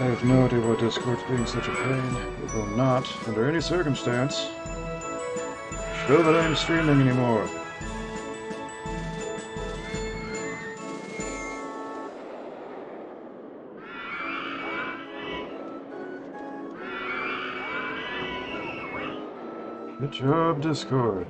I have no idea why Discord's being such a pain. It will not, under any circumstance, show that I'm streaming anymore. Good job, Discord.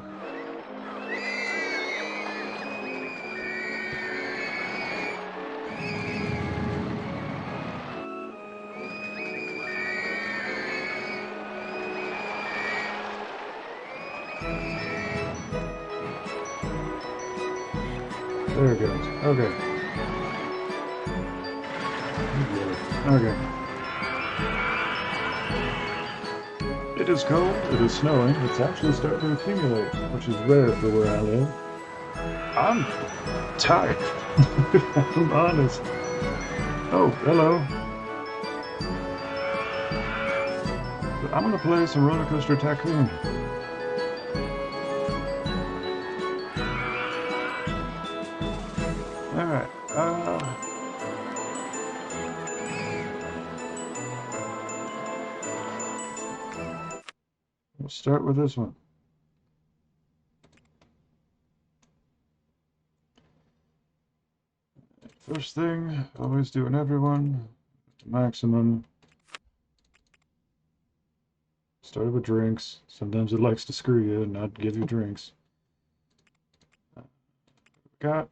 There it goes. Okay. Okay. It is cold, it is snowing, it's actually starting to accumulate, which is rare for where I live. I'm tired. I'm honest. Oh, hello. I'm gonna play some Roller Coaster Tycoon. Alright, we'll start with this one. First thing, always doing everyone to maximum. Started with drinks. Sometimes it likes to screw you and not give you drinks. Got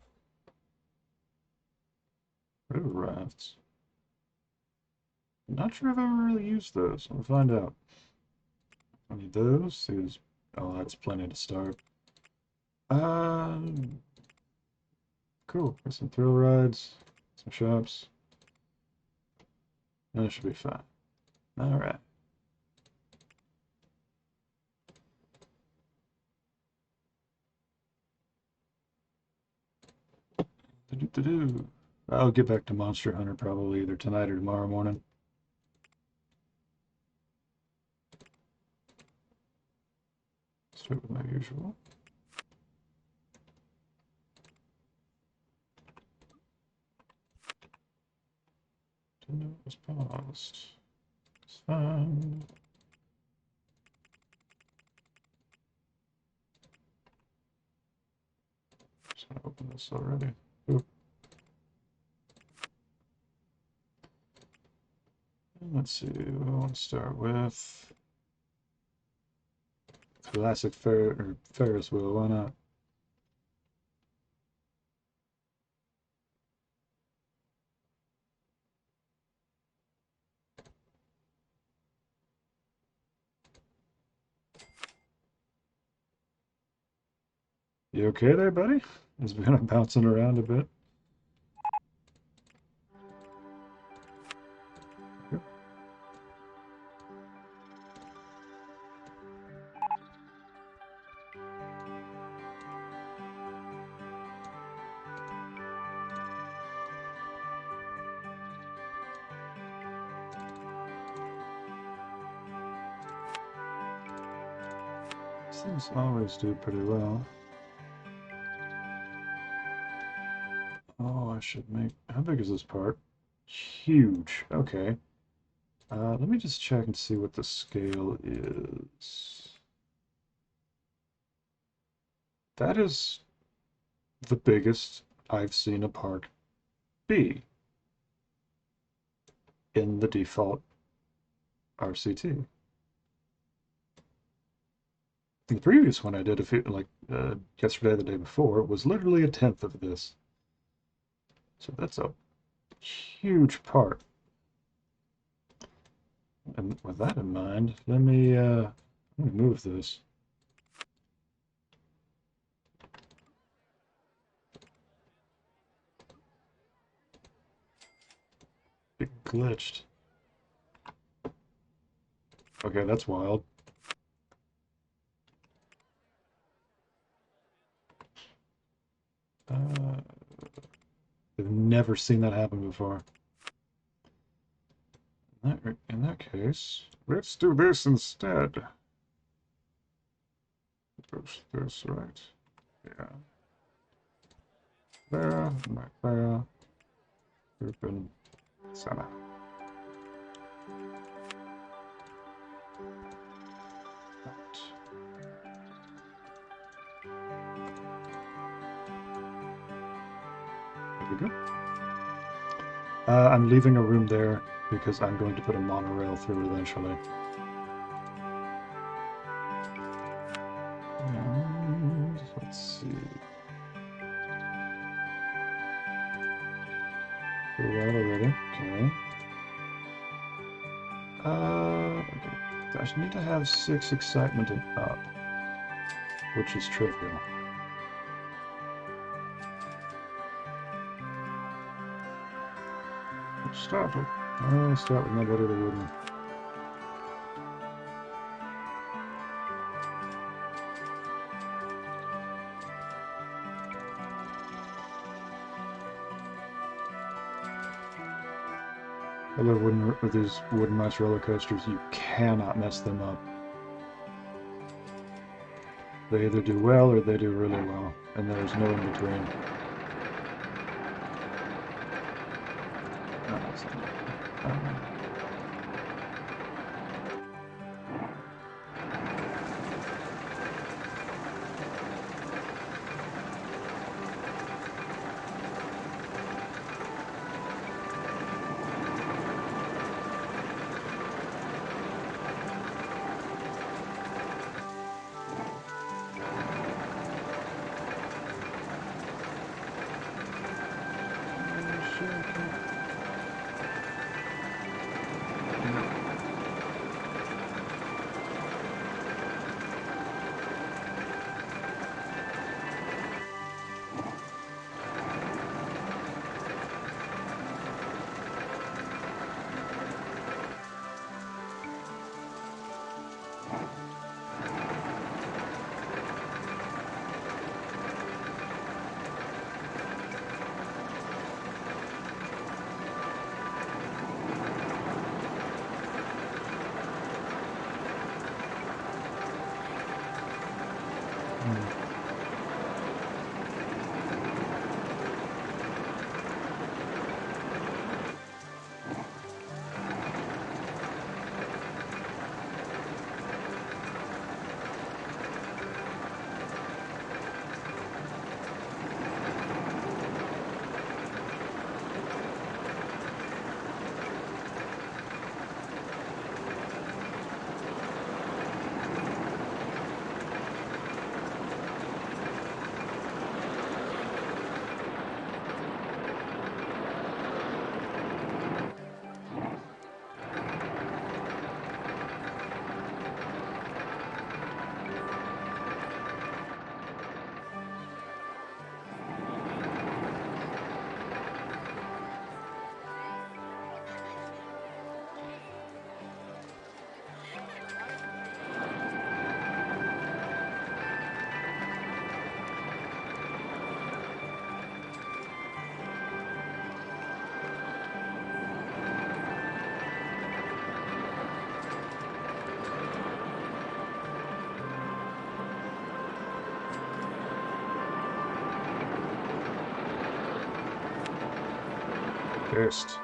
river rafts. Not sure if I've ever really used those. We'll find out. I need those. These. Oh, that's plenty to start. Cool. Got some thrill rides, some shops. That should be fine. All right. I'll get back to Monster Hunter probably either tonight or tomorrow morning. Start with my usual. It was paused. It's fine. Just gonna open this already. Oop. And let's see, I want to start with classic Ferris wheel, why not? You okay there, buddy? It's been bouncing around a bit. Yep. These things always do pretty well. Oh, I should make... How big is this part? Huge. Okay. Let me just check and see what the scale is. That is the biggest I've seen a park be in the default RCT. The previous one I did yesterday, the day before, was literally a tenth of this. So that's a huge part. And with that in mind, let me move this. It glitched. Okay, that's wild. I've never seen that happen before. In that case, let's do this instead. Push this right. Yeah. There, right there. Group in center. There we go. I'm leaving a room there because I'm going to put a monorail through eventually. And let's see. For a while already. Okay. Okay. I just need to have 6 excitement and up, which is trivial. Start with. I'll start with my better the wooden. I love with these wooden mice roller coasters. You cannot mess them up. They either do well or they do really well, and there's no in between. Test.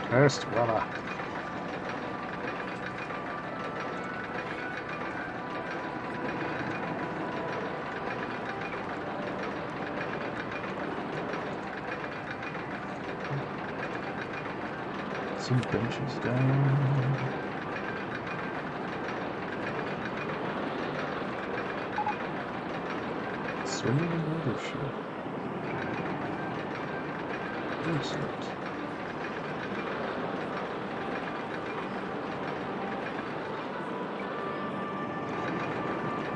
Test, brother. Some benches down. Swimming in the ocean. Excellent.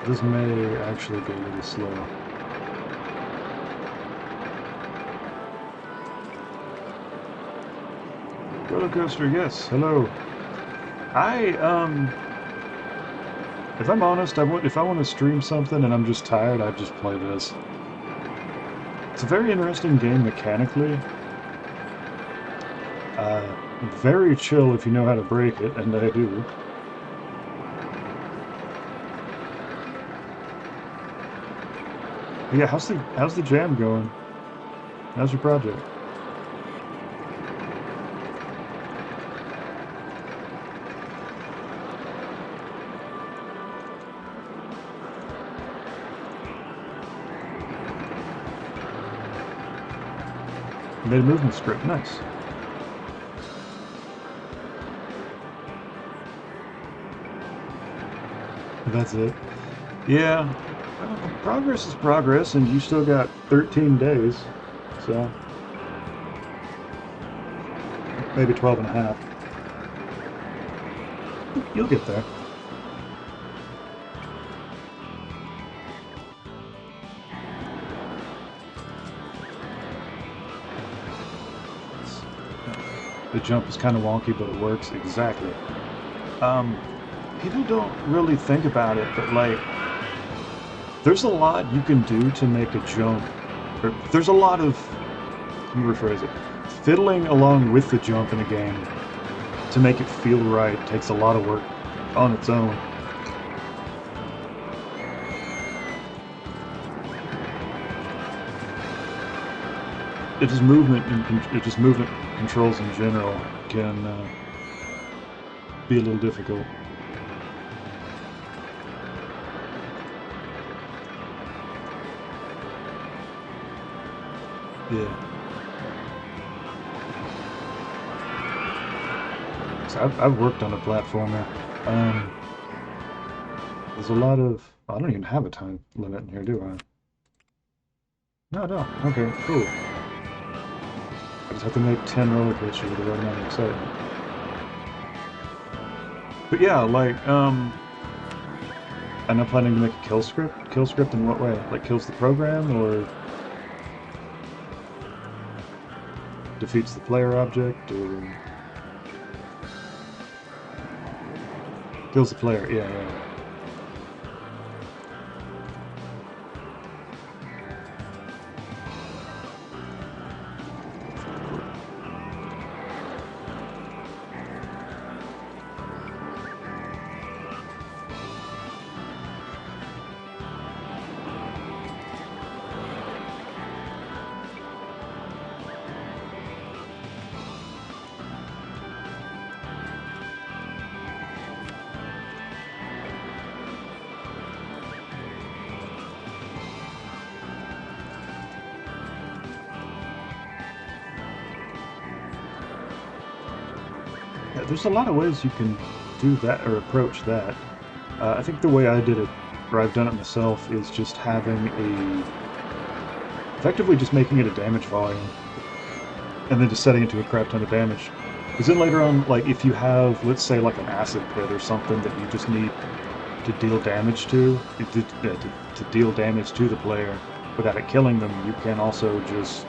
This may actually be a little slow. Roller coaster, yes. Hello. If I'm honest, if I want to stream something and I'm just tired, I'd just play this. It's a very interesting game mechanically. Very chill if you know how to break it, and I do. But yeah, how's the jam going? How's your project? Made a movement script. Nice. That's it. Yeah. Progress is progress, and you still got 13 days. So maybe 12 and a half. You'll get there. The jump is kind of wonky, but it works exactly. People don't really think about it, but like, there's a lot you can do to make a jump. Or there's a lot of, let me rephrase it, fiddling along with the jump in a game to make it feel right takes a lot of work on its own. It just movement controls in general can be a little difficult. Yeah. So I've worked on a platformer. There's a lot of... I don't even have a time limit in here, do I? No. Okay, cool. I just have to make 10 roller coasters with the right amount of excitement. But yeah, like, I'm not planning to make a kill script. Kill script in what way? Like kills the program, or defeats the player object, or kills the player? Yeah. There's a lot of ways you can do that or approach that. I think the way I did it, or I've done it myself, is just having effectively just making it a damage volume, and then just setting it to a crap ton of damage. Because then later on, like if you have, let's say, like an acid pit or something that you just need to deal damage to deal damage to the player without it killing them, you can also just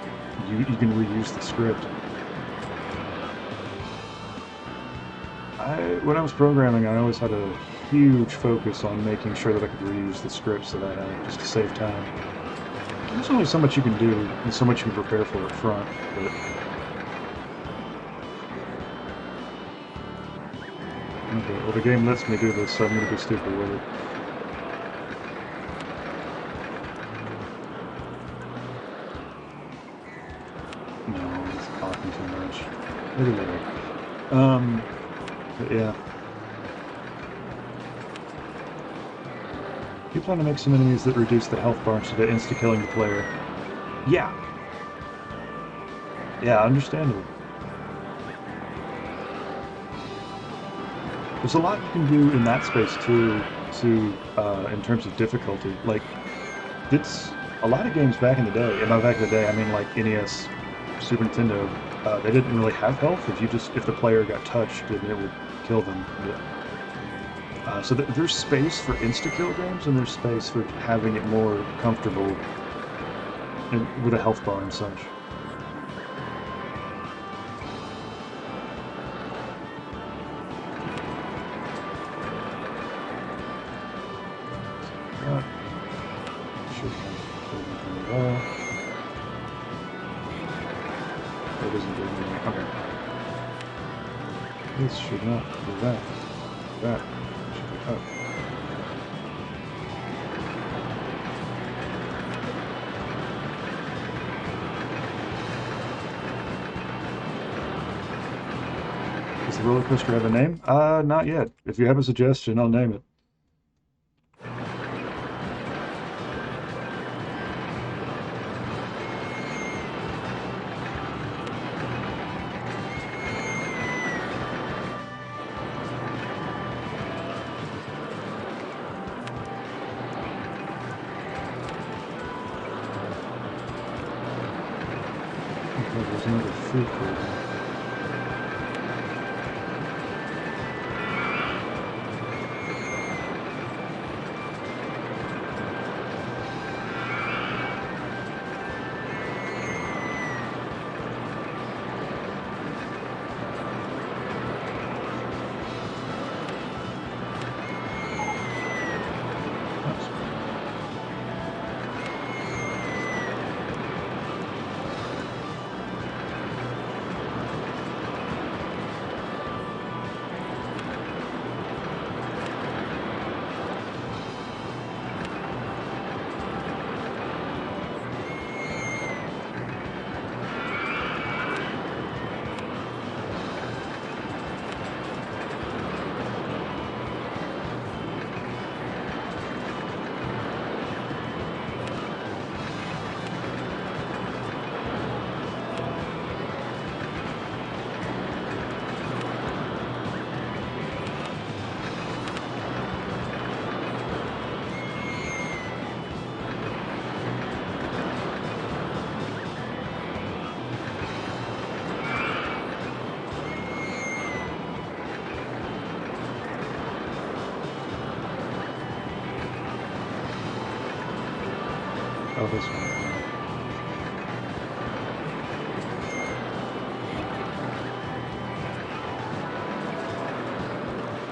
you can reuse the script. When I was programming, I always had a huge focus on making sure that I could reuse the scripts that I had, just to save time. There's only so much you can do, and so much you can prepare for up front, but... Okay, well the game lets me do this, so I'm gonna be stupid with it. No, it's talking too much. Maybe later. But yeah. You plan to make some enemies that reduce the health bar instead of insta-killing the player. Yeah. Yeah, understandable. There's a lot you can do in that space too, in terms of difficulty. Like, it's a lot of games back in the day, and by back in the day I mean like NES, Super Nintendo, they didn't really have health. If the player got touched, then it would kill them. So there's space for insta-kill games, and there's space for having it more comfortable and with a health bar and such. Should have anything at all. That doesn't do anything. Okay. This should not do that. That should be up. Does the roller coaster have a name? Not yet. If you have a suggestion, I'll name it. too cool. Oh, this one.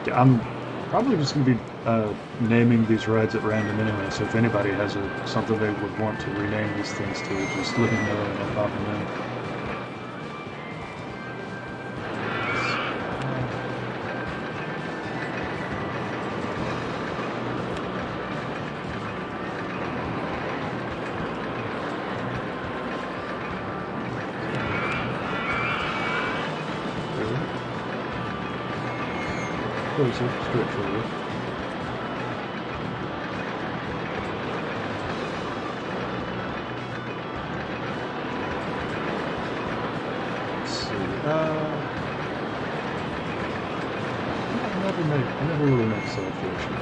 Yeah, I'm probably just going to be naming these rides at random anyway, so if anybody has something they would want to rename these things to, just let me know and I'll pop them in. Pretty straightforward. Let's see. I never really make Celebration.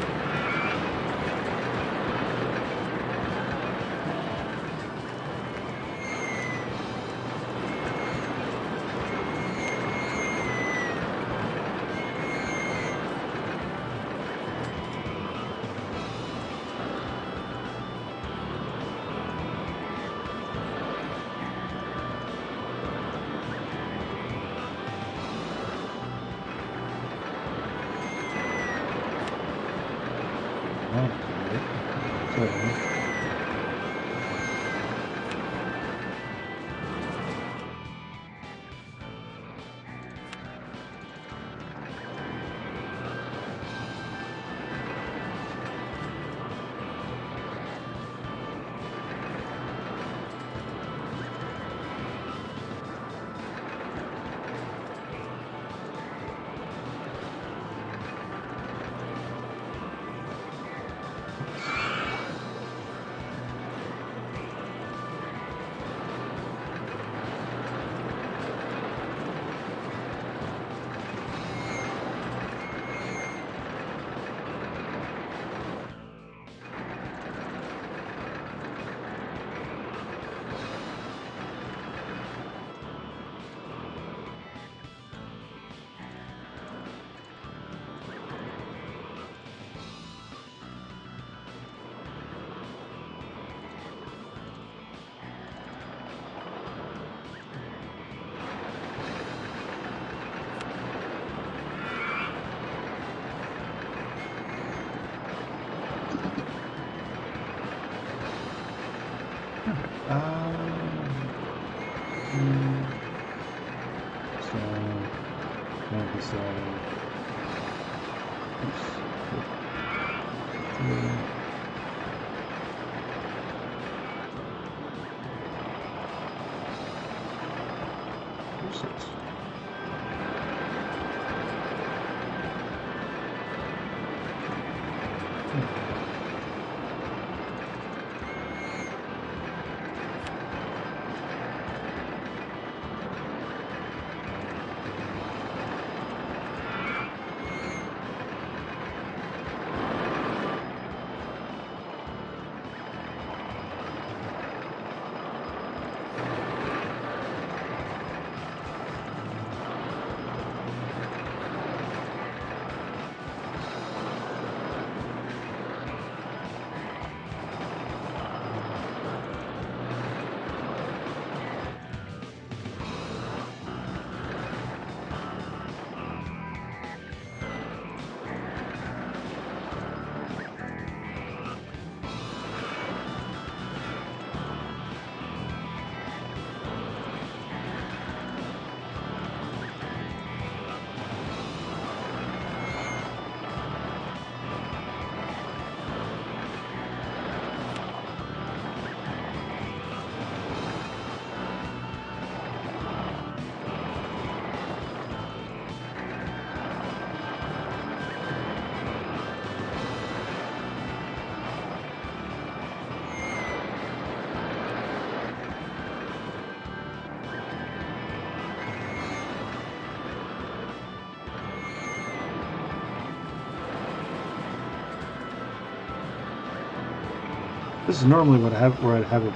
This is normally what where I'd have it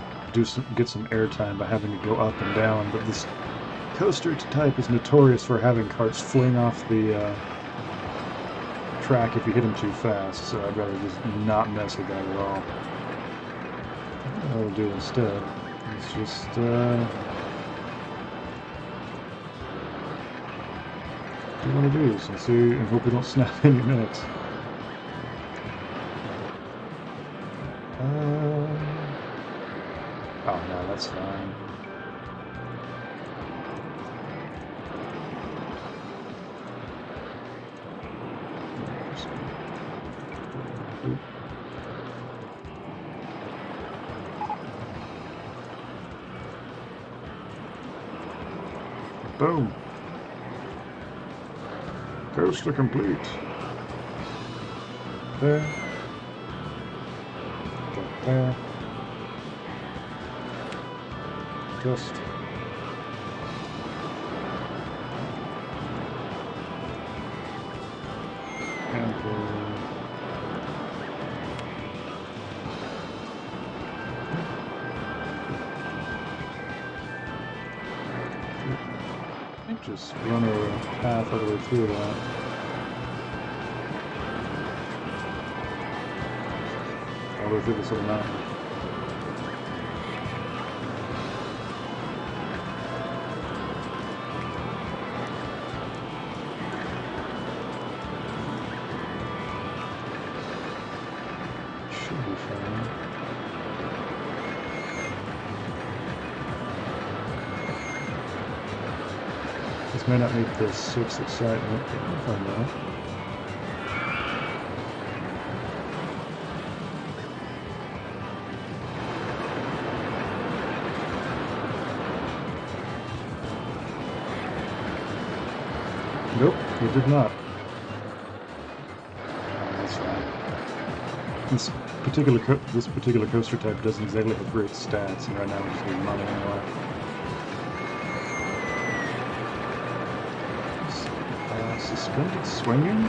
get some airtime by having to go up and down, but this coaster type is notorious for having carts fling off the track if you hit them too fast, so I'd rather just not mess with that at all. What I'll do instead is just do one of these and see, and hope we don't snap any necks. Oh no, that's fine. Boom. Coaster complete. There. Got there. Just. And I think just run a path all the way through that. All the way through this little mountain. Should be fine. This may not meet the 6 excitement, but we'll find out. Nope, it did not. Oh, that's fine. This particular coaster type doesn't exactly have great stats, and right now we're just getting money anyway. Suspended swinging?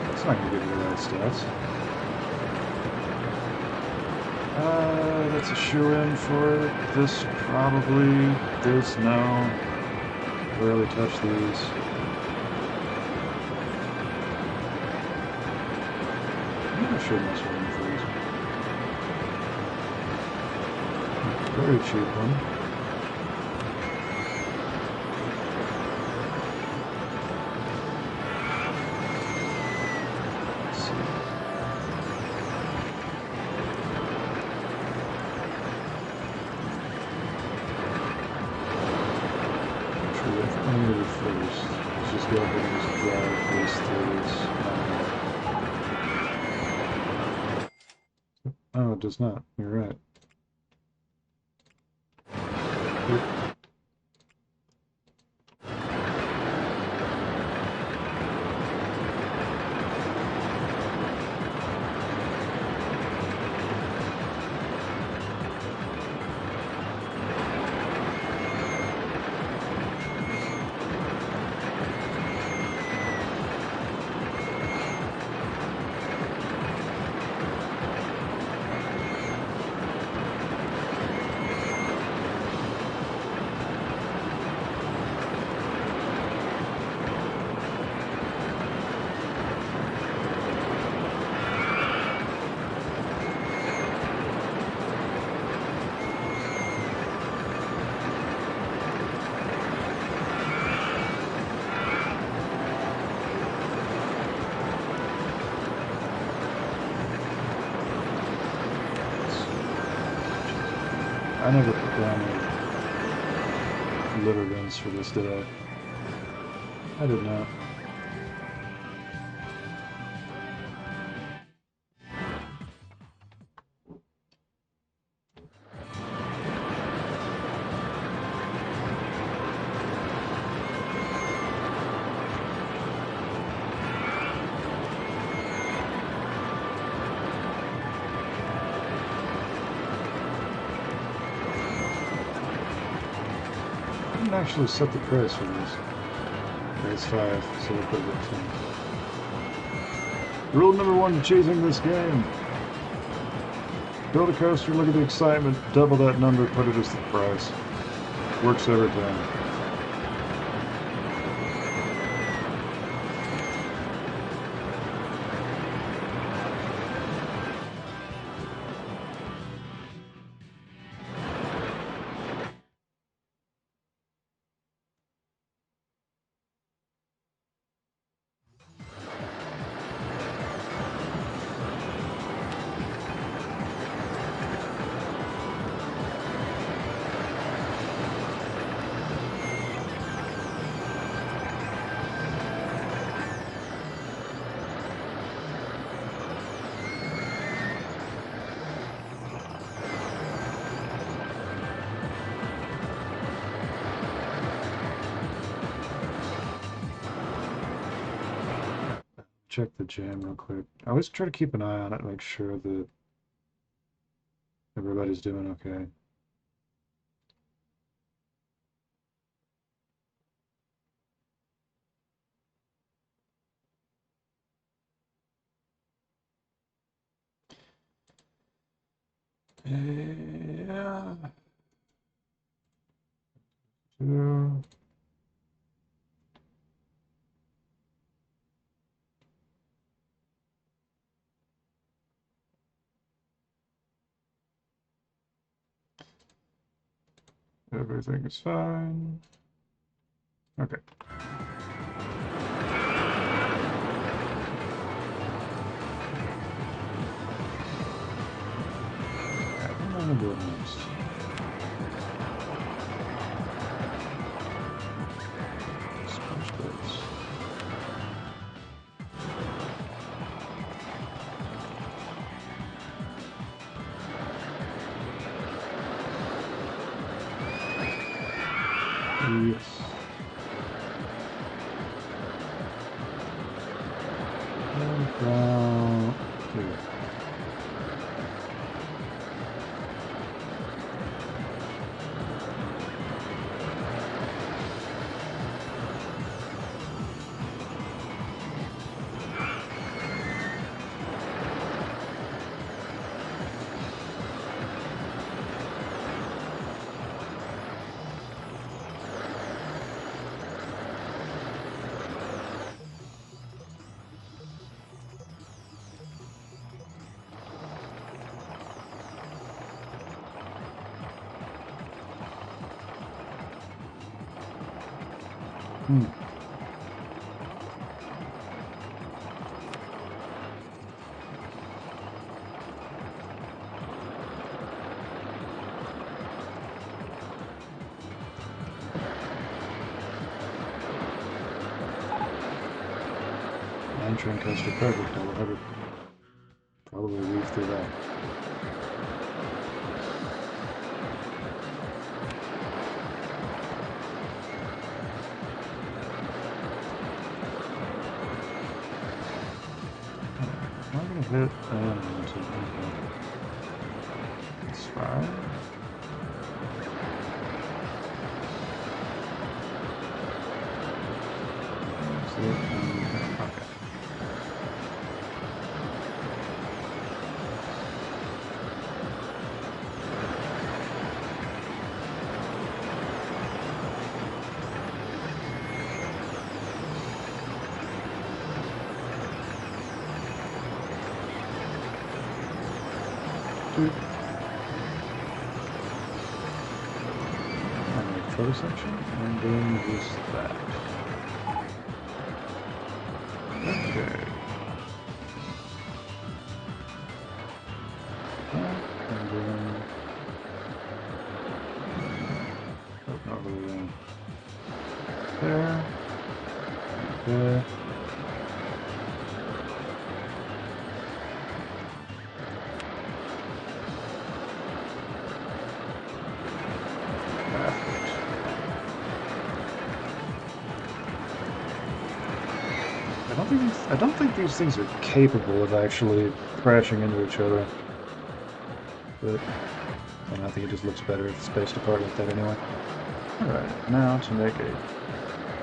That's not going to give you the right stats. That's a shoe-in for it. This probably. This, no. Barely touch these. I should mess with these. Very cheap one. Let's just go ahead and just drive this through this. Oh, it does not. You're right. I never put down any litter guns for this, did I? I did not. Actually set the price for this. It's 5, so we'll put it at 10. Rule number 1 to choosing this game. Build a coaster, look at the excitement, double that number, put it as the price. Works every time. Check the jam real quick. I always try to keep an eye on it, make sure that everybody's doing okay. Yeah. Two. Everything is fine. Okay. What am I doing next? Sponge bits. Yes. And down here. Train coaster perfect. I will have it probably weave through that. I'm not gonna hit it's fine. Okay. Photo section and then just that. Okay. And then not really there. There. I don't think these things are capable of actually crashing into each other. But I think it just looks better if it's spaced apart like that anyway. Alright, now to make a...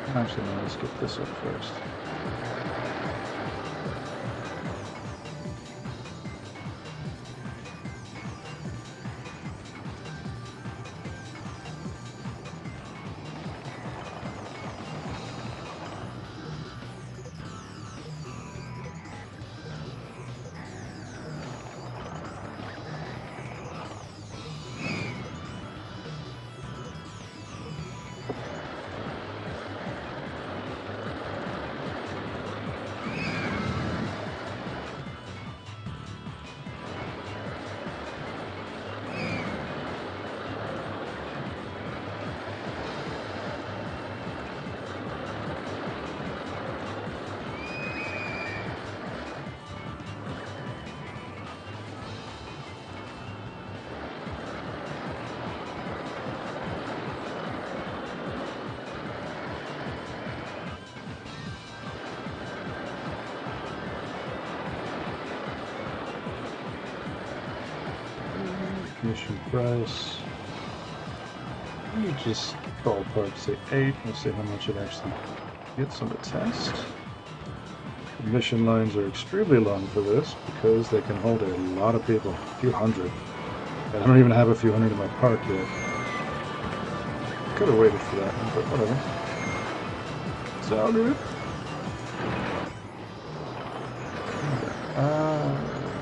Actually, no, let's get this up first. Mission price. Let me just ballpark say 8. We'll see how much it actually gets on the test. The mission lines are extremely long for this because they can hold a lot of people, a few hundred. And I don't even have a few hundred in my park yet. Could have waited for that one, but whatever. Sound it.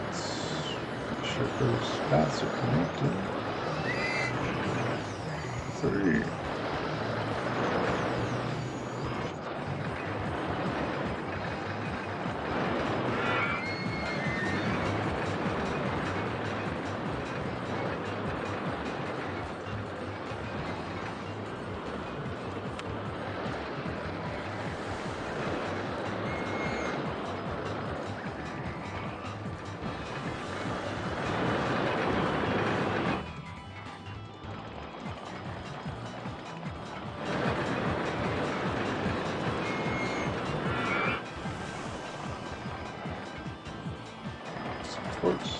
Let's make sure those paths are connected. 3. Supports.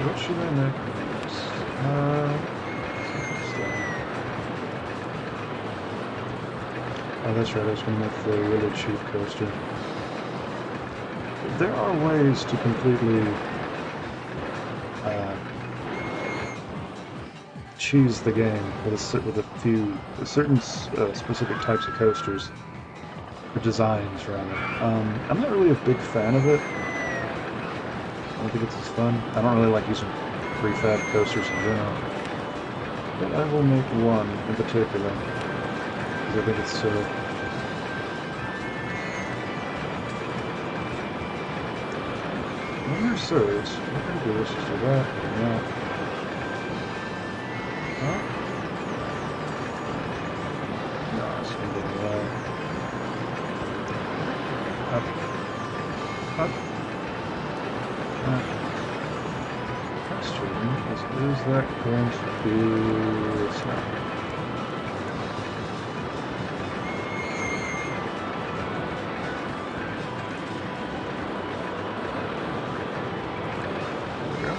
What should I make? Oh, that's right, I was going to make the really cheap coaster. There are ways to completely cheese the game with certain specific types of coasters or designs, rather. I'm not really a big fan of it. I don't think it's as fun. I don't really like using prefab coasters in general. But I will make one in particular, because I think it's silly. When you're served, what can I do? Let's just do that, and that. Huh? No, it's going to be low. Up. Up. Question is that going to be... It's not. There we go.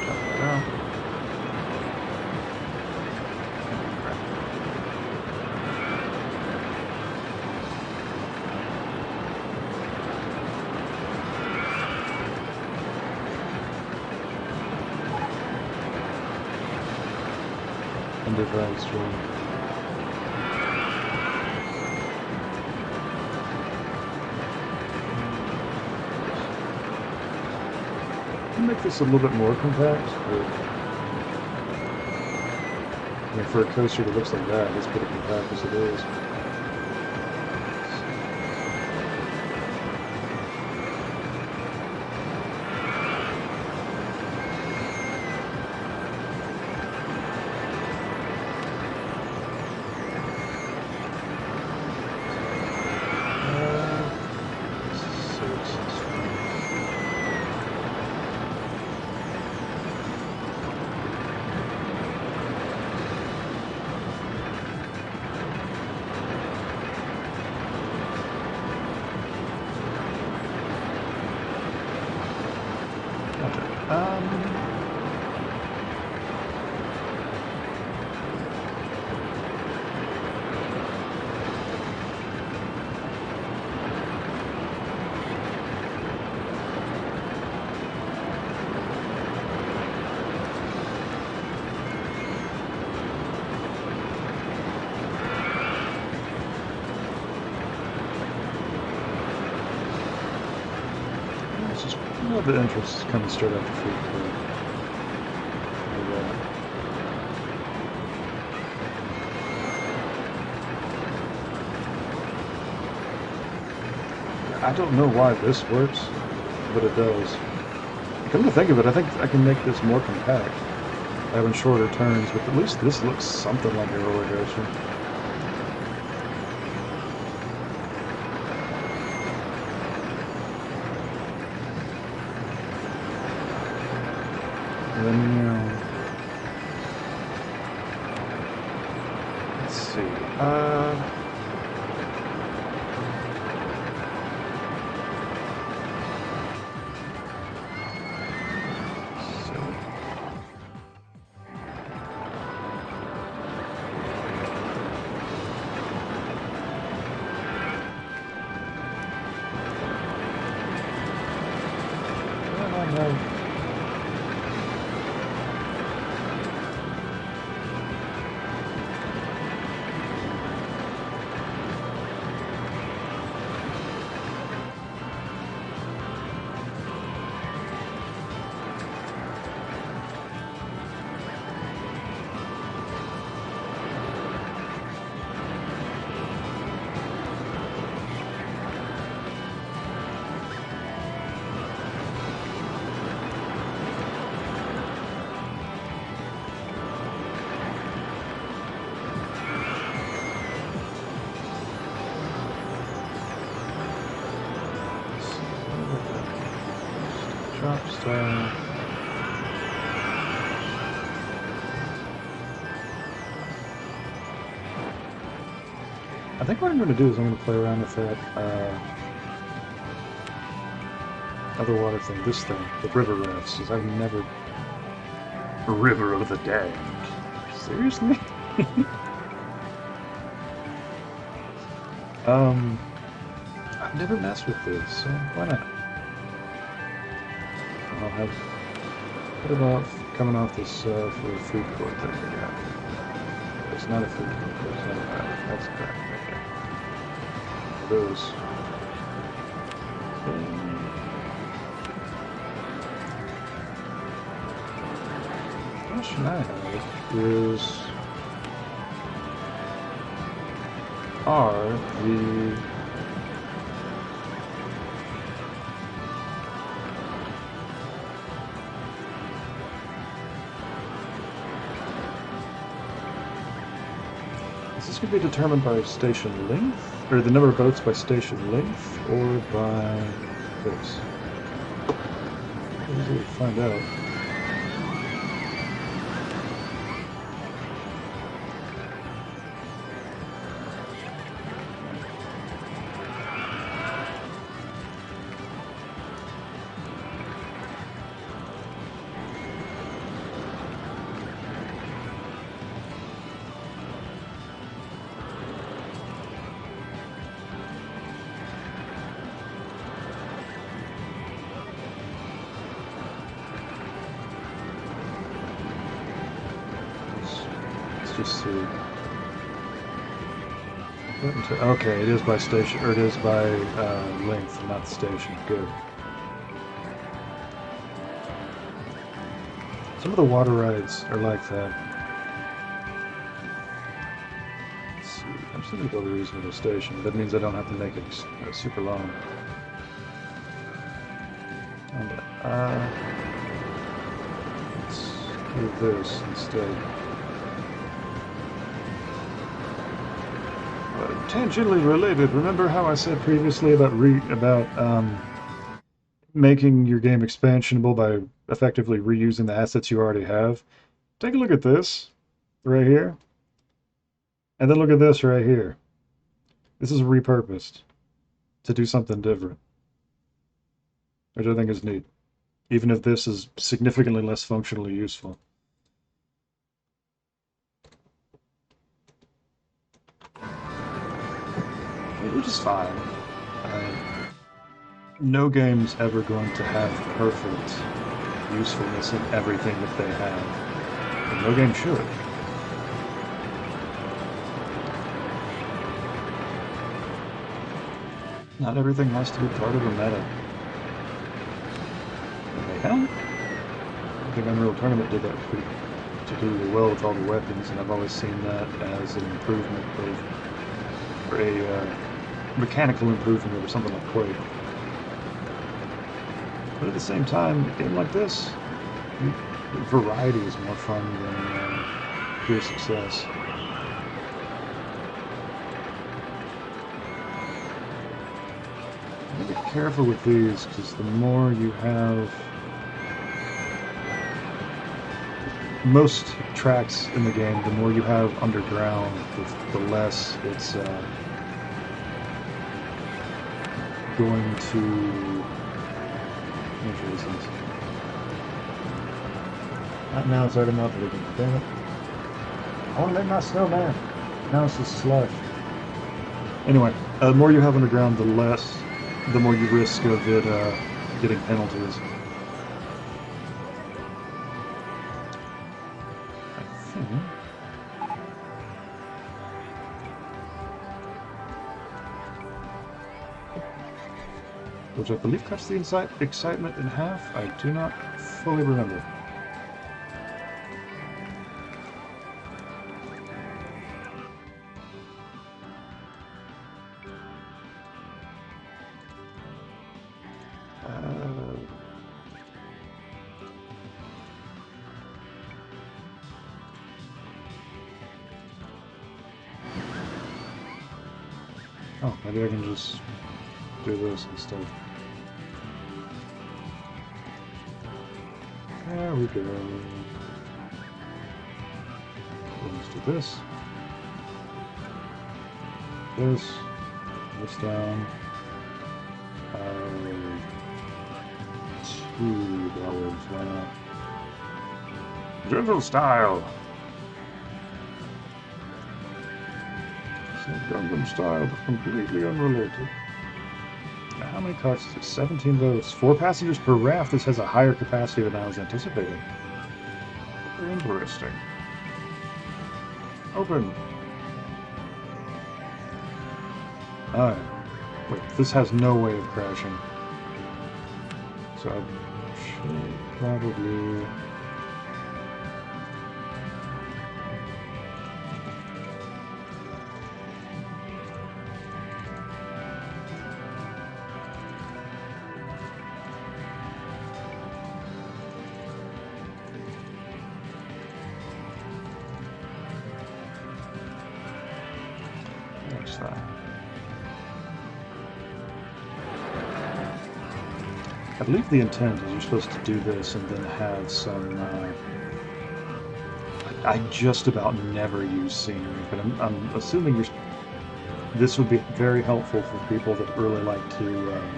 Drop it down. Underground stream. I'll make this a little bit more compact, but I mean, for a coaster that looks like that, it's pretty compact as it is. Well, the entrance is coming straight after food court. I don't know why this works, but it does. Come to think of it, I think I can make this more compact, having shorter turns, but at least this looks something like a roller coaster. And then, you know, let's see, drop style. I think what I'm going to do is I'm going to play around with that other water thing, this thing, the river rafts, because I've never... River of the Damned. Seriously? I've never messed with this, so why not? I'll have... What about coming off this for the food court thing we got? It's not a food court, it's not a pilot. That's crap right there. Those. The question I have is... Are the... Is this going to be determined by station length? Or the number of boats by station length? Or by this? Easily find out. Just see. Okay, it is by station, or it is by length, not station. Good. Some of the water rides are like that. Let's see. I'm still going to go to a reasonable station. That means I don't have to make it super long. And, let's do this instead. Tangentially related. Remember how I said previously about making your game expansionable by effectively reusing the assets you already have? Take a look at this right here, and then look at this right here. This is repurposed to do something different, which I think is neat, even if this is significantly less functionally useful. Which is fine. No game's ever going to have perfect usefulness in everything that they have. And no game should. Not everything has to be part of a meta. Hell, I think Unreal Tournament did that particularly well with all the weapons, and I've always seen that as an improvement or a mechanical improvement over something like Quake. But at the same time, a game like this, variety is more fun than pure success. You gotta be careful with these, because the more you have... Most tracks in the game, the more you have underground, the less it's going to... Not now, it's already melted again. Damn it. I want to make my snowman. Now it's just slush. Anyway, the more you have underground, the more you risk of it getting penalties. I think. Which I believe cuts the excitement in half. I do not fully remember. Oh, maybe I can just do this instead. There we go. Let's do this. This down. $2. Why not? Gentle style. Gundam style, but completely unrelated. Now, how many carts is it? 17 votes. 4 passengers per raft. This has a higher capacity than I was anticipating. Very interesting. Open. Alright. Wait, this has no way of crashing. So I should probably... What's that? I believe the intent is you're supposed to do this and then have some... I just about never use scenery, but I'm assuming this would be very helpful for people that really like to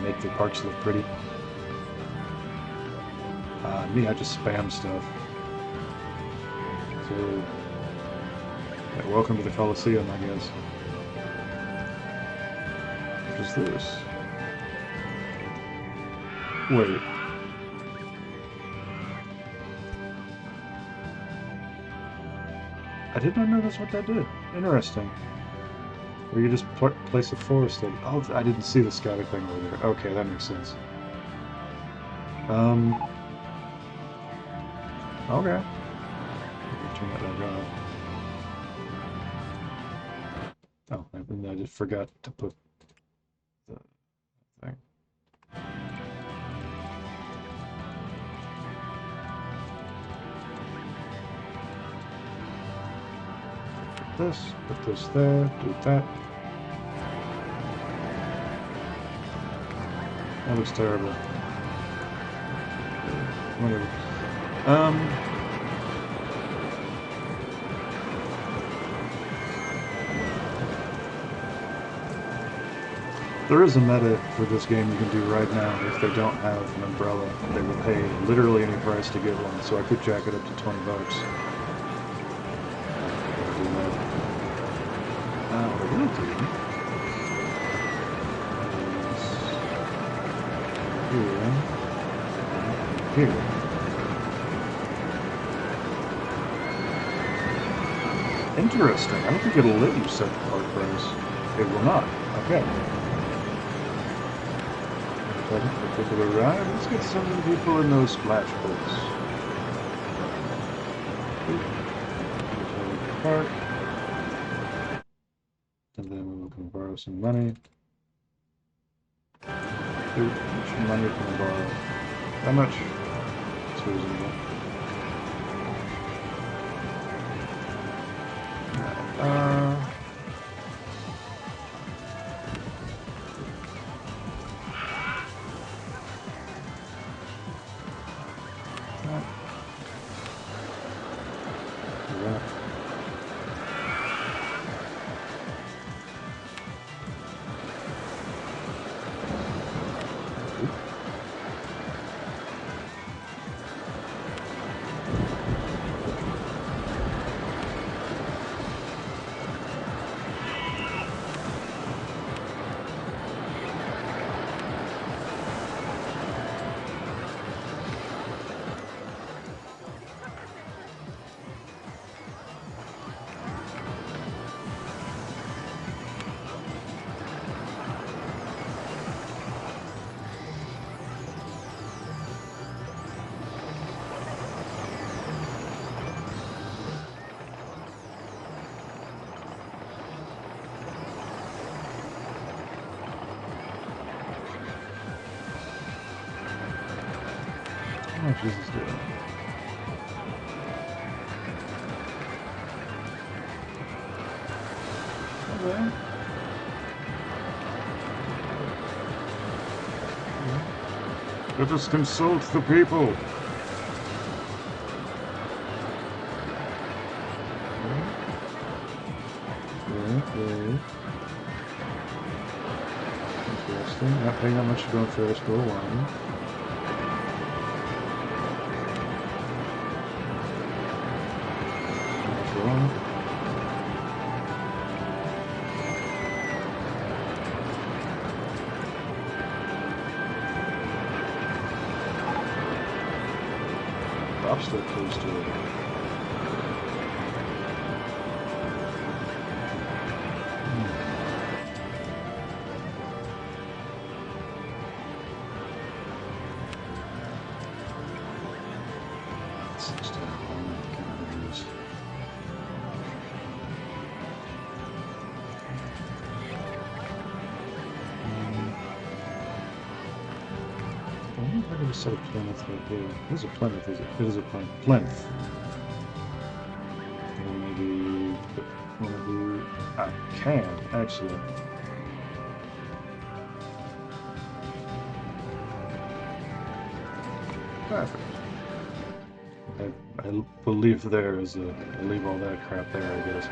make their parks look pretty. Me, I just spam stuff. So, yeah, welcome to the Coliseum, I guess. What is this? Wait. I did not know that's what that did. Interesting. Where you just place a forest thing. Oh, I didn't see the scouting thing over there. Okay, that makes sense. Okay. Turn that back on. Oh, and I just forgot to put the thing. Put this there, do that. That looks terrible. Whatever. There is a meta for this game you can do right now. If they don't have an umbrella, they will pay literally any price to get one, so I could jack it up to $20. What I will do is here. Interesting. I don't think it'll let you set the card price. It will not. Okay. pleasant particular ride. Let's get some people in those splash boats. Park. And then we can borrow some money. How much money can we borrow? How much? It's reasonable. How much is this doing? Okay. Let us consult the people. Okay. Interesting. Not paying that much to go on Ferris wheel line. Lobster coaster. Set a Plymouth right there. This is a Plymouth, is it? It is a Plymouth. Maybe put one of you. I can, actually. Perfect. I believe there is a. I'll leave all that crap there, I guess.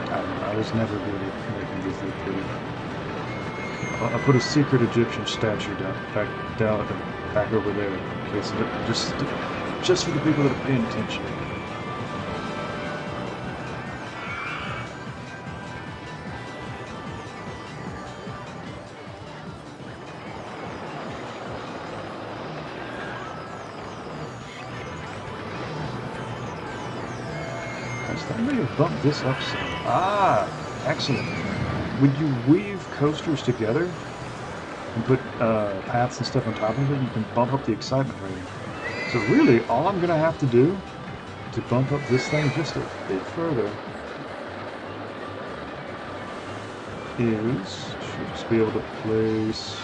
Alright. I was never good at making these look pretty. I put a secret Egyptian statue back over there, in case just for the people that are paying attention. I may have bumped this up some. Ah, excellent. When you weave coasters together and put paths and stuff on top of it, you can bump up the excitement rating. So really, all I'm going to have to do to bump up this thing just a bit further is should just be able to place.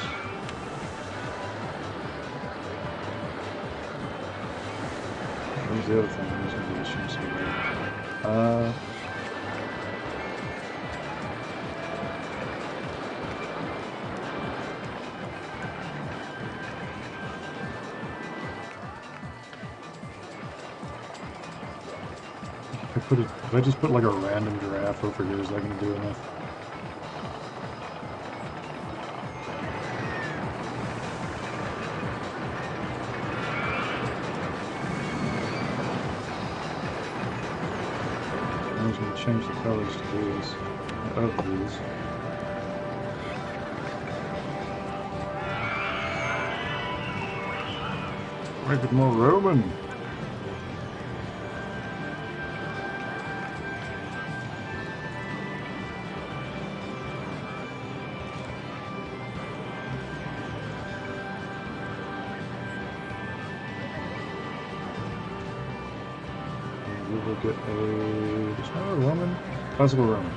Where's the other thing? There's going to be a shoot somewhere. If I just put like a random giraffe over here, is that going to do enough? I'm just going to change the colors to these, of these. Make it more Roman. We will get a Roman, classical Roman.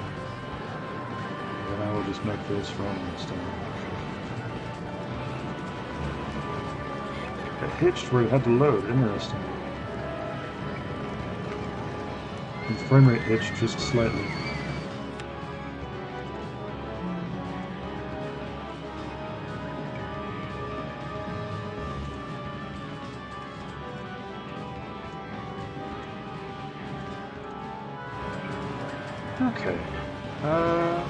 And I will just make this Roman style. It hitched where it had to load. Interesting. And the frame rate hitched just slightly. Okay. I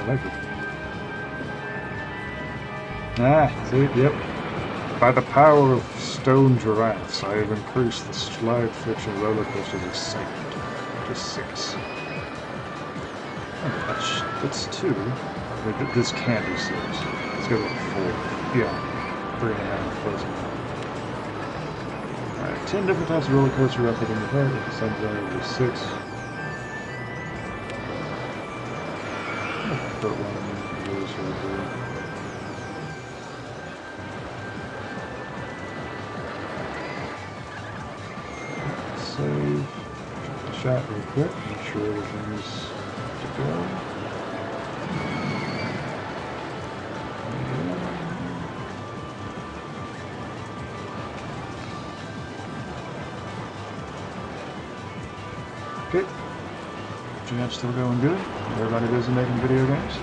like it. Ah, see? Yep. By the power of stone giraffes, I have increased the slide friction roller coaster's excitement to 6. Oh, that's 2. Wait, this can't be 6. It's got like 4. Yeah. 3.5 plus 1. Alright, 10 different types of roller coaster replicating the part with the same value of 6. Put one of those right there. Save. Check the shot real quick. Make sure everything's to go. Okay. Chat's still going good. Everybody busy making video games.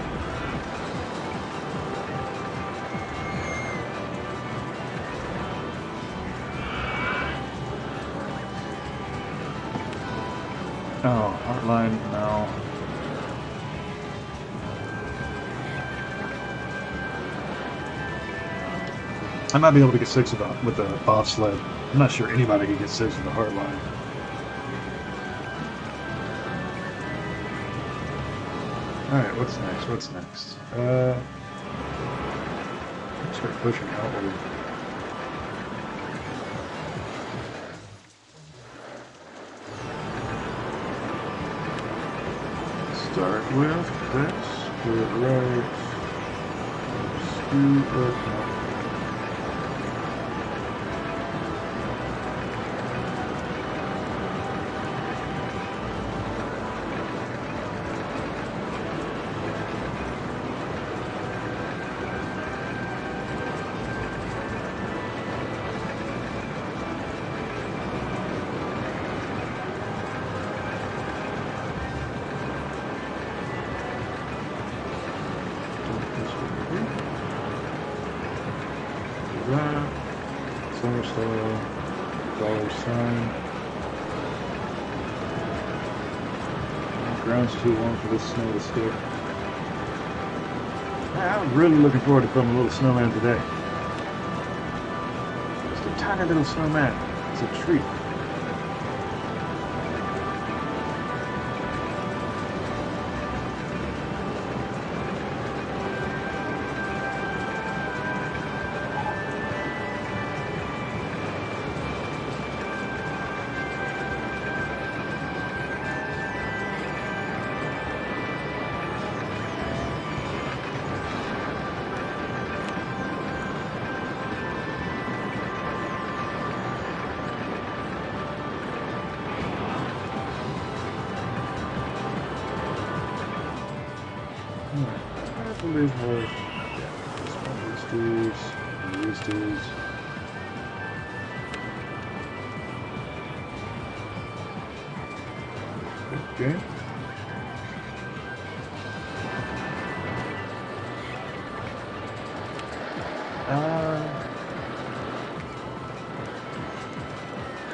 Oh, Heartline, no. I might be able to get 6 with the bobsled. I'm not sure anybody can get 6 with the Heartline. Alright, what's next? What's next? Start pushing outward. Start with this. Do it right. Skew up. Center style, $sign. Ground's too warm for this snow to stick. I'm really looking forward to filming a little snowman today. Just a tiny little snowman. It's a treat. I believe these dudes. Okay.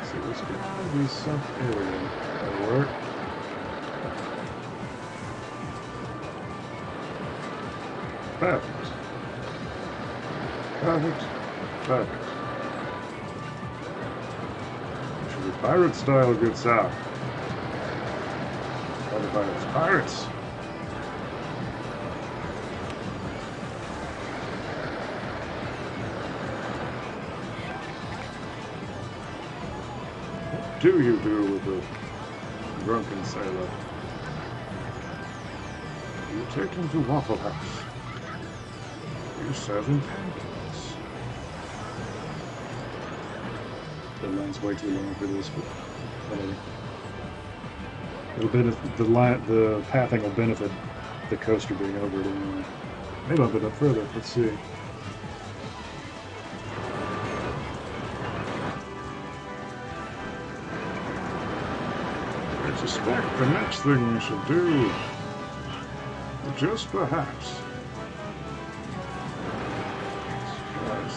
So there's gotta be something area that'll work. Perfect. Perfect. Perfect. Should be pirate style good south. Other pirates. Pirates! do you do with a drunken sailor? You take him to Waffle House. You serve him pancakes. The line's way too long for this, but whatever. It'll benefit the pathing will benefit the coaster being over it anyway. Maybe I'll bit up further. Let's see. I suspect the next thing we should do, just perhaps,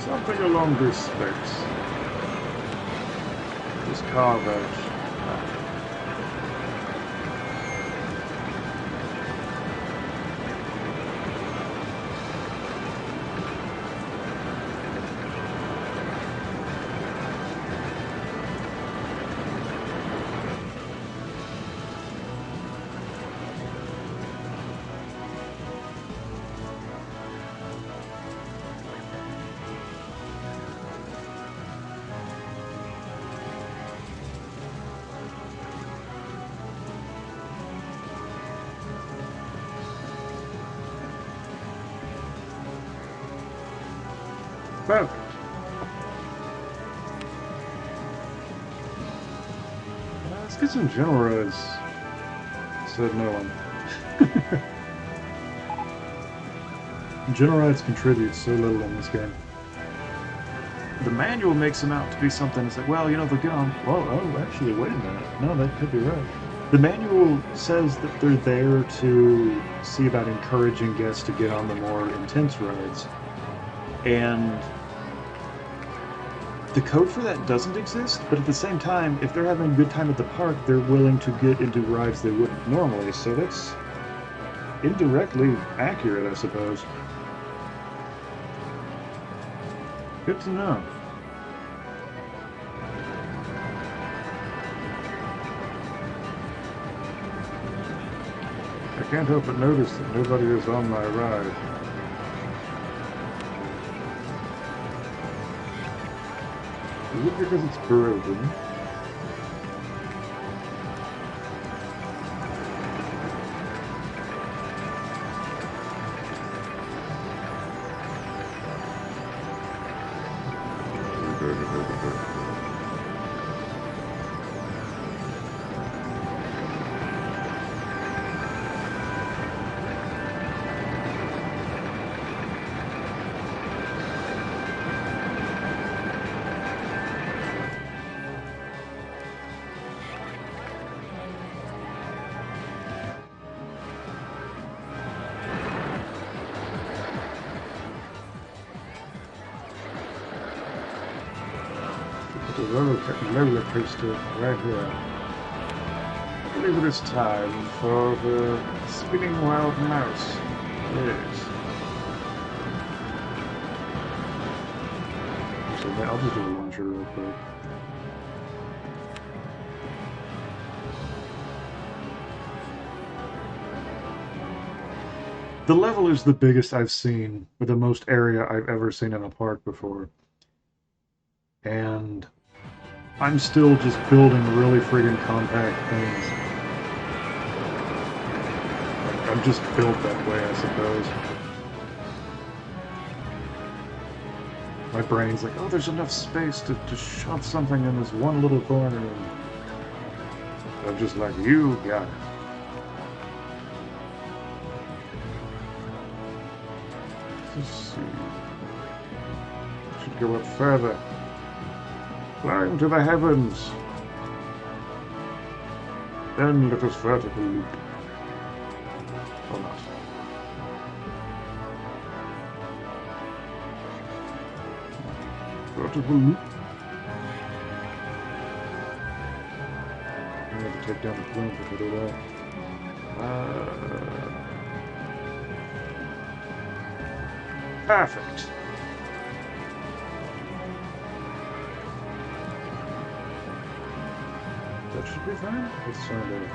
something along this space. This carve out. Perfect. Let's get some general rides, said no one. General rides contribute so little in this game. The manual makes them out to be something that's like, well, you know, they'll get on. Well, oh, actually, wait a minute. No, that could be right. The manual says that they're there to see about encouraging guests to get on the more intense rides. And the code for that doesn't exist, but at the same time, if they're having a good time at the park, they're willing to get into rides they wouldn't normally, so that's indirectly accurate, I suppose. Good to know. I can't help but notice that nobody is on my ride. Is it because it's broken? The roller coaster right here. I believe it is time for the spinning wild mouse. Yes. So I'll just do a launcher real quick. The level is the biggest I've seen, with the most area I've ever seen in a park before. And I'm still just building really friggin' compact things. I'm just built that way, I suppose. My brain's like, oh, there's enough space to shove something in this one little corner. And I'm just like, you got it. Let's see. Should go up further. Climb to the heavens. Then let us vertical loop. Or not. Vertical loop. I have to take down the plume to do that. Perfect. That should be fine. Let's find out.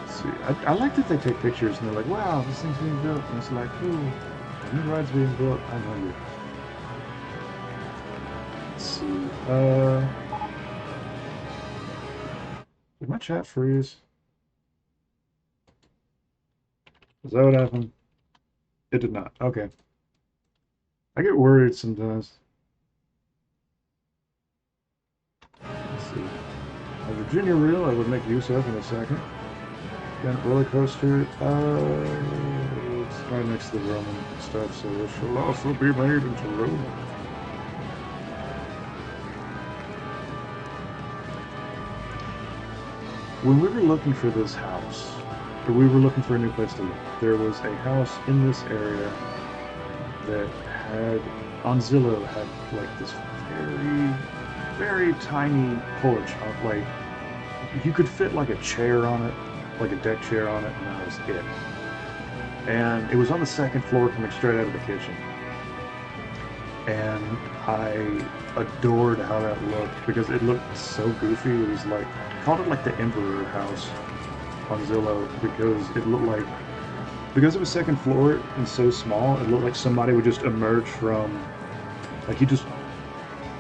Let's see. I like that they take pictures and they're like, wow, this thing's being built. And it's like, ooh, a new ride's being built. I'm hungry. Let's see. Did my chat freeze? Is that what happened? It did not. Okay. I get worried sometimes. Let's see. A Virginia reel I would make use of in a second. Then roller coaster. It's right next to the Roman stuff, so it shall also be made into Roman. When we were looking for this house, or we were looking for a new place to live, there was a house in this area that had, on Zillow, had like this very, very tiny porch. Like, you could fit like a chair on it, like a deck chair on it, and that was it. And it was on the second floor coming straight out of the kitchen. And I adored how that looked because it looked so goofy. It was like, I called it like the Emperor house on Zillow because it looked like, because it was second floor and so small, it looked like somebody would just emerge from, like he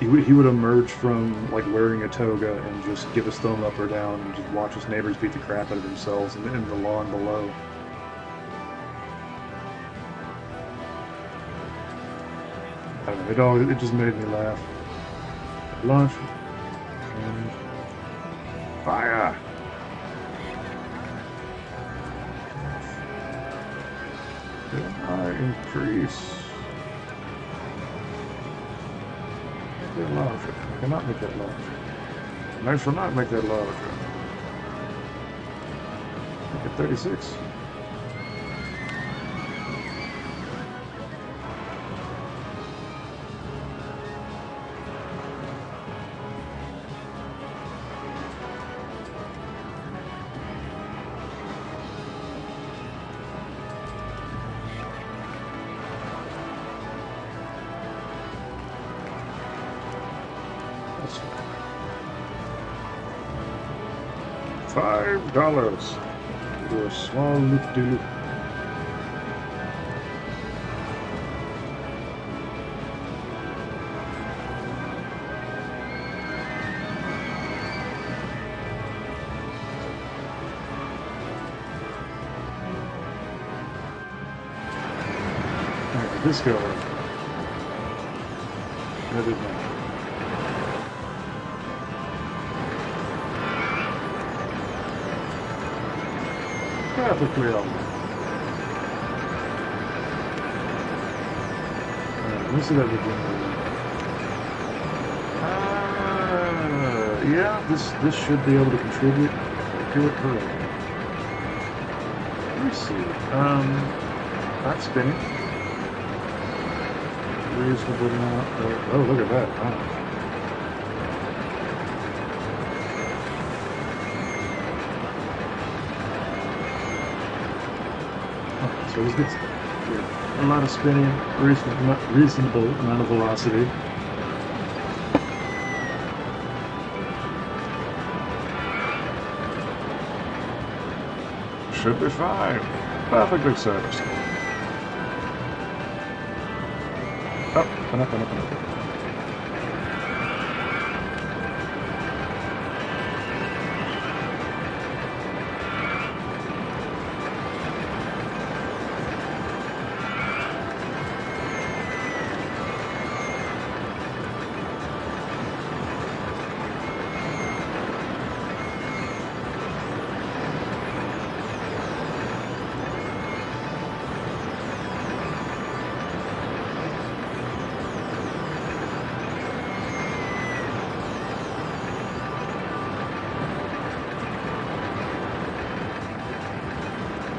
would emerge from like wearing a toga and just give his thumb up or down and just watch his neighbors beat the crap out of themselves in the lawn below. I don't know, it just made me laugh. Launch. And fire! Can I increase? Make that larger. I cannot make that larger. And I shall not make that larger. Make it 36. $5 for a small loop-de-loop. Alright, this go. That did not. Perfectly on. Let's see that Virginia. Yeah, this should be able to contribute to it correctly. Let me see. That's spinning. Reasonable amount. Oh, look at that. Wow. So this gets a lot of spinning, reasonable amount of velocity. Should be fine. Perfectly serviced. Oh, enough.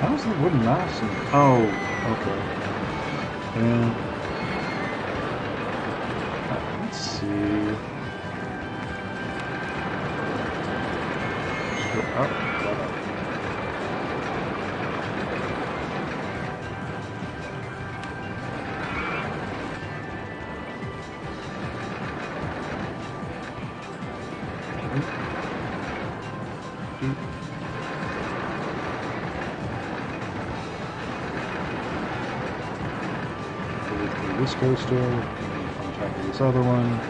How's the wooden mouse? Oh, okay. And let's see. this coaster, on top of this other one.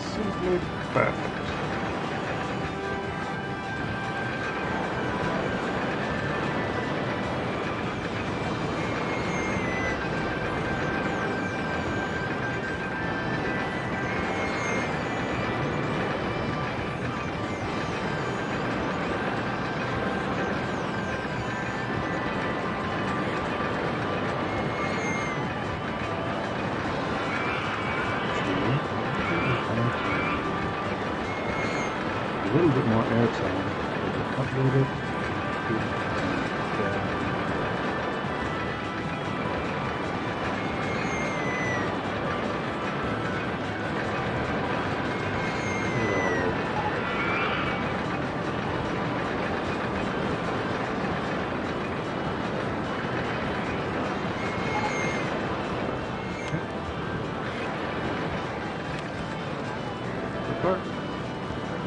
Simply perfect. A little bit more airtime. Up a little bit.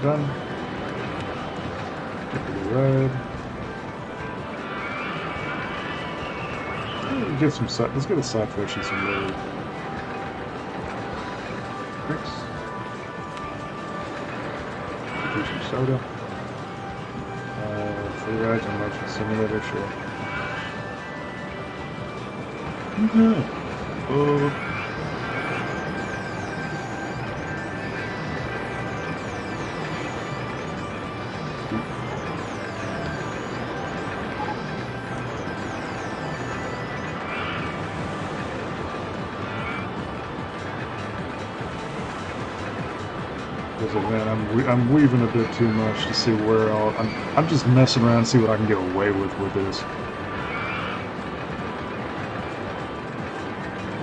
Done. Get to the road. Get some side. Let's get a side fish and some road. Thanks. Do some soda. Free rides on Merchant Simulator, sure. Oh. Man, I'm weaving a bit too much to see where I'm just messing around, see what I can get away with this.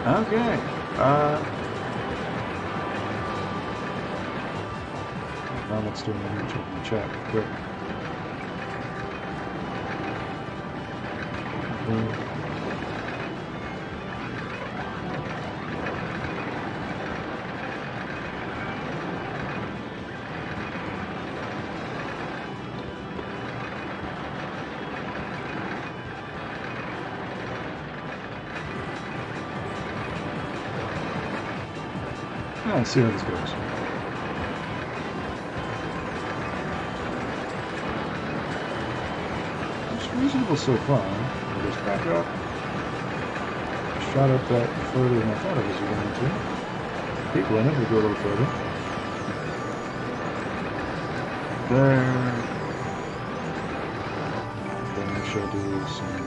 Okay. Now let's do an image in the chat quick. Let's see how this goes. It's reasonable so far. We'll just back up. Shot up that further than I thought I was going to. Keep running, we'll go a little further. There. Then we shall do some...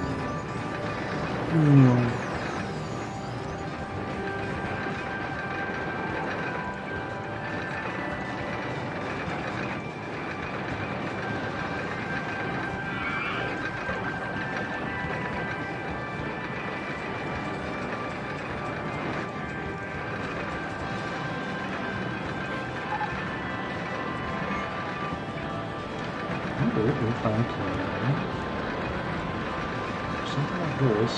Something like this.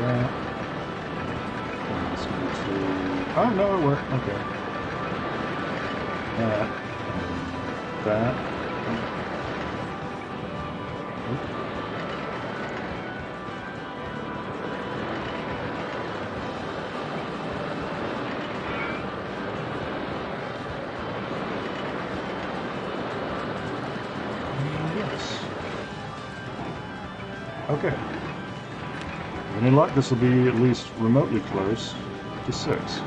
That. Oh no, it worked. Okay. That. That. Okay. With any luck, this will be at least remotely close to 6.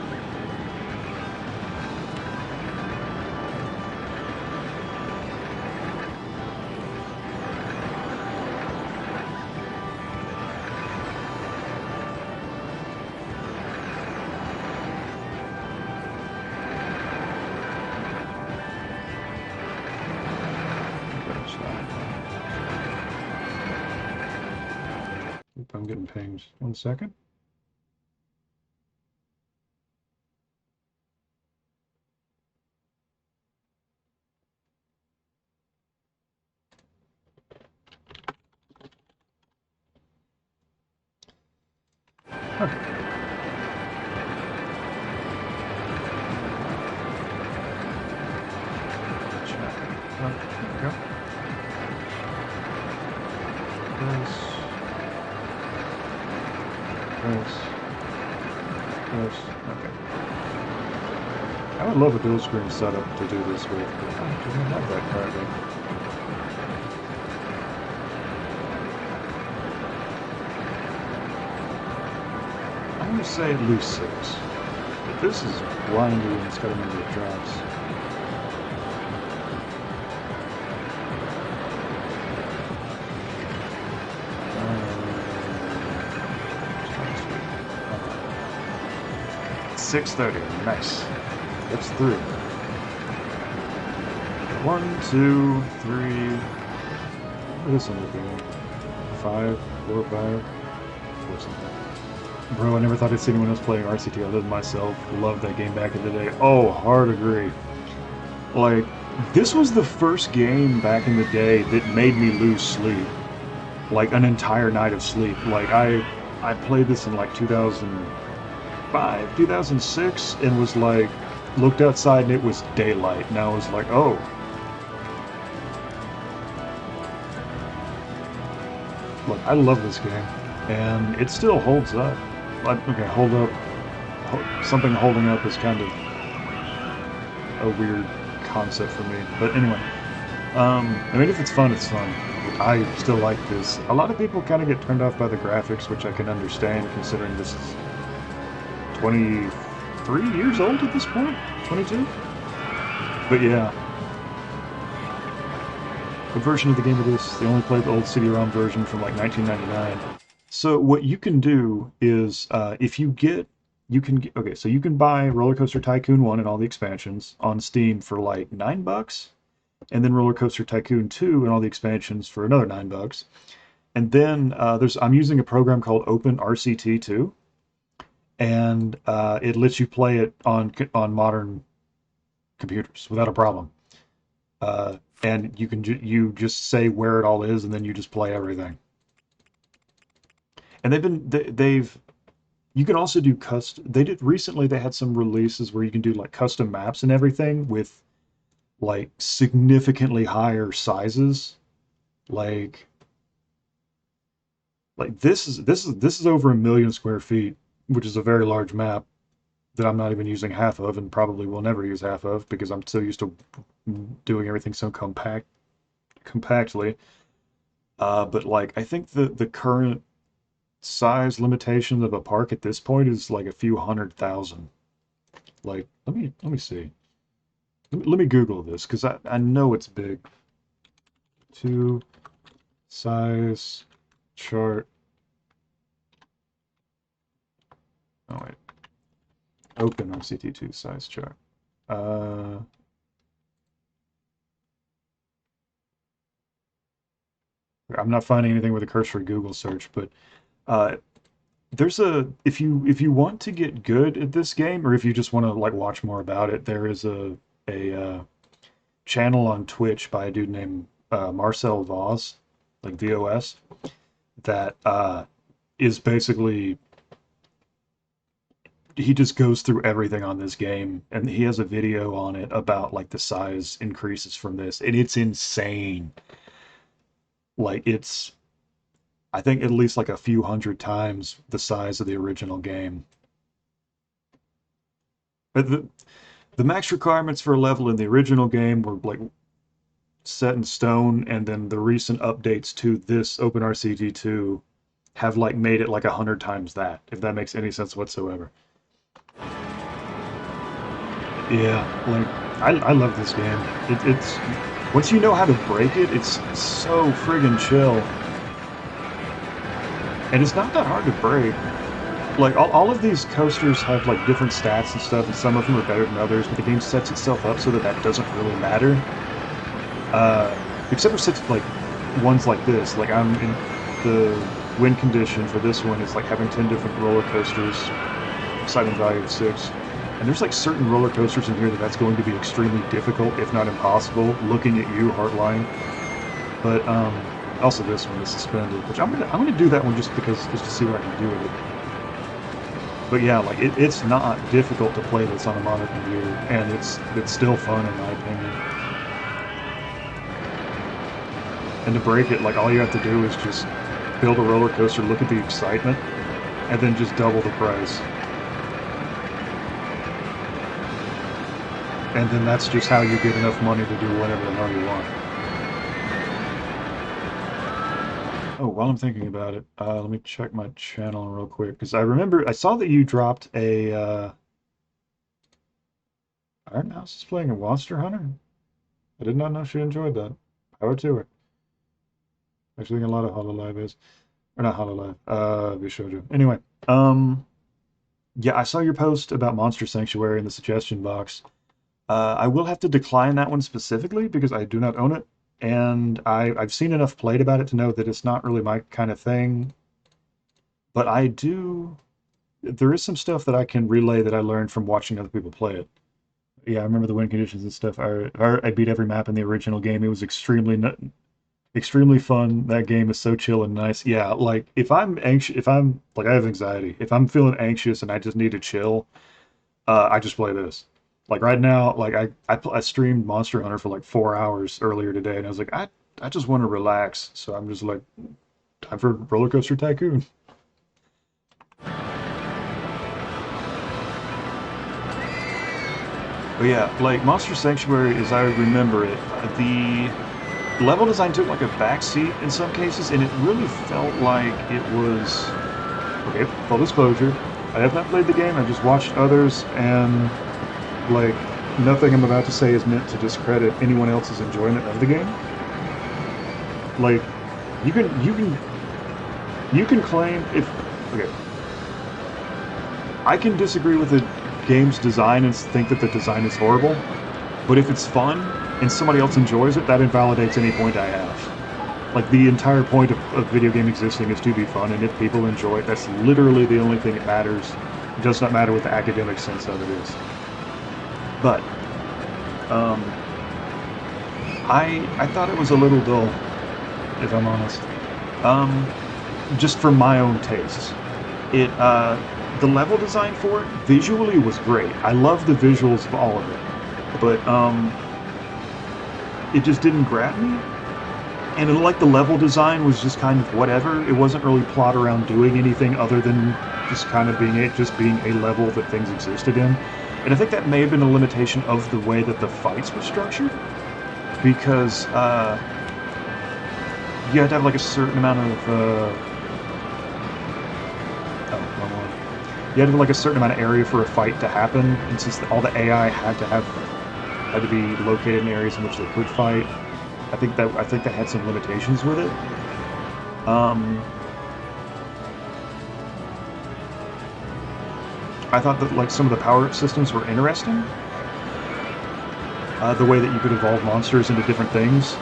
I'm getting pinged. 1 second. Okay. there we go. This. Okay. I would love a dual screen setup to do this with, but I don't have that currently. I'm going to say at least 6. But this is windy and it's got a number of drops. $6.30. Nice. That's 3. 1, 2, 3. What is this one? 5, 4, 5. 4 something. Bro, I never thought I'd see anyone else playing RCT other than myself. Loved that game back in the day. Oh, hard agree. Like, this was the first game back in the day that made me lose sleep. Like, an entire night of sleep. Like, I played this in like 2005, 2006, and was like, looked outside and it was daylight, and I was like, oh. Look, I love this game, and it still holds up. Okay, hold up. Something holding up is kind of a weird concept for me, but anyway. I mean, if it's fun, it's fun. I still like this. A lot of people kind of get turned off by the graphics, which I can understand, considering this is 23 years old at this point? 22? But yeah. What version of the game it is? They only played the old CD-ROM version from like 1999. So what you can do is, if you get, okay, so you can buy Roller Coaster Tycoon 1 and all the expansions on Steam for like $9, and then Roller Coaster Tycoon 2 and all the expansions for another $9. And then I'm using a program called Open RCT 2. And it lets you play it on modern computers without a problem. And you can you just say where it all is, and then you just play everything. And you can also do recently they had some releases where you can do like custom maps and everything with like significantly higher sizes. Like this is over 1 million square feet, which is a very large map that I'm not even using half of, and probably will never use half of, because I'm so used to doing everything so compactly. But like, I think the current size limitation of a park at this point is like a few 100,000. Like, let me see. Let me Google this, because I know it's big. Size chart. Oh wait. Open RCT2 size chart. I'm not finding anything with a cursory Google search, but there's if you want to get good at this game, or if you just want to like watch more about it, there is a channel on Twitch by a dude named Marcel Voss, like VOS, that is basically, he just goes through everything on this game, and he has a video on it about like the size increases from this, and it's insane. Like, it's, I think, at least like a few hundred times the size of the original game. But the max requirements for a level in the original game were like set in stone, and then the recent updates to this OpenRCT2 have like made it like 100 times that, if that makes any sense whatsoever. Yeah, like, I love this game. It's once you know how to break it, it's so friggin' chill. And it's not that hard to break. Like, all of these coasters have like different stats and stuff, and some of them are better than others, but the game sets itself up so that doesn't really matter. Except for like ones like this. Like, I'm in the win condition for this one is like having 10 different roller coasters, exciting value of 6. And there's like certain roller coasters in here that's going to be extremely difficult, if not impossible, looking at you, Heartline. But also this one is suspended, which I'm gonna do that one just to see what I can do with it. But yeah, like, it's not difficult to play this on a modern computer, and it's still fun in my opinion. And to break it, like, all you have to do is just build a roller coaster, look at the excitement, and then just double the price. And then that's just how you get enough money to do whatever the hell you want. Oh, while I'm thinking about it, let me check my channel real quick, because I remember, I saw that you dropped a, Iron Mouse is playing a Monster Hunter? I did not know she enjoyed that. Power to her. Actually, think a lot of Hololive is. Or not Hololive, Bishojo. Anyway, yeah, I saw your post about Monster Sanctuary in the suggestion box. I will have to decline that one specifically because I do not own it, and I've seen enough played about it to know that it's not really my kind of thing. But I do. There is some stuff that I can relay that I learned from watching other people play it. Yeah, I remember the win conditions and stuff. I beat every map in the original game. It was extremely fun. That game is so chill and nice. Yeah, like if I'm anxious, if I'm like I have anxiety, if I'm feeling anxious and I just need to chill, I just play this. Like right now, like I streamed Monster Hunter for like 4 hours earlier today, and I was like, I just want to relax. So I'm just like, time for Roller Coaster Tycoon. But yeah, like Monster Sanctuary, as I remember it, the level design took like a backseat in some cases, and it really felt like it was. Okay, full disclosure, I have not played the game. I just watched others, and like nothing I'm about to say is meant to discredit anyone else's enjoyment of the game. Like you can claim if okay, I can disagree with the game's design and think that the design is horrible, but if it's fun and somebody else enjoys it, that invalidates any point I have. Like the entire point of video game existing is to be fun, and if people enjoy it, that's literally the only thing that matters. It does not matter what the academic sense of it is. But I thought it was a little dull, if I'm honest. Just for my own tastes. It the level design for it visually was great. I love the visuals of all of it, but it just didn't grab me. And it, like the level design was just kind of whatever. It wasn't really plot around doing anything other than just kind of being a level that things existed in. And I think that may have been a limitation of the way that the fights were structured, because you had to have like a certain amount of you had to have like a certain amount of area for a fight to happen, and since all the AI had to be located in areas in which they could fight, I think that had some limitations with it. I thought that like some of the power-up systems were interesting. The way that you could evolve monsters into different things.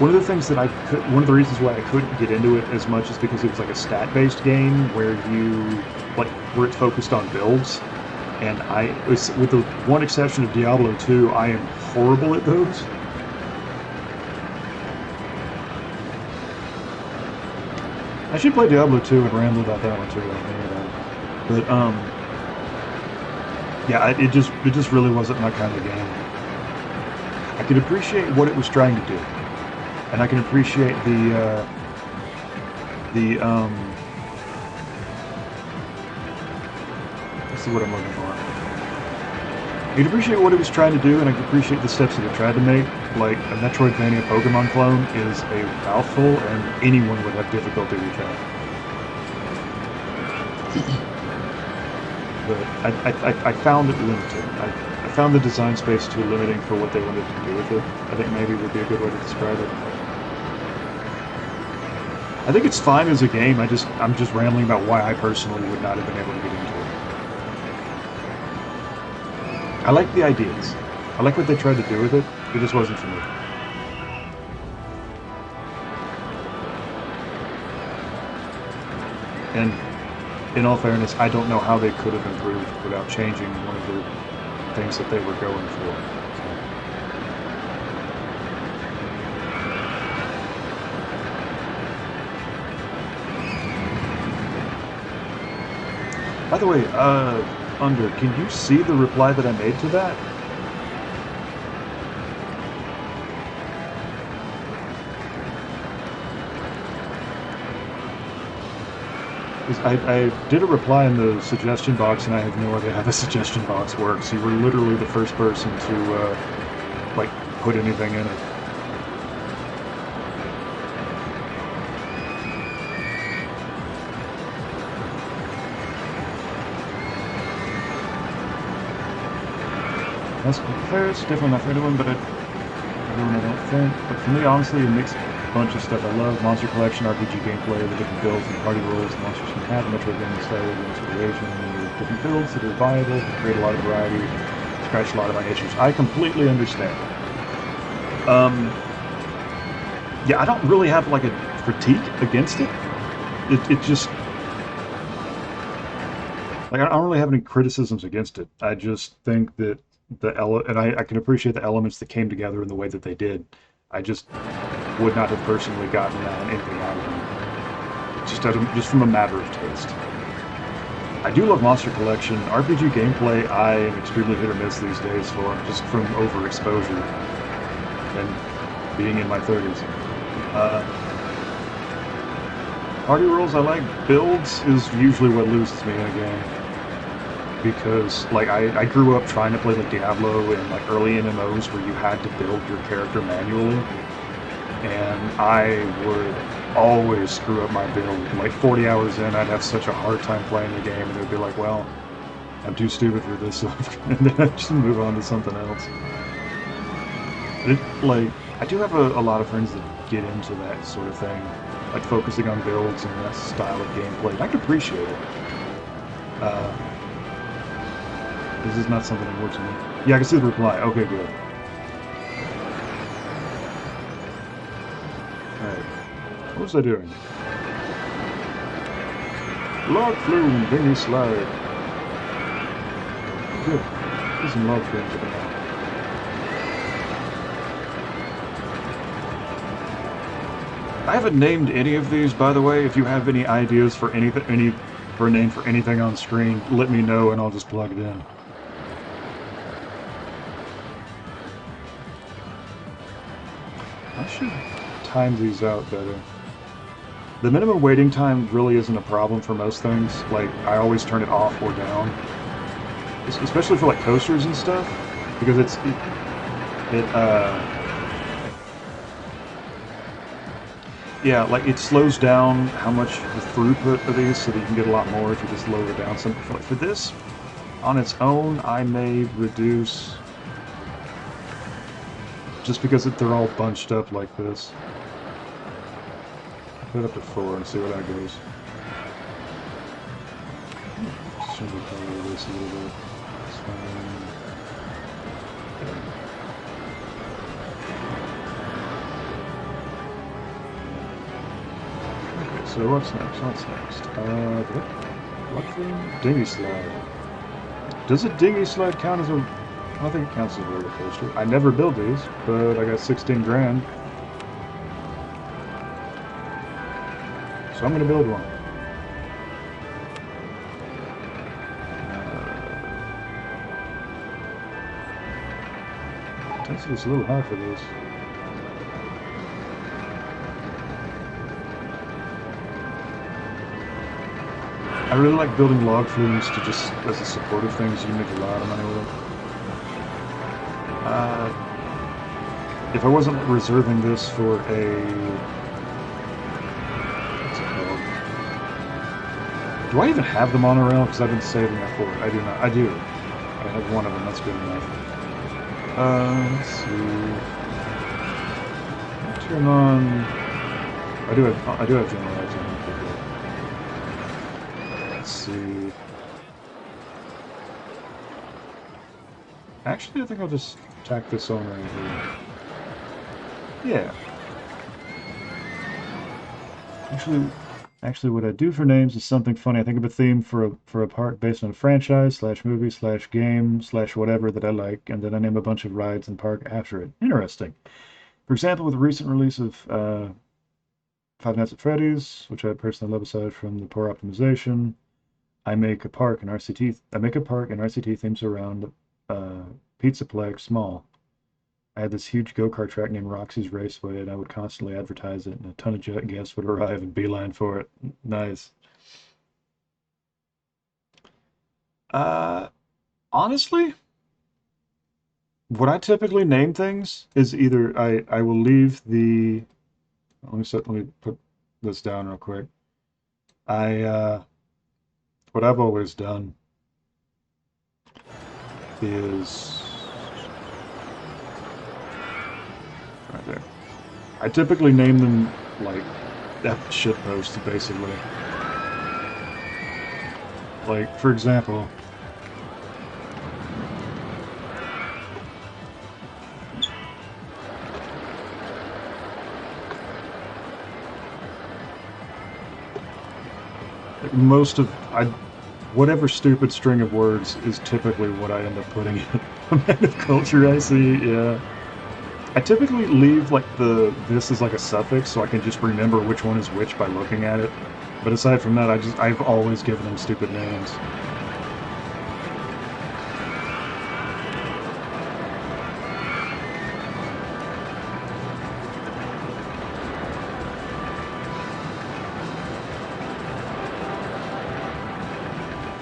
One of the things that one of the reasons why I couldn't get into it as much is because it was like a stat-based game where where it's focused on builds, and with the one exception of Diablo 2, I am horrible at those. I should play Diablo 2 and ramble about that one too. But yeah, it just really wasn't my kind of game. I could appreciate what it was trying to do, and I can appreciate let's see what I'm looking for. I can appreciate what it was trying to do, and I can appreciate the steps that it tried to make. Like a Metroidvania Pokemon clone is a mouthful, and anyone would have difficulty with that. But I found it limited. I found the design space too limiting for what they wanted to do with it. I think maybe would be a good way to describe it. I think it's fine as a game. I'm just rambling about why I personally would not have been able to get into it. I like the ideas. I like what they tried to do with it. It just wasn't for me. And in all fairness, I don't know how they could have improved without changing one of the things that they were going for. So. By the way, can you see the reply that I made to that? 'Cause I did a reply in the suggestion box, and I have no idea how the suggestion box works. You were literally the first person to like put anything in it. That's fair. It's definitely not for anyone, but everyone I don't think. But for me, honestly, it makes a bunch of stuff I love: monster collection, RPG gameplay, the different builds and party roles the monsters can have, Metroidvania style inspiration, and the different builds that are viable, create a lot of variety, scratch a lot of my issues. I completely understand. Um, yeah, I don't really have like a critique against it. It just like I don't really have any criticisms against it. I just think that and I can appreciate the elements that came together in the way that they did. I just would not have personally gotten anything out of them. Just from a matter of taste. I do love Monster Collection. RPG gameplay, I am extremely hit or miss these days for, just from overexposure and being in my 30s. Uh, Party rolls I like. Builds is usually what loses me in a game. Because like I grew up trying to play like Diablo and like early MMOs where you had to build your character manually, and I would always screw up my build. Like 40 hours in, I'd have such a hard time playing the game, and they'd be like, "Well, I'm too stupid for this," and then I'd just move on to something else. Like I do have a lot of friends that get into that sort of thing, like focusing on builds and that style of gameplay. And I can appreciate it. Uh, This is not something that works for me. Yeah, I can see the reply. Okay, good. Alright. What was I doing? Log flume, dinghy slide. Good. There's some log flumes in there. I haven't named any of these, by the way. If you have any ideas for for a name for anything on screen, let me know and I'll just plug it in. I should time these out better. The minimum waiting time really isn't a problem for most things. Like, I always turn it off or down. Especially for, like, coasters and stuff. Because yeah, like, it slows down how much the throughput of these so that you can get a lot more if you just lower it down. So, for this, on its own, I may reduce... Just because they're all bunched up like this. Put it up to 4 and see where that goes. Should we color this a little bit? It's fine. Okay, so what's next? What's next? What? Dinghy slide. Does a dinghy slide count as a... I don't think it counts as a roller coaster. I never build these, but I got 16 grand. So I'm going to build one. Intensity's a little high for this. I really like building log flumes to just as a supportive thing, so you can make a lot of money with it. If I wasn't reserving this for a... What's it called? Do I even have the monorail? Because I've been saving that for it. I do not. I do. I have one of them. That's good enough. Let's see. I'll turn on... I do have general lights on. Let's see. Actually, I think I'll just tack this on right here. Yeah. Actually, what I do for names is something funny. I think of a theme for a park based on a franchise / movie / game / whatever that I like, and then I name a bunch of rides and park after it. Interesting. For example, with the recent release of Five Nights at Freddy's, which I personally love aside from the poor optimization, I make a park in RCT themes around Pizzaplex Mall. I had this huge go-kart track named Roxy's Raceway, and I would constantly advertise it, and a ton of guests would arrive and beeline for it. Nice. Uh, honestly, what I typically name things is either I will leave the let me put this down real quick. I what I've always done is right there. I typically name them like F shit posts, basically. Like, for example, like most of whatever stupid string of words is typically what I end up putting in the amount of culture I see. Yeah, I typically leave like the this is like a suffix so I can just remember which one is which by looking at it. But aside from that, I've always given them stupid names.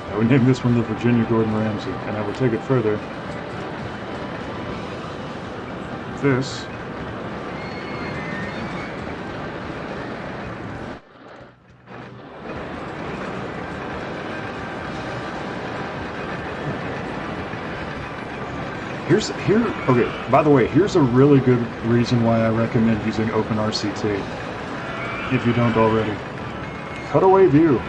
I would name this one the Virginia Gordon Ramsay, and I would take it further. This okay, by the way, here's a really good reason why I recommend using OpenRCT if you don't already. Cutaway view.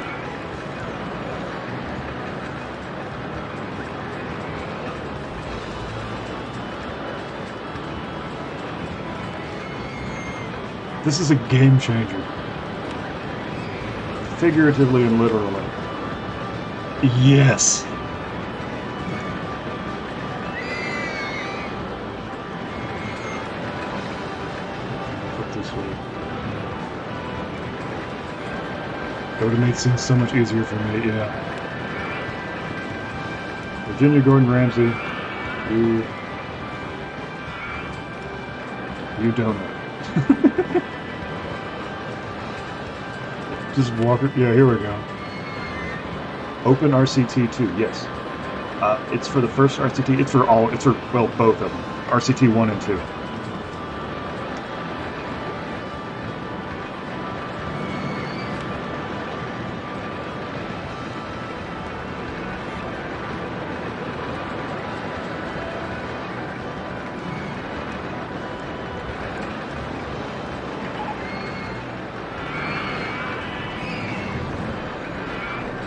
This is a game changer. Figuratively and literally. Yes. Put this way. That would have made things so much easier for me, yeah. Virginia Gordon Ramsay, you don't know. Just walk it. Yeah, here we go. Open RCT 2, yes. It's for the first RCT. It's for all. It's for, well, both of them. RCT 1 and 2.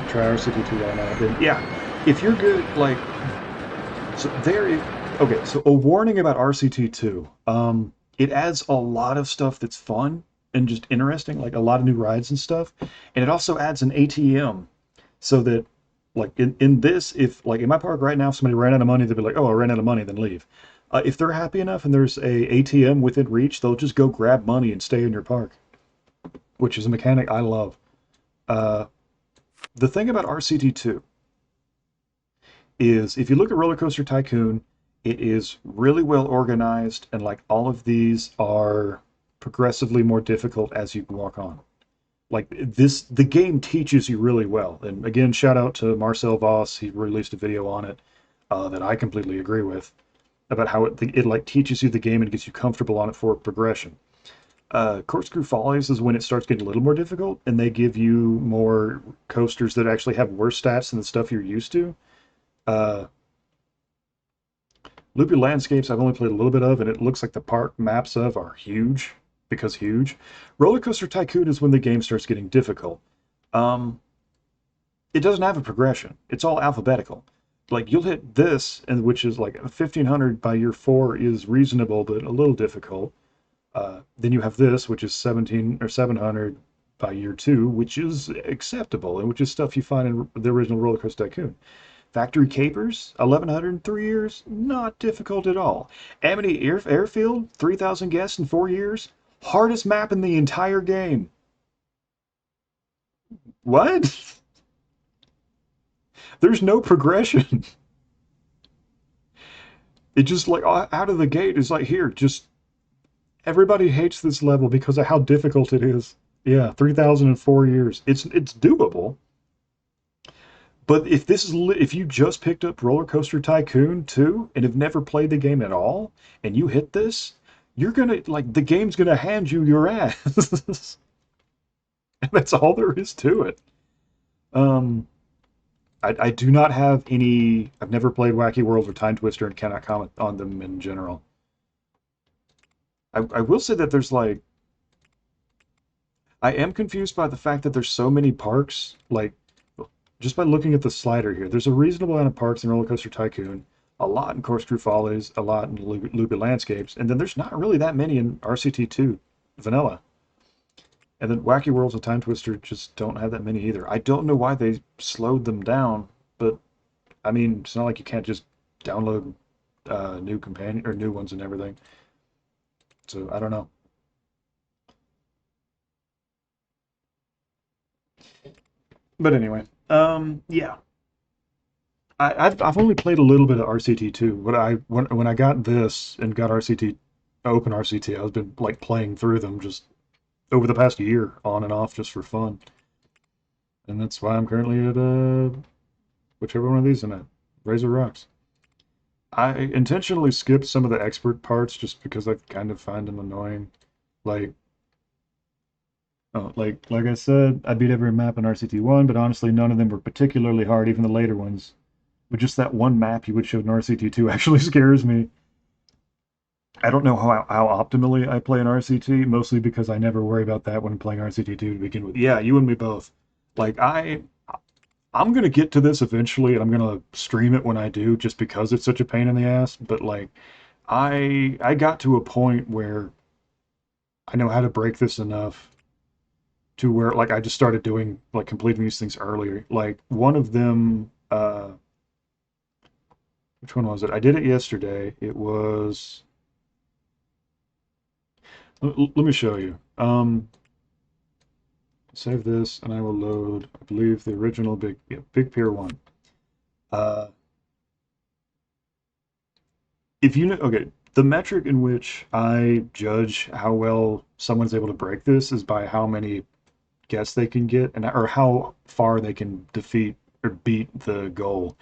Try RCT 2 right now. Then, yeah, if you're good, like, so there is, okay, so a warning about RCT 2. It adds a lot of stuff that's fun and just interesting, like a lot of new rides and stuff. And it also adds an ATM so that, like, in this, if, like, in my park right now, if somebody ran out of money, they'd be like, oh, I ran out of money, then leave. If they're happy enough and there's a ATM within reach, they'll just go grab money and stay in your park, which is a mechanic I love. Uh, the thing about RCT2 is if you look at Roller Coaster Tycoon, it is really well organized, and like all of these are progressively more difficult as you walk on. Like this, the game teaches you really well. And again, shout out to Marcel Voss. He released a video on it that I completely agree with about how it like teaches you the game and gets you comfortable on it for progression. Corkscrew Follies is when it starts getting a little more difficult, and they give you more coasters that actually have worse stats than the stuff you're used to. Uh, Loopy Landscapes, I've only played a little bit of, and it looks like the park maps of are huge, because huge. Roller Coaster Tycoon is when the game starts getting difficult. Um, it doesn't have a progression. It's all alphabetical. Like, you'll hit this, and which is like 1500 by year 4 is reasonable, but a little difficult. Then you have this, which is 17 or 700 by year 2, which is acceptable, and which is stuff you find in the original Roller Coaster Tycoon. Factory Capers, 1100 in 3 years, not difficult at all. Amity Airfield, 3,000 guests in 4 years, hardest map in the entire game. What? There's no progression. It just like out of the gate is like here, just everybody hates this level because of how difficult it is. Yeah, 3,004 years. It's doable, But if this is if you just picked up Roller Coaster Tycoon 2 and have never played the game at all, and you hit this, you're gonna like the game's gonna hand you your ass. And that's all there is to it. Um, I do not have any. I've never played Wacky Worlds or Time Twister and cannot comment on them in general. I will say that there's like I am confused by the fact that there's so many parks. Like just by looking at the slider here, there's a reasonable amount of parks in Roller Coaster Tycoon, a lot in Corkscrew Follies, a lot in Loopy Landscapes, and then there's not really that many in RCT2 Vanilla. And then Wacky Worlds and Time Twister just don't have that many either. I don't know why they slowed them down, but I mean, it's not like you can't just download new companion or new ones and everything. So I don't know. But anyway, yeah, I've only played a little bit of RCT2, but when I got this and got RCT Open RCT, I've been like playing through them just over the past year, on and off, just for fun, and that's why I'm currently at whichever one of these I'm at, Razor Rocks. I intentionally skipped some of the expert parts just because I kind of find them annoying. Like, oh, like I said, I beat every map in RCT1, but honestly, none of them were particularly hard, even the later ones. But just that one map you would show in RCT2 actually scares me. I don't know how optimally I play in RCT, mostly because I never worry about that when playing RCT2 to begin with. Yeah, you and me both. Like I'm gonna get to this eventually, and I'm gonna stream it when I do, just because it's such a pain in the ass. But like, I got to a point where I know how to break this enough to where like I just started doing like completing these things earlier. Like one of them, which one was it? I did it yesterday. It was. Let me show you. Save this, and I will load. I believe the original Big Pier 1. Uh, if you know, okay, the metric in which I judge how well someone's able to break this is by how many guests they can get, and or how far they can defeat or beat the goal.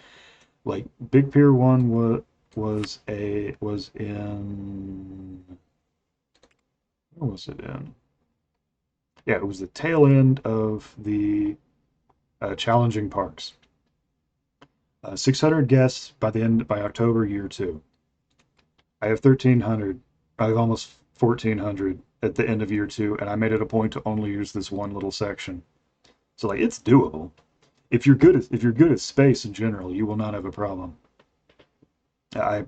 Like Big Pier 1 was in what was it in? Yeah, it was the tail end of the challenging parks. 600 guests by October year two. I have 1,300. I have almost 1,400 at the end of year two, and I made it a point to only use this one little section. So like it's doable. If you're good at space in general, you will not have a problem. I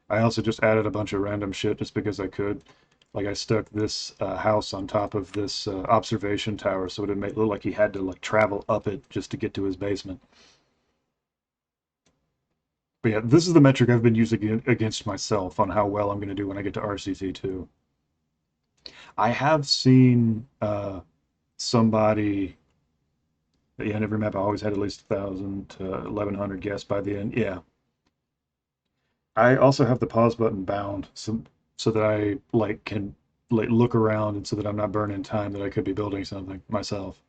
I also just added a bunch of random shit just because I could. Like I stuck this house on top of this observation tower, so it would make it look like he had to like travel up it just to get to his basement. But yeah, this is the metric I've been using against myself on how well I'm going to do when I get to RCT2. I have seen somebody, yeah, in every map I always had at least 1,000 to 1,100 guests by the end. Yeah. I also have the pause button bound so that I like can like look around and so that I'm not burning time that I could be building something myself.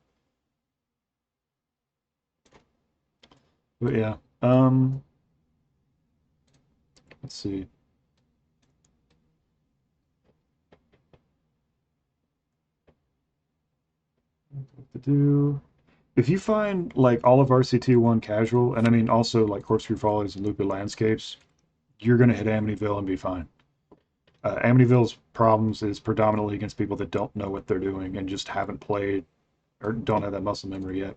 But yeah, let's see what to do. If you find like all of RCT1 casual, and I mean also like Corkscrew Follies and Loopy Landscapes, you're gonna hit Amityville and be fine. Amityville's problems is predominantly against people that don't know what they're doing and just haven't played or don't have that muscle memory yet.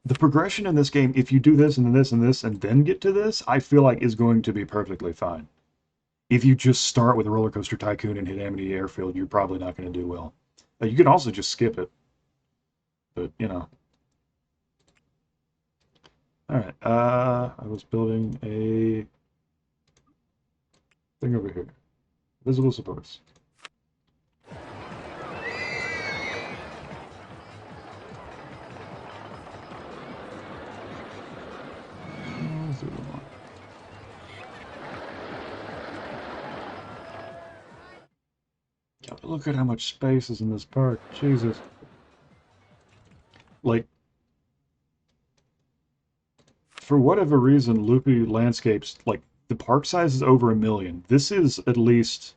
The progression in this game, if you do this and then this and this and then get to this, I feel like is going to be perfectly fine. If you just start with Roller Coaster Tycoon and hit Amity Airfield, you're probably not going to do well. You can also just skip it, but you know. All right. I was building a thing over here. Visible supports. Let's do one more. God, look at how much space is in this park. Jesus. Like, for whatever reason, Loopy Landscapes, like, the park size is over 1 million. This is at least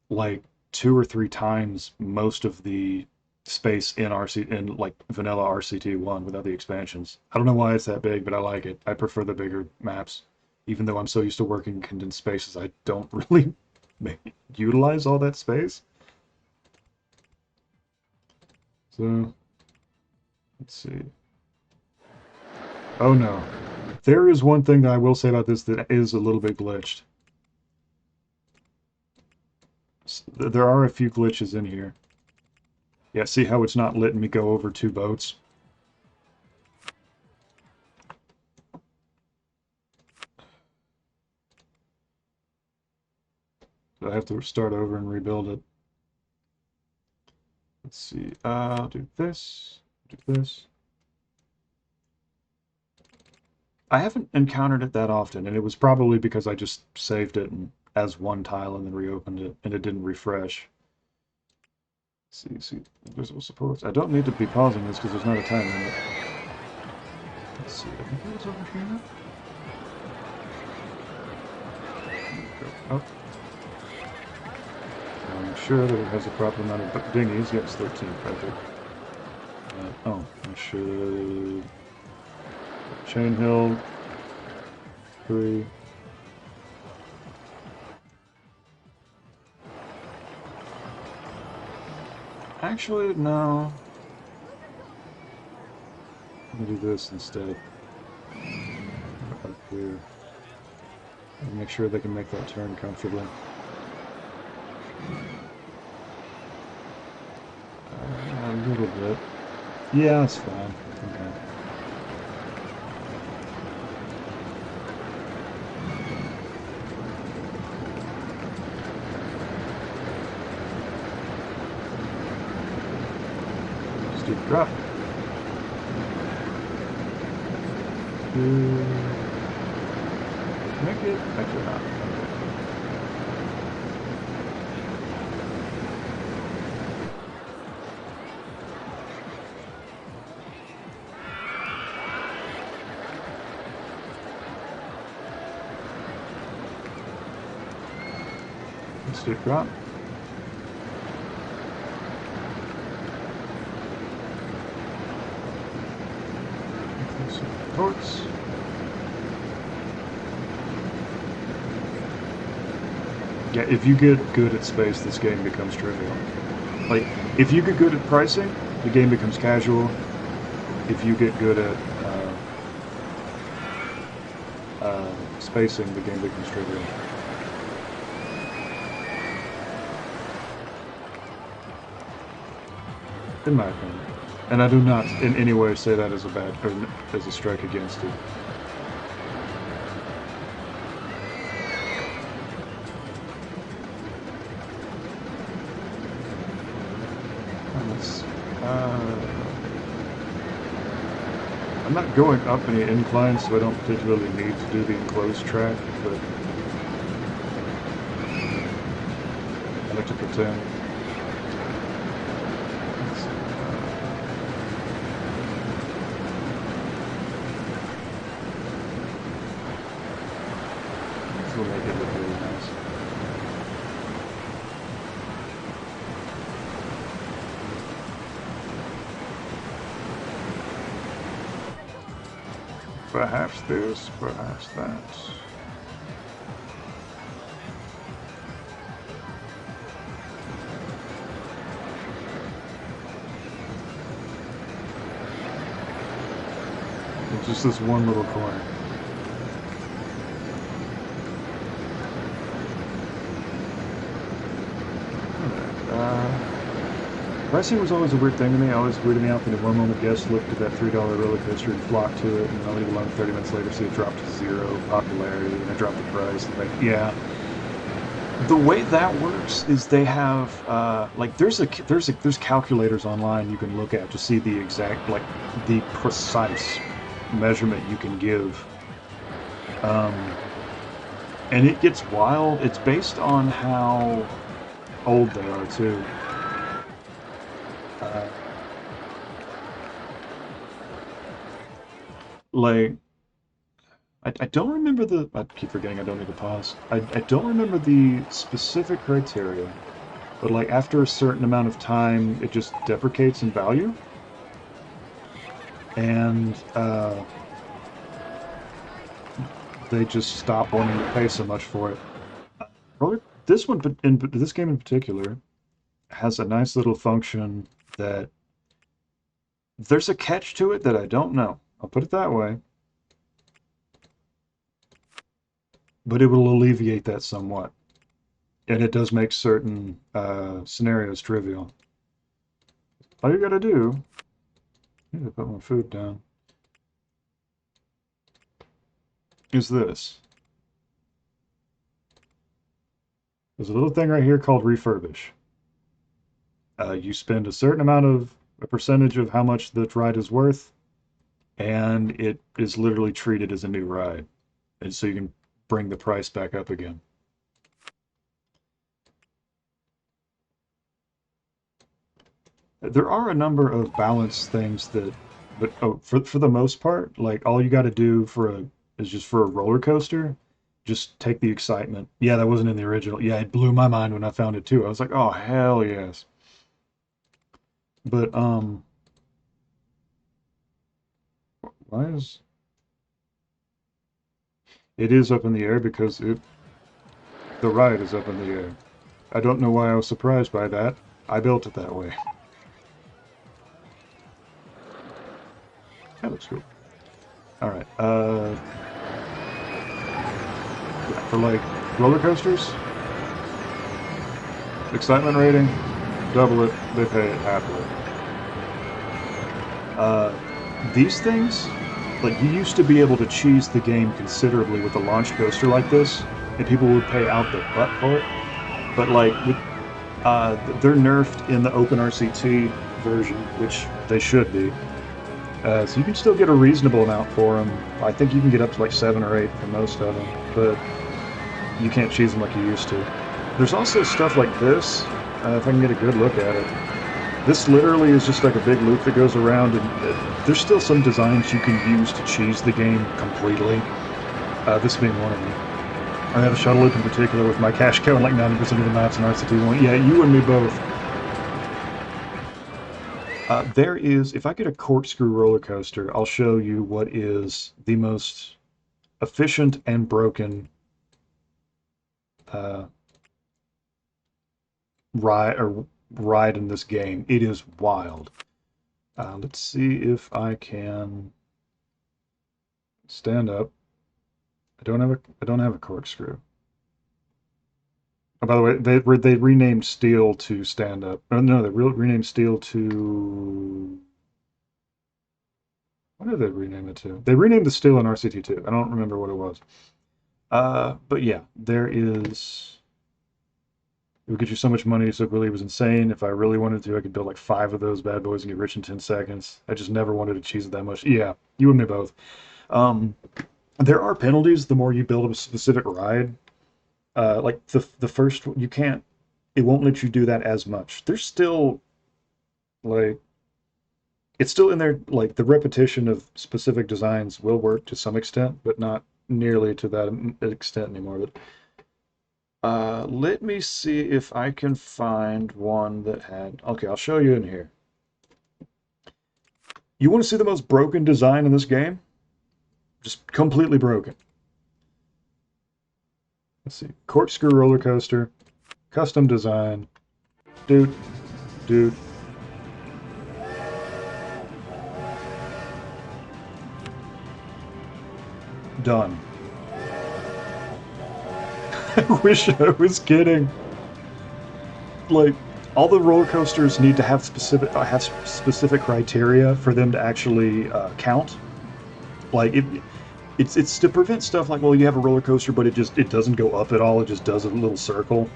like 2 or 3 times most of the space in like vanilla RCT1 without the expansions. I don't know why it's that big, but I like it. I prefer the bigger maps. Even though I'm so used to working in condensed spaces, I don't really utilize all that space. So, let's see. Oh no. There is one thing that I will say about this that is a little bit glitched. There are a few glitches in here. Yeah, see how it's not letting me go over 2 boats? So I have to start over and rebuild it. Let's see. I'll do this. Do this. I haven't encountered it that often, and it was probably because I just saved it as one tile and then reopened it, and it didn't refresh. Let's see, visible supports. I don't need to be pausing this because there's not a time limit. Let's see, I think it was over here. Go up. I'm sure that it has a proper amount of dinghies. Yes, 13, perfect. Oh, I should... Chain hill, 3. Actually, no. I'm gonna do this instead. Up here. And make sure they can make that turn comfortably. A little bit. Yeah, that's fine. Okay. Steep drop. Make it? Actually not. Okay. Steep drop. Supports. Yeah, if you get good at space, this game becomes trivial. Like, if you get good at pricing, the game becomes casual. If you get good at spacing, the game becomes trivial. In my opinion. And I do not in any way say that as a bad, or as a strike against it. I'm not going up any inclines, so I don't particularly need to do the enclosed track, but I like to pretend. This will make it look really nice. Perhaps this, perhaps that. It's just this one little corner. Pricing was always a weird thing to me. Always weirded me out that in one moment guests looked at that $3 roller coaster and flocked to it, and I'll leave alone 30 minutes later see it drop to 0 popularity, and I dropped the price. And like, yeah. The way that works is they have like there's calculators online you can look at to see the exact, like, the precise measurement you can give, and it gets wild. It's based on how old they are too. Like, I don't remember the... I keep forgetting I don't need to pause. I don't remember the specific criteria, but like after a certain amount of time, it just deprecates in value. And they just stop wanting to pay so much for it. Probably this one, in this game in particular, has a nice little function that there's a catch to it that I don't know. I'll put it that way. But it will alleviate that somewhat. And it does make certain scenarios trivial. All you gotta do... I need to put my food down. Is this. There's a little thing right here called refurbish. You spend a percentage of how much the ride is worth, and it is literally treated as a new ride. And so you can bring the price back up again. There are a number of balance things that, but for the most part, like all you got to do is just for a roller coaster, just take the excitement. Yeah, that wasn't in the original. Yeah, it blew my mind when I found it too. I was like, oh hell yes. But why is it is up in the air because the ride is up in the air. I don't know why I was surprised by that. I built it that way. That looks cool. All right. Yeah, for like roller coasters, excitement rating, double it. They pay it half of it. These things, like you used to be able to cheese the game considerably with a launch coaster like this, and people would pay out their butt for it. But like with, they're nerfed in the open RCT version, which they should be. So you can still get a reasonable amount for them. I think you can get up to like 7 or 8 for most of them, but you can't cheese them like you used to. There's also stuff like this, if I can get a good look at it. This literally is just like a big loop that goes around, and there's still some designs you can use to cheese the game completely. This being one of them. I have a shuttle loop in particular with my cash cow and like 90% of the maps in RCT 1. Yeah, you and me both. There is, if I get a corkscrew roller coaster, I'll show you what is the most efficient and broken ride in this game. It is wild. Let's see if I can stand up. I don't have a corkscrew. Oh, by the way, they renamed steel to stand up. Oh, no, they renamed steel to... What did they rename it to? They renamed the steel in RCT2. I don't remember what it was. But yeah, there is... It would get you so much money, so it really was insane. If I really wanted to, I could build like 5 of those bad boys and get rich in 10 seconds. I just never wanted to cheese it that much. Yeah, you and me both. There are penalties the more you build a specific ride. Like the first one, you can't, it won't let you do that as much. There's still, like, it's still in there, like, the repetition of specific designs will work to some extent, but not nearly to that extent anymore. But let me see if I can find one that had, okay, I'll show you in here. You want to see the most broken design in this game? Just completely broken. Let's see. Corkscrew roller coaster, custom design. Dude. Done. I wish I was kidding. Like, all the roller coasters need to have specific criteria for them to actually count. Like it's to prevent stuff like, well, you have a roller coaster, but it doesn't go up at all. It just does a little circle.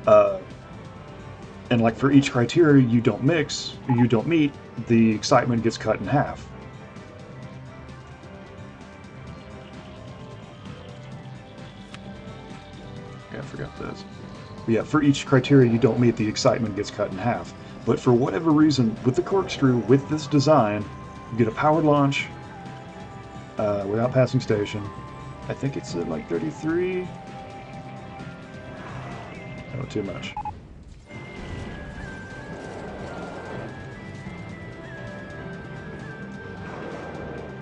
And like for each criteria you don't meet, the excitement gets cut in half. Yeah, I forgot this. But yeah, for each criteria you don't meet, the excitement gets cut in half. But for whatever reason, with the corkscrew, with this design, you get a powered launch without passing station. I think it's at like 33. Oh, too much.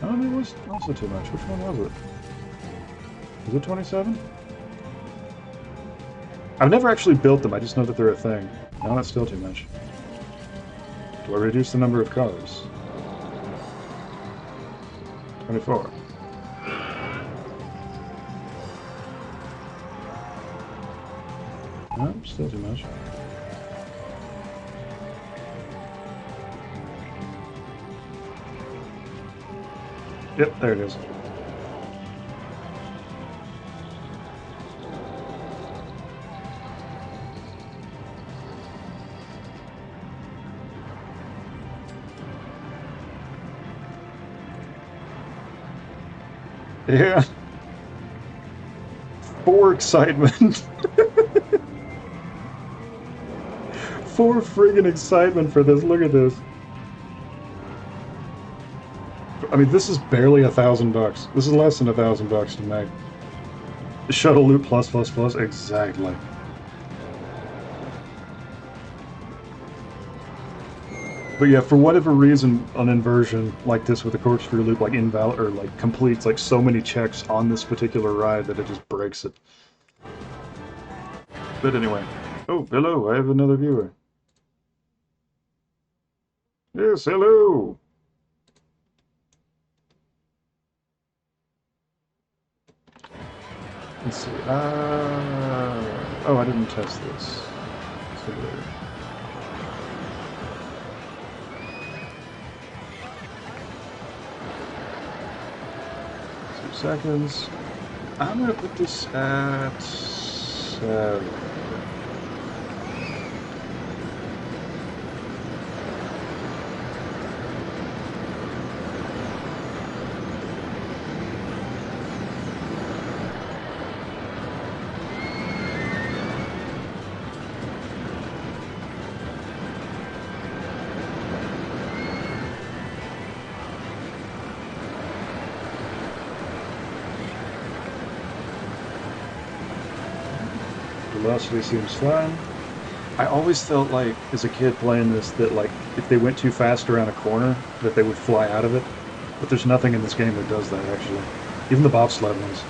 Oh, it was also too much. Which one was it? Was it 27? I've never actually built them, I just know that they're a thing. No, that's still too much. Do I reduce the number of cars? 24. No, still too much. Yep, there it is. Yeah. For excitement. For friggin' excitement for this. Look at this. I mean, this is barely $1,000. This is less than $1,000 to make. Shuttle loop plus. Exactly. But yeah, for whatever reason, an inversion like this with a corkscrew loop, like invalid or like completes like so many checks on this particular ride that it just breaks it. But anyway, oh hello, I have another viewer. Yes, hello. Let's see. Oh, I didn't test this. So, 2 seconds. I'm gonna put this at 7. Velocity seems fine. I always felt like, as a kid playing this, that like if they went too fast around a corner, that they would fly out of it. But there's nothing in this game that does that, actually. Even the bobsled ones.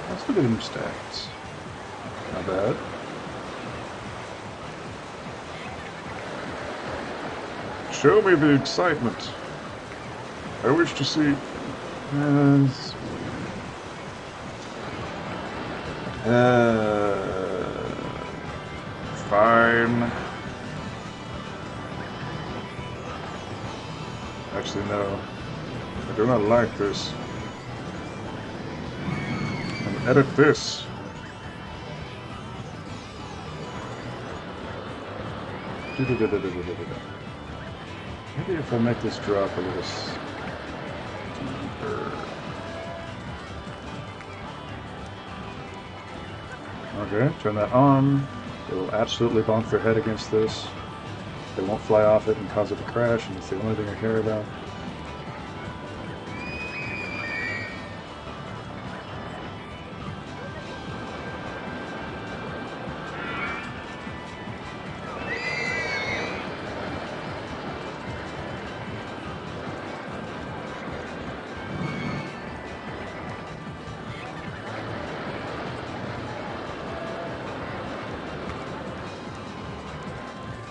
Let's look at them stats. Not bad. Show me the excitement. I wish to see... fine. Actually, no. I do not like this. And edit this. Maybe if I make this drop a little deeper. Okay, turn that on. It will absolutely bonk their head against this. They won't fly off it and cause it to crash, and it's the only thing I care about.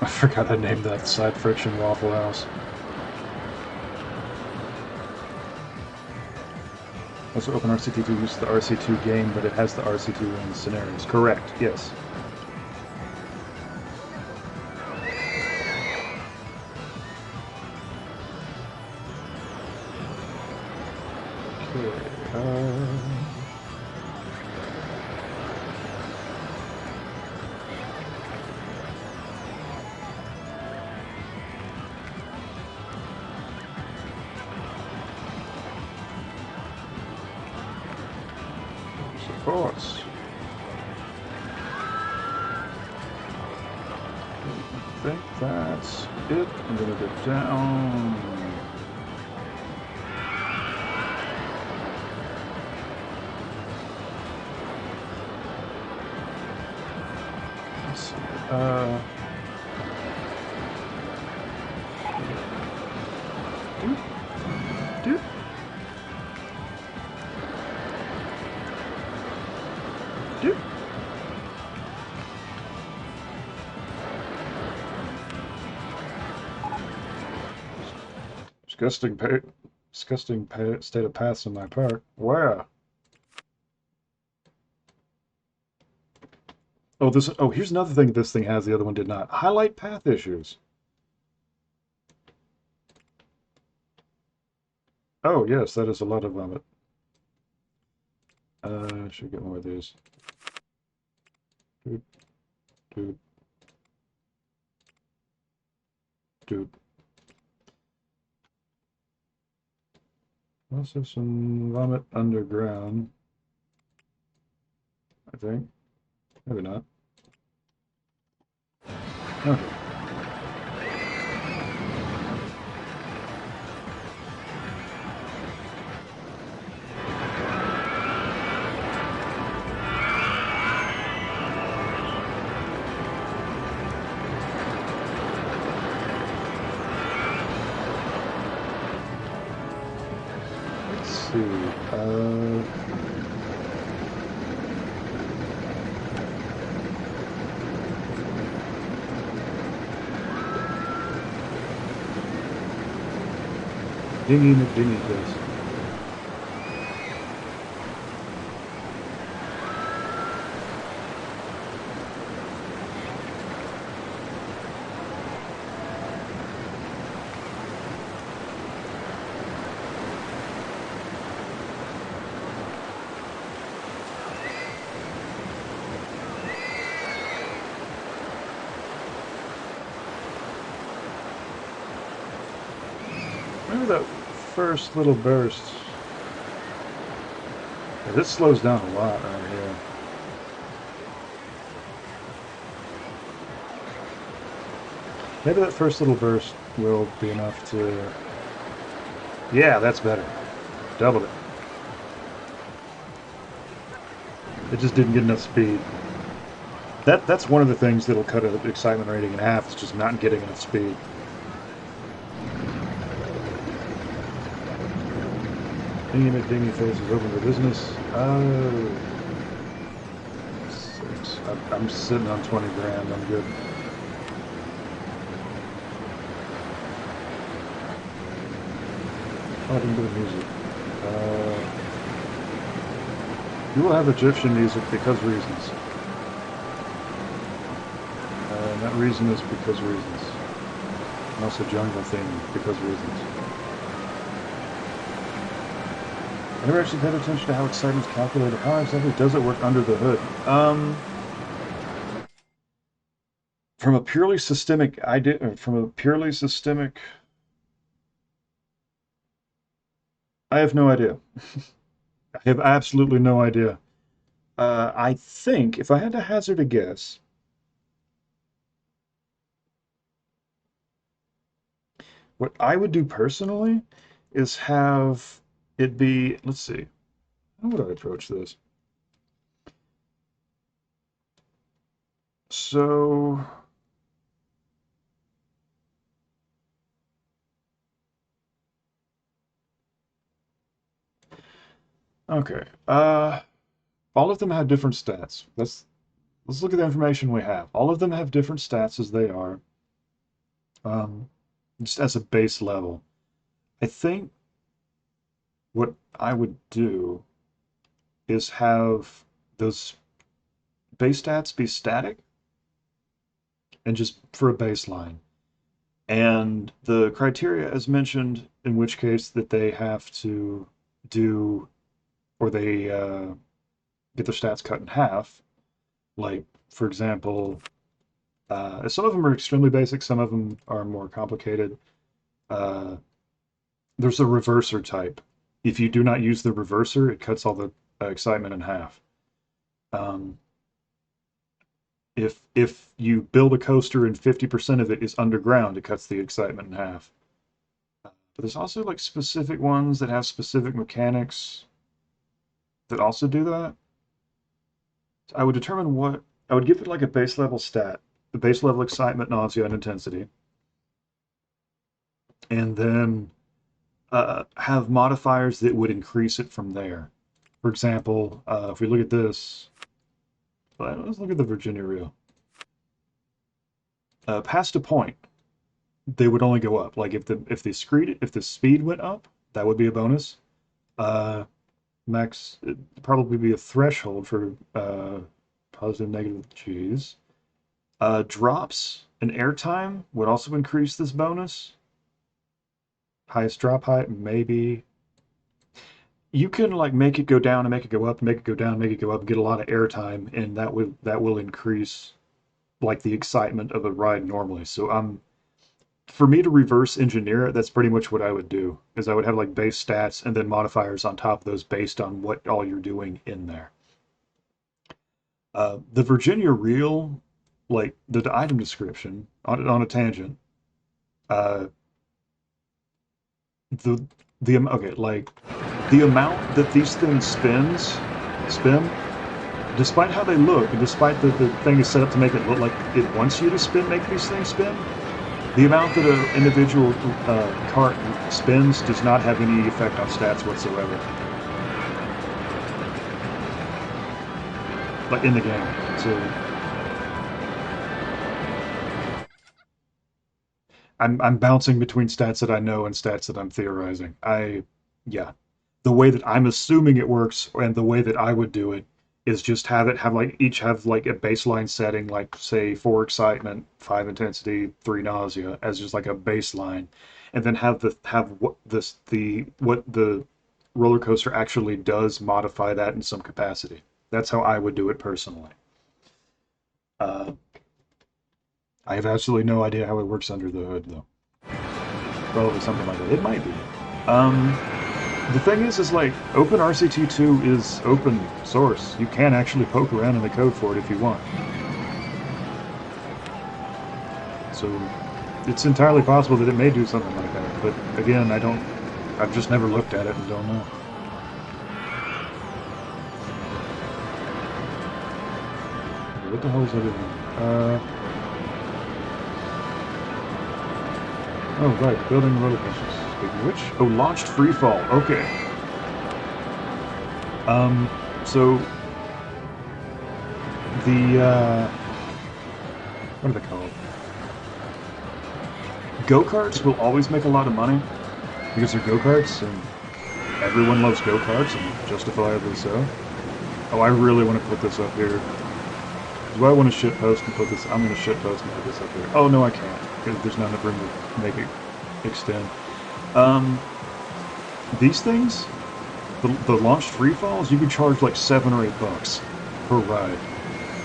I forgot I named that side friction Waffle House. Also, Open RCT2 uses the RC2 game, but it has the RC2 in the scenarios. Correct, yes. Okay, of course. I think that's it. I'm gonna go down. Let's see. Doop, doop, doop. Disgusting state of paths in my park. Where? Oh, this. Oh, here's another thing this thing has. The other one did not. Highlight path issues. Oh, yes, that is a lot of vomit. Should get more of these. Doop, doop, doop. Also some vomit underground, I think. Maybe not. Okay. Let's see. Dingy McDingy, please. Remember that first little burst? Yeah, this slows down a lot right here. Maybe that first little burst will be enough to... Yeah, that's better. Doubled it. It just didn't get enough speed. That's one of the things that'll cut an excitement rating in half, is just not getting enough speed. Dingy McDingy face is open for business. Oh, 6. I'm sitting on 20 grand. I'm good. Oh, I didn't do the music. You will have Egyptian music because reasons. And that reason is because reasons. And also jungle theme because reasons. I never actually paid attention to how excitement's calculated. How exactly does it work under the hood? From a purely systemic idea, I have no idea. I have absolutely no idea. I think if I had to hazard a guess, what I would do personally is have it be, let's see, how would I approach this? So, okay, all of them have different stats. Let's look at the information we have. All of them have different stats as they are, just as a base level. I think what I would do is have those base stats be static and just for a baseline. And the criteria as mentioned, in which case that they have to do, or they get their stats cut in half. Like, for example, some of them are extremely basic, some of them are more complicated. Uh, there's a reverser type. If you do not use the reverser, it cuts all the excitement in half. Um, If you build a coaster and 50% of it is underground, it cuts the excitement in half. But there's also like specific ones that have specific mechanics that also do that. I would determine what I would give it like a base level stat, the base level excitement, nausea, and intensity, and then have modifiers that would increase it from there. For example, if we look at this, let's look at the Virginia reel. Past a point, they would only go up. Like if the speed went up, that would be a bonus. Uh, Max, it'd probably be a threshold for positive, negative G's. Drops and airtime would also increase this bonus. Highest drop height, maybe. You can like make it go down and make it go up, and make it go down, make it go up, and get a lot of airtime, and that will increase like the excitement of a ride normally. So for me to reverse engineer it, that's pretty much what I would do. Is I would have like base stats and then modifiers on top of those based on what all you're doing in there. The Virginia reel, like the item description on a tangent, uh, the okay, like the amount that these things spin, despite how they look, and despite the thing is set up to make it look like it wants you to make these things spin, the amount that an individual cart spins does not have any effect on stats whatsoever. Like in the game. So I'm bouncing between stats that I know and stats that I'm theorizing. Yeah. The way that I'm assuming it works and the way that I would do it is just have like each have like a baseline setting, like say 4 excitement, 5 intensity, 3 nausea as just like a baseline, and then have what the roller coaster actually does modify that in some capacity. That's how I would do it personally. Uh, I have absolutely no idea how it works under the hood though. Probably something like that. It might be. Um, The thing is like OpenRCT 2 is open source. You can actually poke around in the code for it if you want. So it's entirely possible that it may do something like that. But again, I've just never looked at it and don't know. What the hell is that even? Oh, right, building roller coasters. Speaking of which, oh, launched free fall. Okay. So the what are they called? Go-karts will always make a lot of money because they're go-karts, and everyone loves go-karts, and justifiably so. Oh, I really want to put this up here. Do I want to shitpost and put this? I'm going to shitpost and put this up here. Oh no, I can't because there's not enough room to make it extend. These things, the launched free falls, you can charge like $7 or $8 per ride.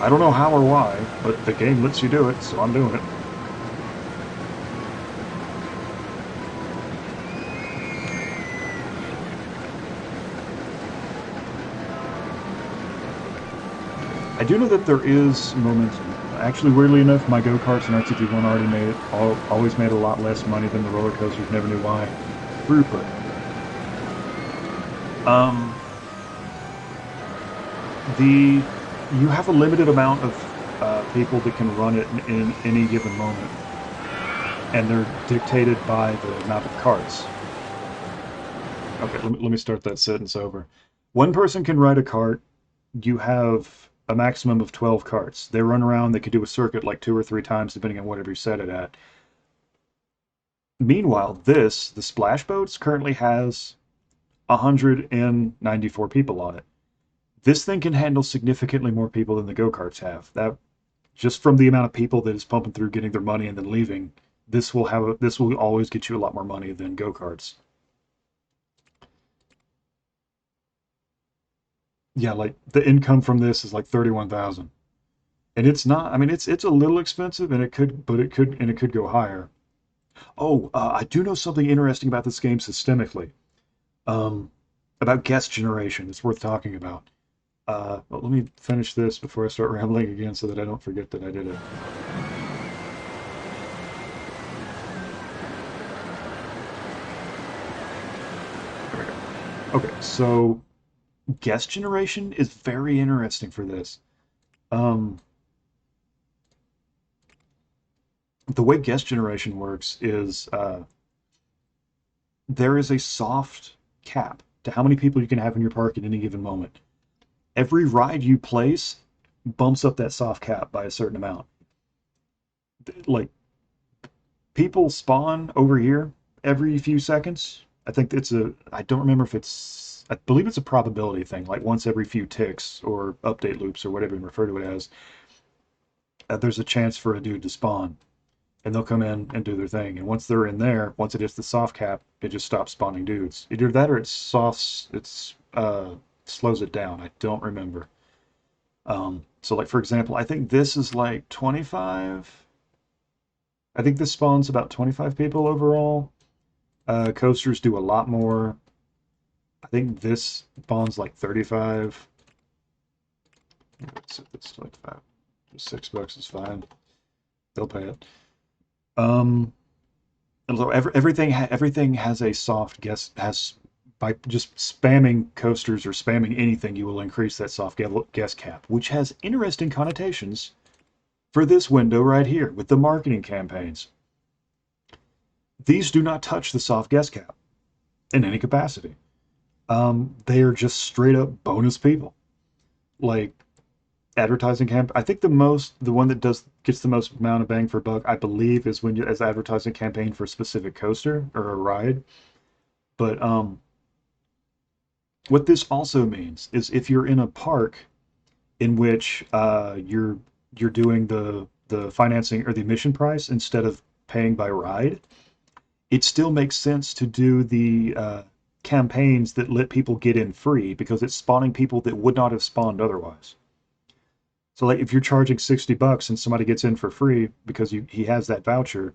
I don't know how or why, but the game lets you do it, so I'm doing it. I do know that there is momentum. Actually, weirdly enough, my go-karts and RCT1 always made a lot less money than the roller coasters. Never knew why. Throughput. You have a limited amount of people that can run it in any given moment, and they're dictated by the amount of carts. Okay, let me start that sentence over. One person can ride a cart. You have a maximum of 12 carts. They run around, they could do a circuit like 2 or 3 times depending on whatever you set it at. Meanwhile, the splash boats currently has 194 people on it. This thing can handle significantly more people than the go-karts have. That just from the amount of people that is pumping through getting their money and then leaving, this will always get you a lot more money than go-karts. Yeah, like the income from this is like 31,000. And it's not, I mean it's a little expensive and it could go higher. Oh, I do know something interesting about this game systemically. Um, about guest generation. It's worth talking about. Well, let me finish this before I start rambling again so that I don't forget that I did it. There we go. Okay, so guest generation is very interesting for this. Um, the way guest generation works is there is a soft cap to how many people you can have in your park at any given moment. Every ride you place bumps up that soft cap by a certain amount. Like, people spawn over here every few seconds. I think I don't remember if I believe it's a probability thing, like once every few ticks or update loops or whatever you refer to it as, there's a chance for a dude to spawn. And they'll come in and do their thing. And once they're in there, once it hits the soft cap, it just stops spawning dudes. Either that or it's slows it down. I don't remember. So like for example, I think this is like 25. I think this spawns about 25 people overall. Coasters do a lot more. I think this spawns like 35. Let's set this to like 5. $6 is fine. They'll pay it. Although everything has a soft guess has by just spamming coasters or spamming anything, you will increase that soft guess cap, which has interesting connotations for this window right here with the marketing campaigns. These do not touch the soft guess cap in any capacity. They are just straight up bonus people. Like advertising camp. I think the one that gets the most amount of bang for buck, I believe, is when you as advertising campaign for a specific coaster or a ride. But what this also means is if you're in a park in which you're doing the financing or the admission price instead of paying by ride, it still makes sense to do the campaigns that let people get in free because it's spawning people that would not have spawned otherwise. So like if you're charging $60 and somebody gets in for free because he has that voucher,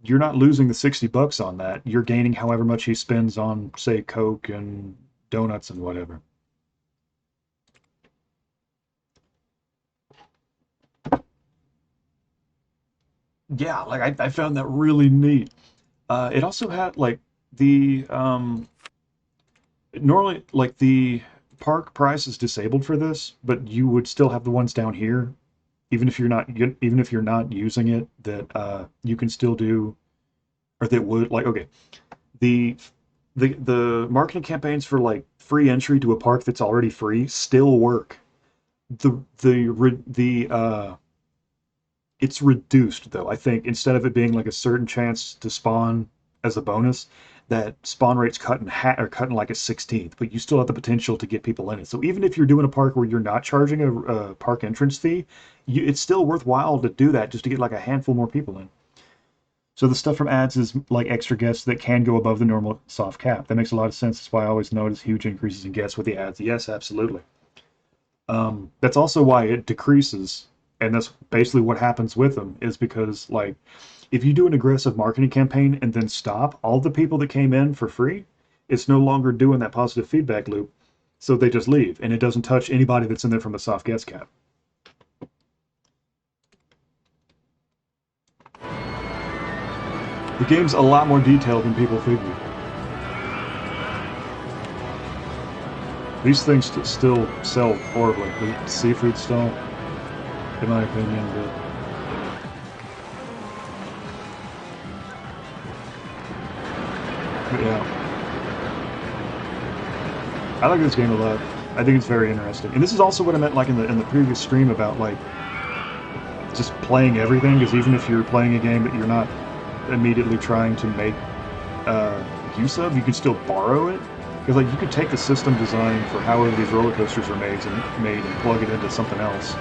you're not losing the $60 on that. You're gaining however much he spends on, say, Coke and donuts and whatever. Yeah, like I found that really neat. It also had like the normally like the park price is disabled for this, but you would still have the ones down here, even if you're not using it, that you can still do, or that would like okay, the the marketing campaigns for like free entry to a park that's already free still work. The it's reduced though. I think instead of it being like a certain chance to spawn as a bonus, that spawn rate's cut in half or cut in like a 16th, but you still have the potential to get people in it. So even if you're doing a park where you're not charging a park entrance fee, it's still worthwhile to do that just to get like a handful more people in. So the stuff from ads is like extra guests that can go above the normal soft cap. That makes a lot of sense. That's why I always notice huge increases in guests with the ads. Yes, absolutely. That's also why it decreases, and that's basically what happens with them is because like if you do an aggressive marketing campaign and then stop, all the people that came in for free, it's no longer doing that positive feedback loop, so they just leave, and it doesn't touch anybody that's in there from a soft guest cap. The game's a lot more detailed than people figure. These things still sell horribly. The seafood stall, in my opinion, but yeah. I like this game a lot. I think it's very interesting. And this is also what I meant like in the previous stream about like just playing everything, because even if you're playing a game that you're not immediately trying to make use of, you can still borrow it. Because like you could take the system design for however these roller coasters are made and plug it into something else,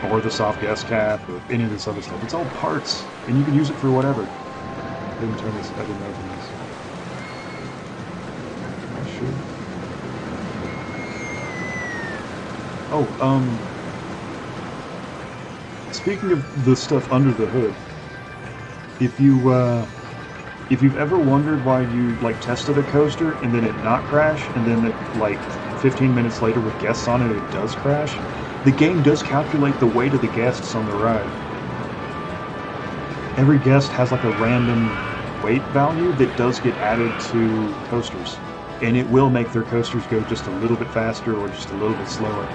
or the soft gas cap, or any of this other stuff. It's all parts, and you can use it for whatever. I didn't turn this. I didn't open this. I should. Oh, speaking of the stuff under the hood, if you've ever wondered why you like tested a coaster and then it not crash and then it like 15 minutes later with guests on it, it does crash. The game does calculate the weight of the guests on the ride. Every guest has like a random weight value that does get added to coasters. And it will make their coasters go just a little bit faster or just a little bit slower.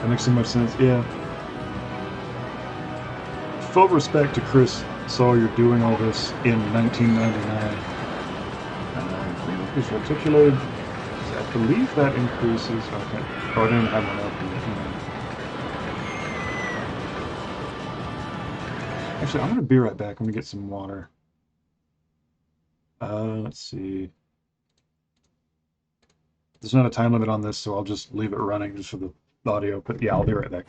That makes so much sense, yeah. Full respect to Chris Sawyer doing all this in 1999. Is articulated. I believe that increases. Okay. Oh, I didn't have one up yet. Actually, I'm gonna be right back. I'm gonna get some water. Let's see. There's not a time limit on this, so I'll just leave it running just for the audio. But yeah, I'll be right back.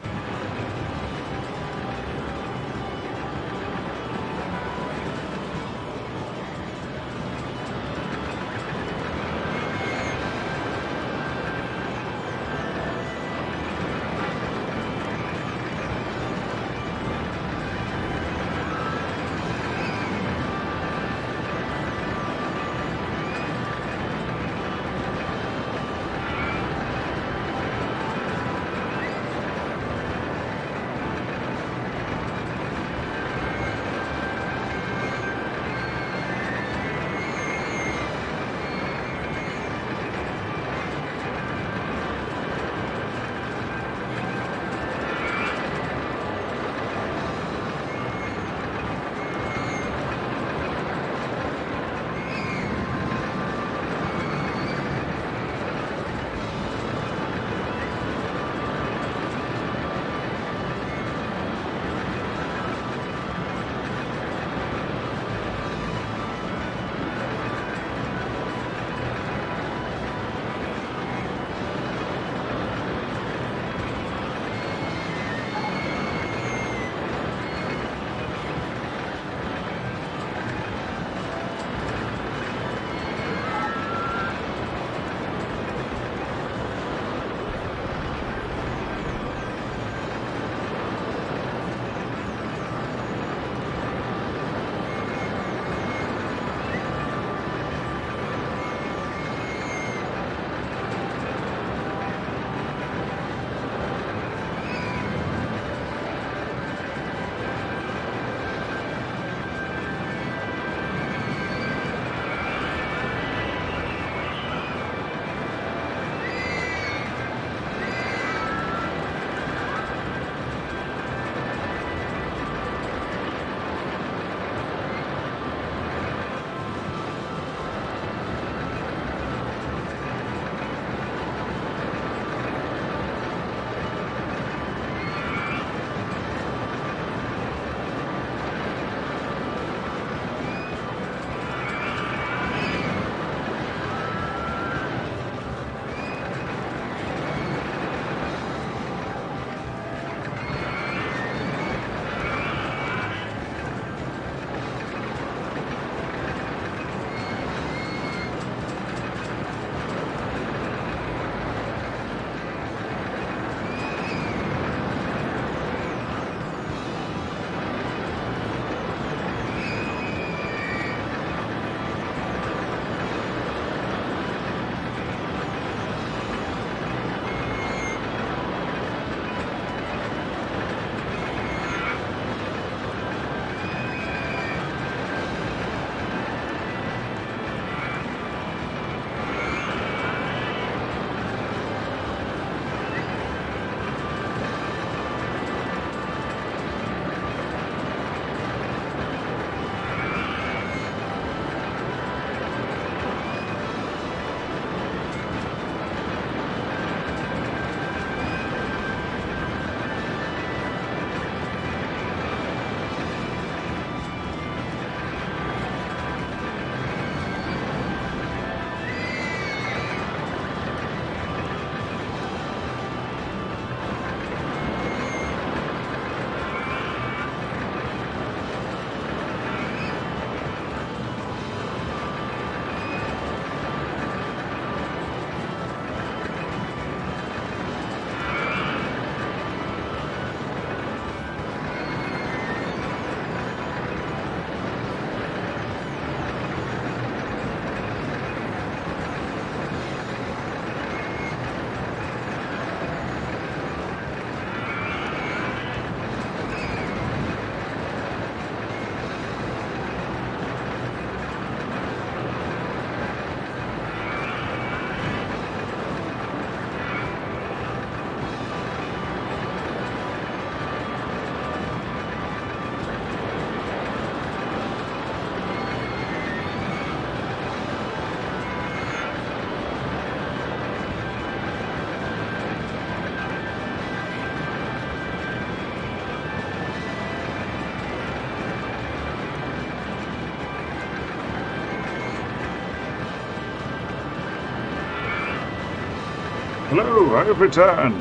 Hello, I have returned.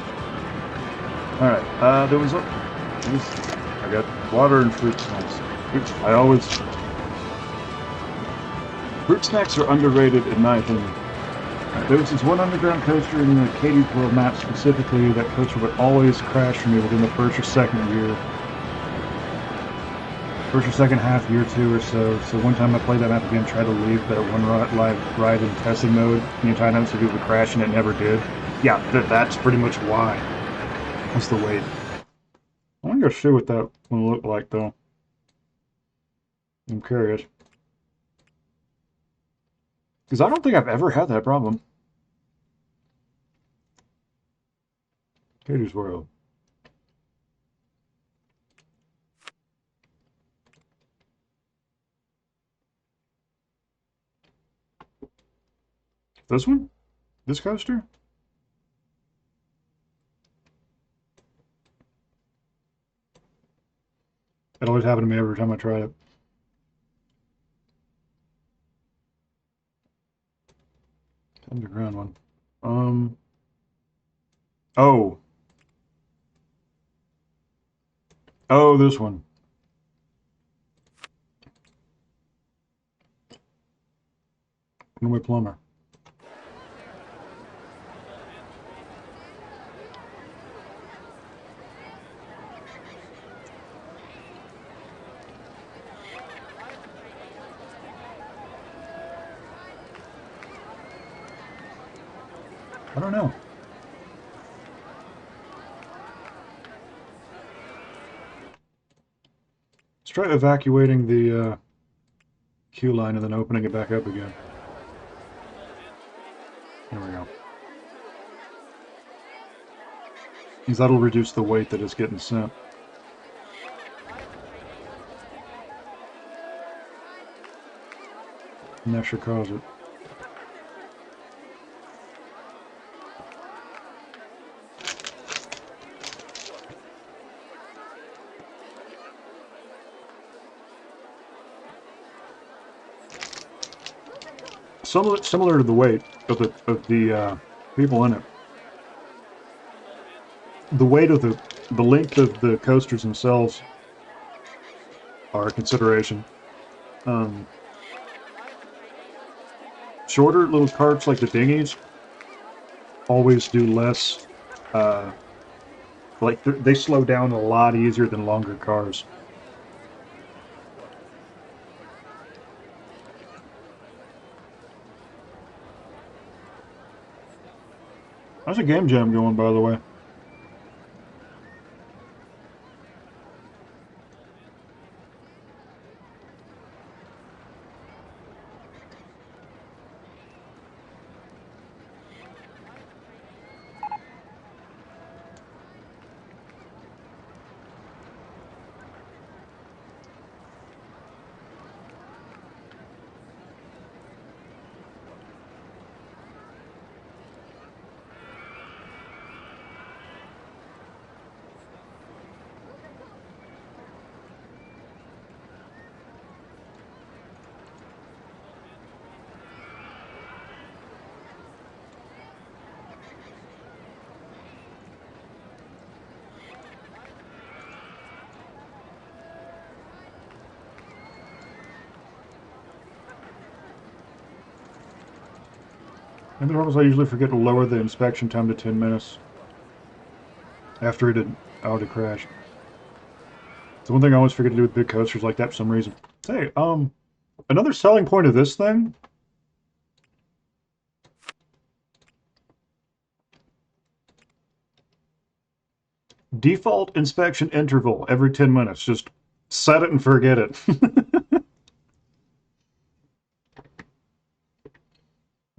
Alright, I got water and fruit snacks. Fruit snacks are underrated in my opinion. There was this one underground coaster in the Katie's World map specifically. That coaster would always crash for me within the first or second half, year two or so. So one time I played that map again, tried to leave that one live ride in testing mode. The entire time so it would crash, and it never did. Yeah, that's pretty much why. What's the wait? I want to go see what that one looked like, though. I'm curious. Because I don't think I've ever had that problem. Katie's World. This one? This coaster? It always happened to me every time I tried it. Underground one. Oh. Oh, this one. Runaway Plumber. I don't know. Let's try evacuating the queue line and then opening it back up again. There we go. Because that'll reduce the weight that is getting sent. And that should cause it. Similar to the weight of the people in it. The weight of the length of the coasters themselves are a consideration. Shorter little carts like the dinghies always do less. Like they slow down a lot easier than longer cars. How's a game jam going, by the way? And the problem is I usually forget to lower the inspection time to 10 minutes after it had already crashed. It's one thing I always forget to do with big coasters like that for some reason. Hey, another selling point of this thing. Default inspection interval every 10 minutes. Just set it and forget it.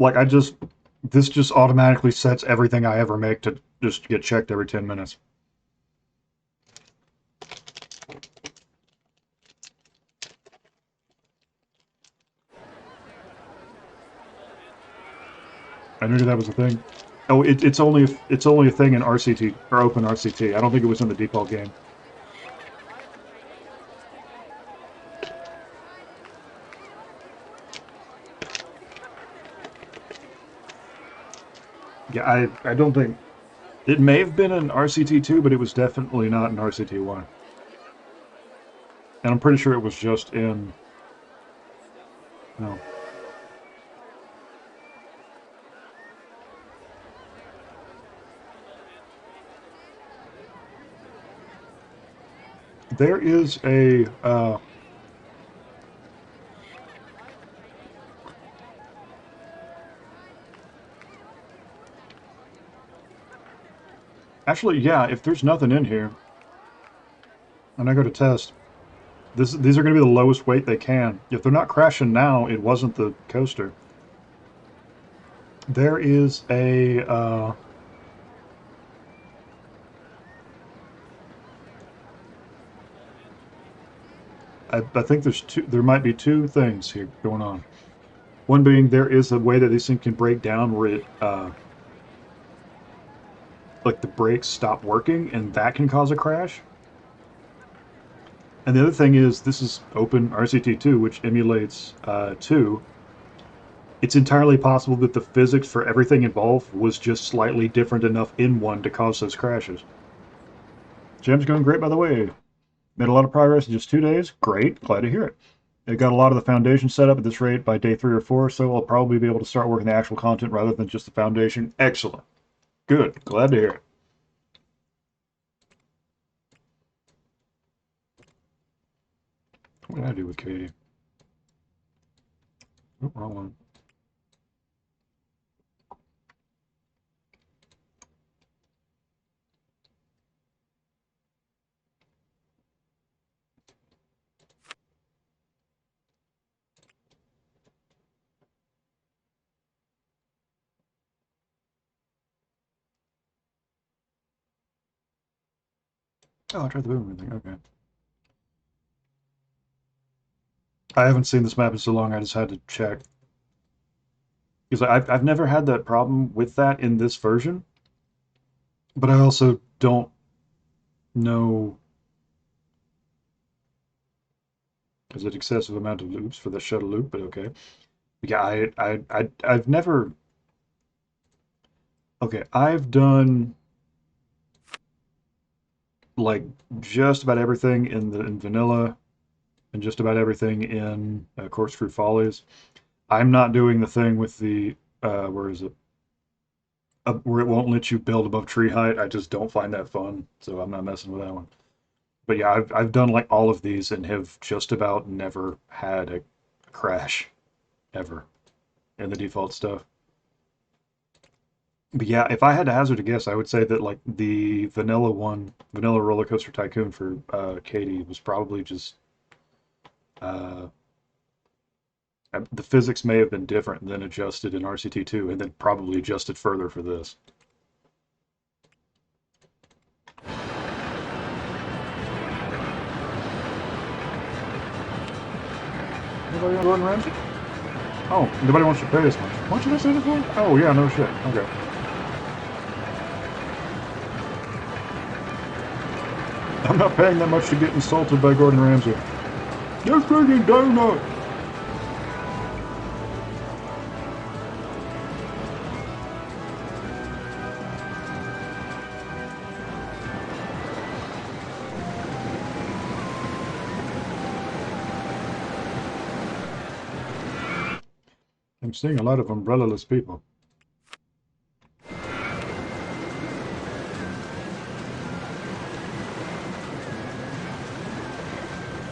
Like this just automatically sets everything I ever make to just get checked every 10 minutes. I knew that was a thing. Oh, it's only a thing in RCT or Open RCT. I don't think it was in the default game. Yeah, I don't think it may have been an RCT2, but it was definitely not an RCT1. And I'm pretty sure it was just in no. There is a actually, yeah, if there's nothing in here and I go to test, these are going to be the lowest weight they can. If they're not crashing now, it wasn't the coaster. There is a I think there might be two things here going on. One being there is a way that these things can break down where it like the brakes stop working and that can cause a crash. And the other thing is this is open RCT2, which emulates 2. It's entirely possible that the physics for everything involved was just slightly different enough in 1 to cause those crashes. Jam's going great, by the way. Made a lot of progress in just 2 days. Great, glad to hear it. I got a lot of the foundation set up at this rate by day 3 or 4, so I'll probably be able to start working the actual content rather than just the foundation. Excellent. Good, glad to hear it. What did I do with Katie? Oh, wrong one. Oh, I tried the boomerang thing. Okay. I haven't seen this map in so long, I just had to check. Because I've never had that problem with that in this version, but I also don't know. Is it excessive amount of loops for the shuttle loop? But okay. Yeah, I've never. Okay, I've done like just about everything in vanilla, and just about everything in Corkscrew Follies. I'm not doing the thing with the where is it? Where it won't let you build above tree height. I just don't find that fun, so I'm not messing with that one. But yeah, I've done like all of these and have just about never had a crash ever in the default stuff. But yeah, if I had to hazard a guess, I would say that like the vanilla one, Vanilla Roller Coaster Tycoon for Katie was probably just uh, the physics may have been different than adjusted in RCT2, and then probably adjusted further for this. Anybody want Gordon Ramsay? Oh, nobody wants to pay as much. What should I say this for? Oh yeah, no shit. Okay. I'm not paying that much to get insulted by Gordon Ramsay. You're freaking donut! I'm seeing a lot of umbrella-less people.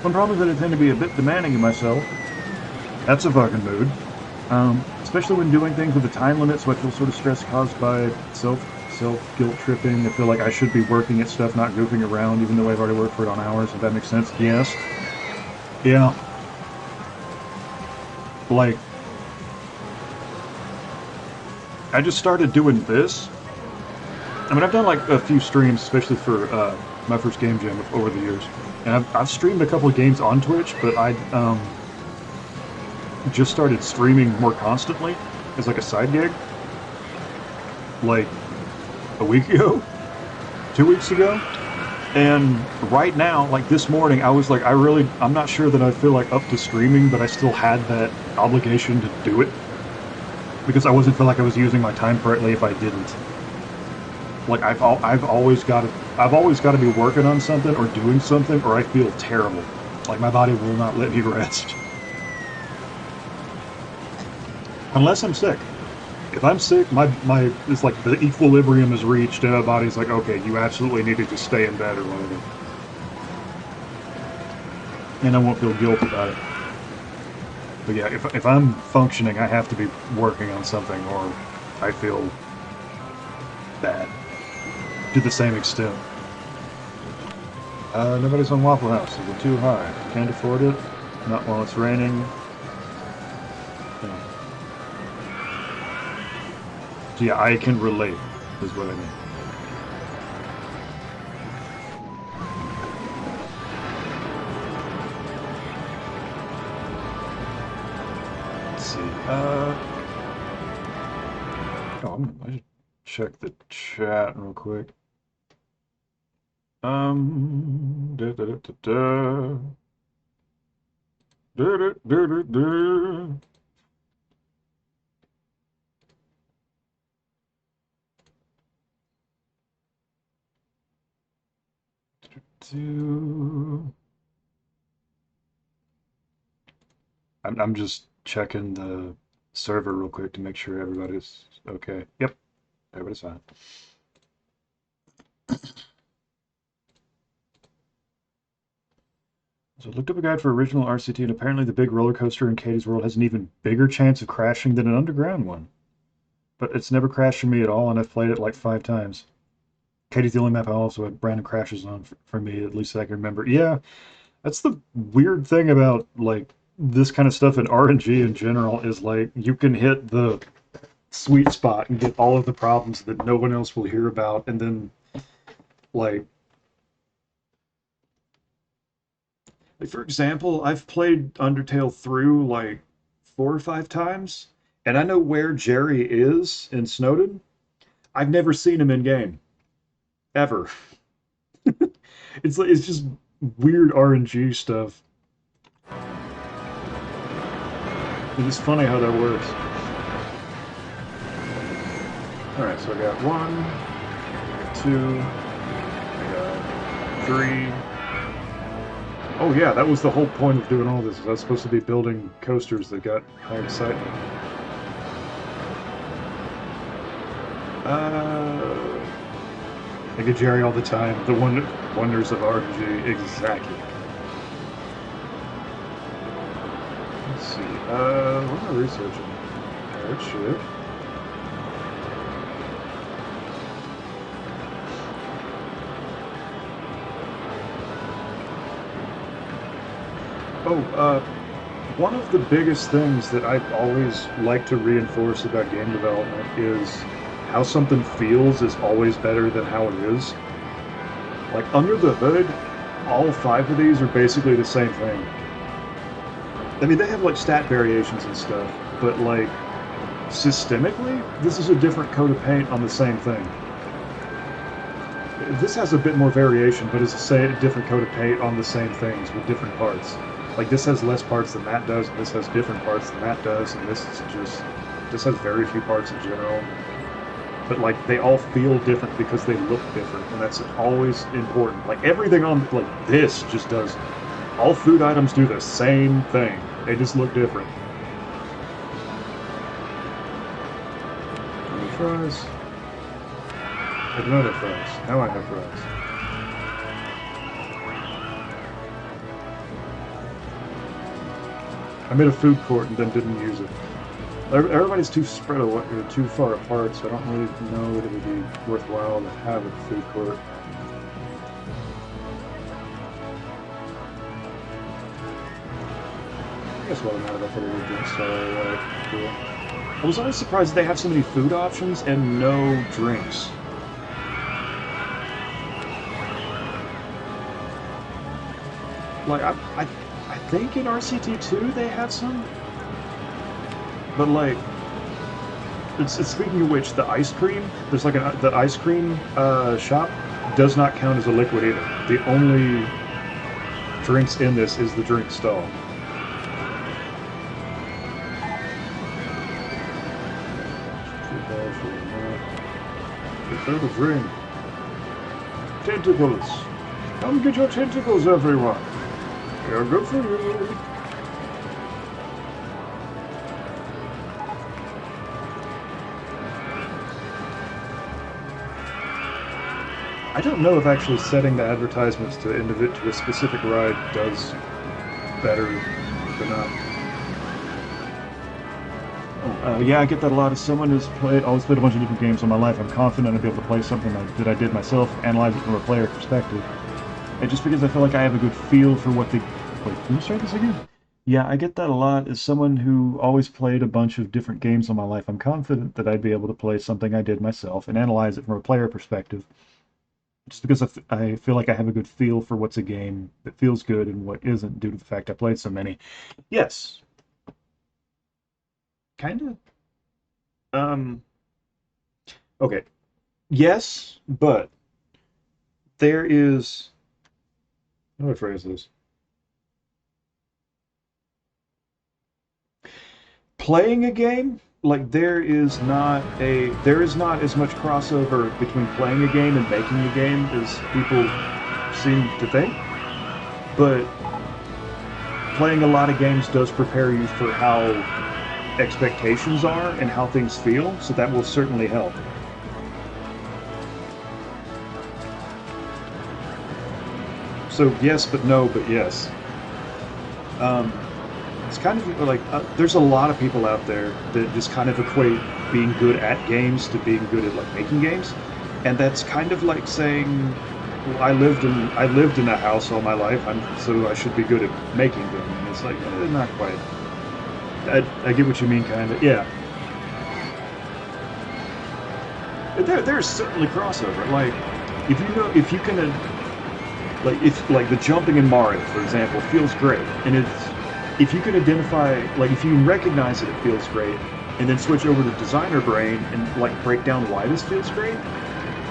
One problem is that I tend to be a bit demanding of myself. That's a fucking mood. Especially when doing things with a time limit, so I feel sort of stress caused by self guilt tripping. I feel like I should be working at stuff, not goofing around, even though I've already worked for it on hours, if that makes sense. Yes. Yeah. Like, I just started doing this. I mean, I've done like a few streams, especially for my first game jam over the years. And I've streamed a couple of games on Twitch, but I just started streaming more constantly as like a side gig. Like a week ago, 2 weeks ago. And right now, like this morning, I was like, I'm not sure that I feel like up to streaming, but I still had that obligation to do it. because I wasn't feel like I was using my time correctly if I didn't. Like I've always got to be working on something or doing something, or I feel terrible. Like my body will not let me rest unless I'm sick. If I'm sick, my it's like the equilibrium is reached, and my body's like, okay, you absolutely need to just stay in bed or whatever, and I won't feel guilty about it. But yeah, if I'm functioning, I have to be working on something, or I feel bad to the same extent. Nobody's on Waffle House. Is it too high? Can't afford it. Not while it's raining. Yeah. So yeah, I can relate, is what I mean. Let's see. I should check the chat real quick. Da, da, da, da, da. Da, da, da, da, da. I'm just checking the server real quick to make sure everybody's okay. Yep, everybody's fine. So I looked up a guide for original RCT, and apparently the big roller coaster in Katie's World has an even bigger chance of crashing than an underground one. But it's never crashed for me at all, and I've played it like 5 times. Katie's the only map I also had random crashes on for me, at least I can remember. Yeah, that's the weird thing about like this kind of stuff in RNG in general is like you can hit the sweet spot and get all of the problems that no one else will hear about, and then like for example, I've played Undertale through like 4 or 5 times, and I know where Jerry is in Snowden. I've never seen him in game ever. It's just weird RNG stuff. It's funny how that works. All right, so I got 1, 2, I got 3. Oh yeah, that was the whole point of doing all this. I was supposed to be building coasters that got high excitement. I get Jerry all the time. The wonders of RNG, exactly. Let's see. What am I researching? That shit. Oh, one of the biggest things that I always like to reinforce about game development is how something feels is always better than how it is. Like, under the hood, all 5 of these are basically the same thing. I mean, they have, like, stat variations and stuff, but, like, systemically, this is a different coat of paint on the same thing. This has a bit more variation, but it's a different coat of paint on the same things with different parts. Like, this has less parts than that does, and this has different parts than that does, and this has very few parts in general. But, like, they all feel different because they look different, and that's always important. Like, everything on, like, this just does, all food items do the same thing. They just look different. Any fries? I do not have fries. Now I have fries. I made a food court and then didn't use it. Everybody's too spread away, or too far apart, so I don't really know that it would be worthwhile to have a food court. I guess while I'm out of it, little drinks are cool. I was always surprised they have so many food options and no drinks. Like, I think in RCT2 they have some, but like, it's speaking of which, the ice cream, there's like the ice cream shop does not count as a liquid either. The only drinks in this is the drink stall. Actually, the third of ring. Tentacles. Come get your tentacles, everyone. They're good for you. I don't know if actually setting the advertisements to a specific ride does better or not. Yeah, I get that a lot. As someone who's always played a bunch of different games in my life, I'm confident I'll be able to play something that I did myself, analyze it from a player perspective. And just because I feel like I have a good feel for what the... Wait, can you start this again? Yeah, I get that a lot. As someone who always played a bunch of different games in my life, I'm confident that I'd be able to play something I did myself and analyze it from a player perspective. Just because I feel like I have a good feel for what's a game that feels good and what isn't due to the fact I played so many. Yes. Kind of. Um, okay. Yes, but there is... How do I phrase this? Playing a game, like there is not as much crossover between playing a game and making a game as people seem to think. But playing a lot of games does prepare you for how expectations are and how things feel, so that will certainly help. So yes, but no, but yes. It's kind of like there's a lot of people out there that just kind of equate being good at games to being good at like making games, and that's kind of like saying, well, I lived in a house all my life, so I should be good at making them. And it's like not quite. I get what you mean, kind of. Yeah. There's certainly crossover. Like if you can like if like the jumping in Mario, for example, feels great, and if you can identify, like if you can recognize that it feels great, and then switch over to designer brain and like break down why this feels great,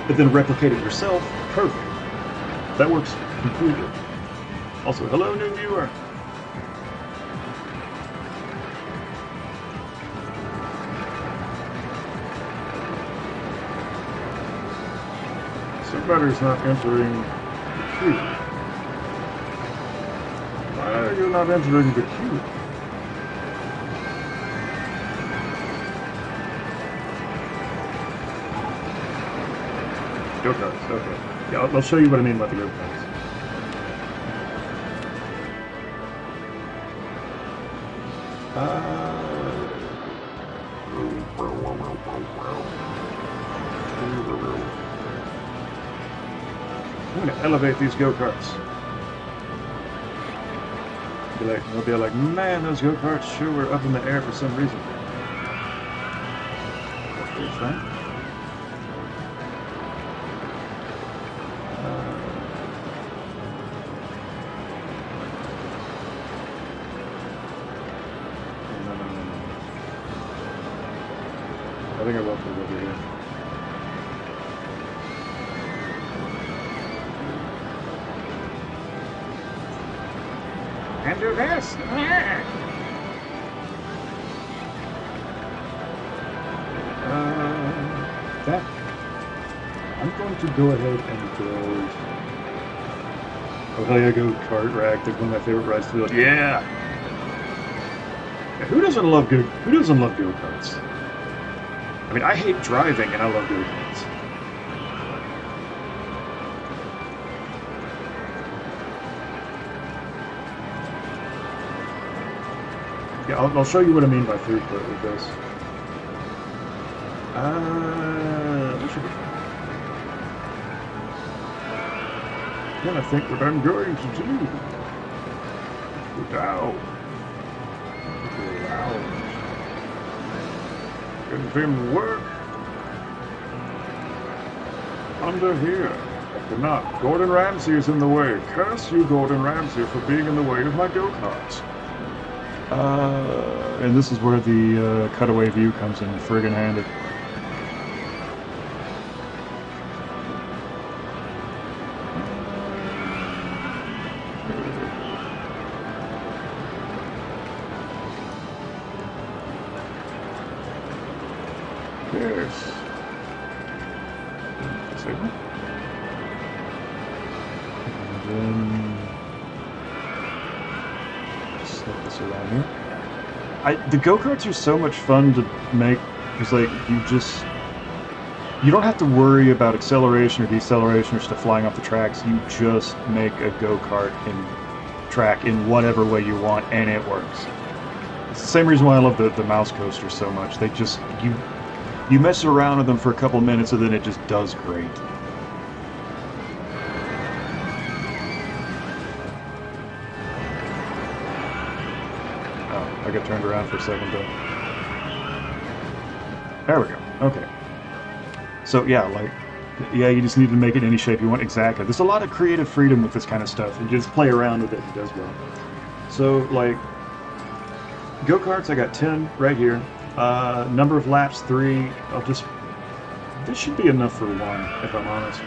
but then replicate it yourself, perfect. That works completely. Also, hello new viewer. Somebody's not entering the queue. Why are you not entering the queue? Go-Karts, okay. Yeah, I'll show you what I mean about the Go-Karts. I'm gonna elevate these go-karts. They'll be like, man, those go-karts sure were up in the air for some reason. There's that. I think I will put it over here. And do this! That... I'm going to go ahead and build... Oh hell yeah, Go-Kart Rack. They're one of my favorite rides to build. Yeah! Who doesn't love go-karts? I mean, I hate driving and I love go-karts. Yeah, I'll show you what I mean by throughput with this. That should be fun. Then I think what I'm going to do. Go down. Go down. Get them work. Under here. I cannot. Gordon Ramsay is in the way. Curse you, Gordon Ramsay, for being in the way of my go-karts. And this is where the cutaway view comes in friggin' handy. Yes. Signal. And then just set this around here. The go-karts are so much fun to make because like you don't have to worry about acceleration or deceleration or stuff flying off the tracks. You just make a go-kart track in whatever way you want, and it works. It's the same reason why I love the mouse coasters so much. They just you mess around with them for a couple minutes, and then it just does great. Oh, I got turned around for a second though. There we go. Okay. So yeah, you just need to make it any shape you want. Exactly. There's a lot of creative freedom with this kind of stuff, and you just play around with it and it does well. So like go-karts, I got 10 right here. Number of laps 3. This should be enough for 1, if I'm honest.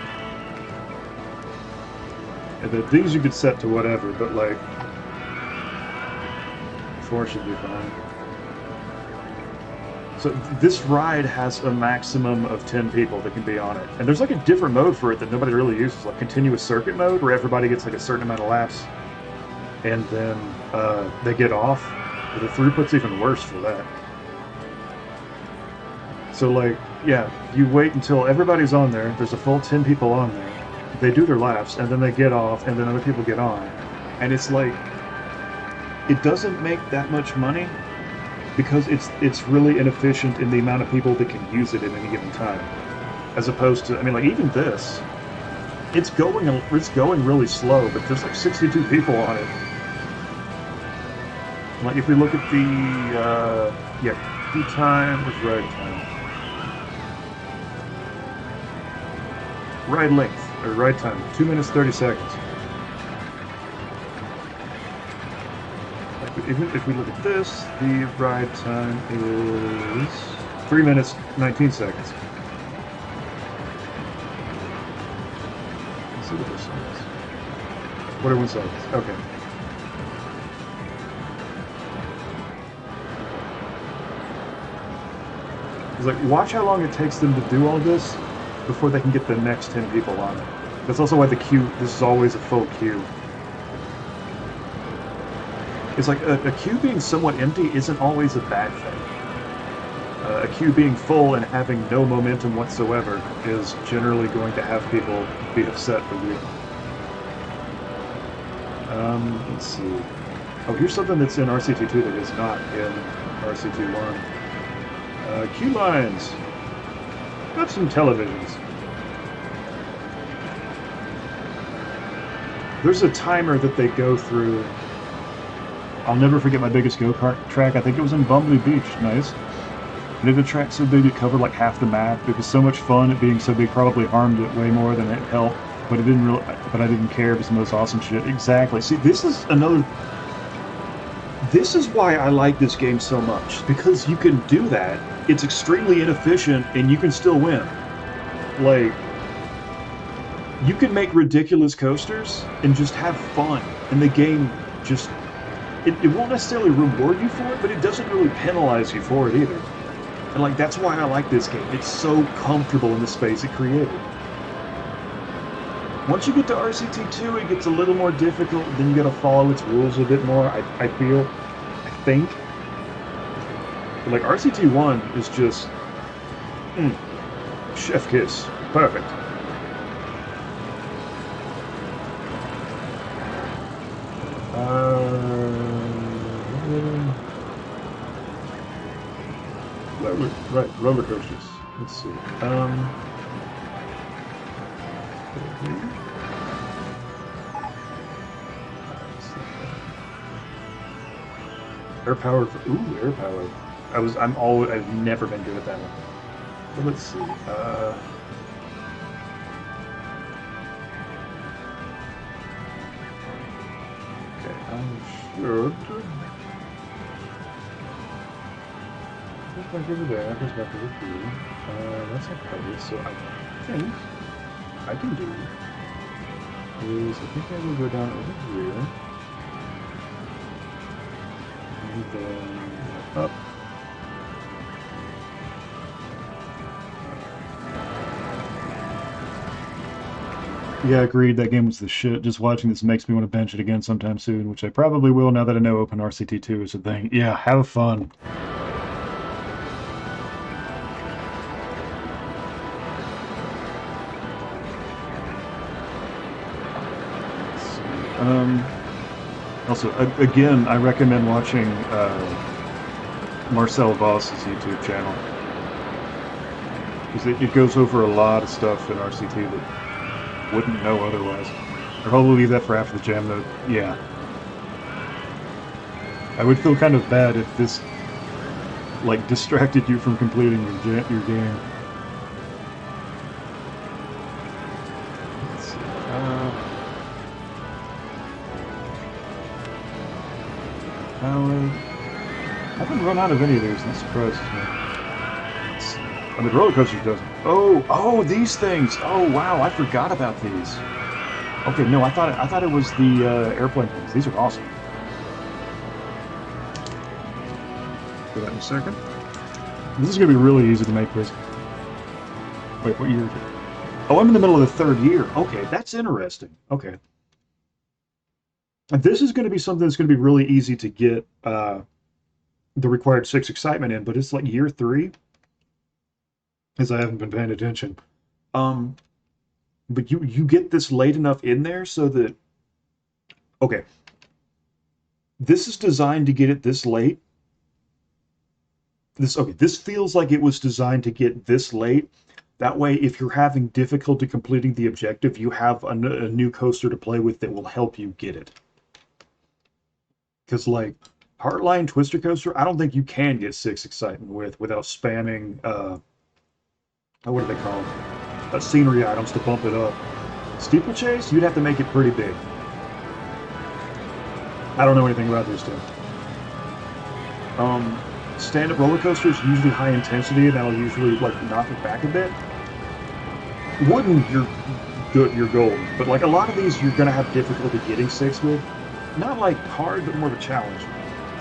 And these you could set to whatever, but like 4 should be fine. So this ride has a maximum of 10 people that can be on it. And there's like a different mode for it that nobody really uses, like continuous circuit mode, where everybody gets like a certain amount of laps. And then they get off. But the throughput's even worse for that. So like, yeah, you wait until everybody's on there. There's a full 10 people on there. They do their laps, and then they get off, and then other people get on. And it's like, it doesn't make that much money, because it's really inefficient in the amount of people that can use it at any given time, as opposed to, I mean, like even this, it's going really slow, but there's like 62 people on it. Like if we look at the queue time with ride time, ride length or ride time, 2 minutes 30 seconds. If we look at this, the ride time is 3 minutes, 19 seconds. Let's see what this is. 41 seconds, okay. It's like, watch how long it takes them to do all this before they can get the next 10 people on it. That's also why this is always a full queue. It's like a queue being somewhat empty isn't always a bad thing. A queue being full and having no momentum whatsoever is generally going to have people be upset with you. Let's see. Oh, here's something that's in RCT 2 that is not in RCT 1. Queue lines. Got some televisions. There's a timer that they go through. I'll never forget my biggest go-kart track. I think it was in Bumblebee Beach. Nice. They did a track so big it covered like half the map. It was so much fun. It being so big probably harmed it way more than it helped. But I didn't care. It was the most awesome shit. Exactly. See, this is why I like this game so much, because you can do that. It's extremely inefficient, and you can still win. Like, you can make ridiculous coasters and just have fun, and the game just. It won't necessarily reward you for it, but it doesn't really penalize you for it either. And like, that's why I like this game. It's so comfortable in the space it created. Once you get to RCT 2, it gets a little more difficult, then you gotta follow its rules a bit more, I think. But like, RCT 1 is just... chef kiss. Perfect. Right, roller coasters. Let's see. Air powered. Ooh, air powered. I've never been good at that one. But let's see. Okay, I should. Back over there, goes back over here. That's not covered, so I think I can do is I think I will go down over here and then up Yeah, agreed. That game was the shit. Just watching this makes me want to bench it again sometime soon, which I probably will now that I know Open RCT 2 is a thing. Yeah, have fun. Also, again, I recommend watching Marcel Voss's YouTube channel. Because it goes over a lot of stuff in RCT that wouldn't know otherwise. I'll probably leave that for after the jam, though. Yeah. I would feel kind of bad if this, like, distracted you from completing your game. Let's see. I haven't run out of any of these, and that surprises me. I mean, roller coaster doesn't. Oh, these things. Oh, wow, I forgot about these. Okay, no, I thought it was the airplane things. These are awesome. Do that in a second. This is gonna be really easy to make this. Wait, what year is it? Oh, I'm in the middle of the third year. Okay, that's interesting. Okay. And this is going to be something that's going to be really easy to get the required 6 excitement in, but it's like year 3, as I haven't been paying attention. But you get this late enough in there so that, okay, this is designed to get it this late. This feels like it was designed to get this late. That way, if you're having difficulty completing the objective, you have a new coaster to play with that will help you get it. Because, like, Heartline Twister Coaster, I don't think you can get 6 excitement without spamming, what are they called? Scenery items to bump it up. Steeplechase, you'd have to make it pretty big. I don't know anything about this stuff. Stand-up roller coaster is usually high intensity, and that'll usually, like, knock it back a bit. Wooden, you're good, you're golden. But, like, a lot of these, you're gonna have difficulty getting 6 with. Not like hard, but more of a challenge.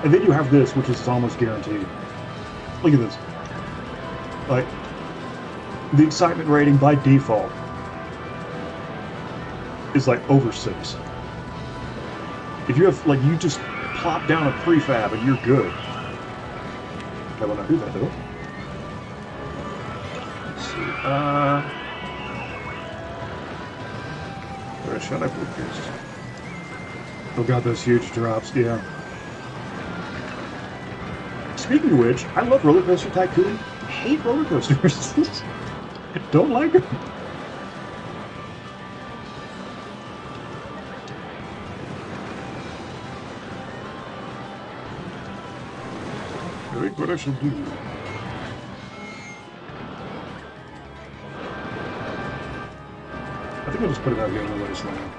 And then you have this, which is almost guaranteed. Look at this. Like, the excitement rating by default is like over 6. If you have, like, you just plop down a prefab and you're good. I will not do that though. Let's see. Where should I put this? Oh god, those huge drops, yeah. Speaking of which, I love Roller Coaster Tycoon. I hate roller coasters. Don't like them. I think what I should do. I think I'll just put it out here in the wasteland.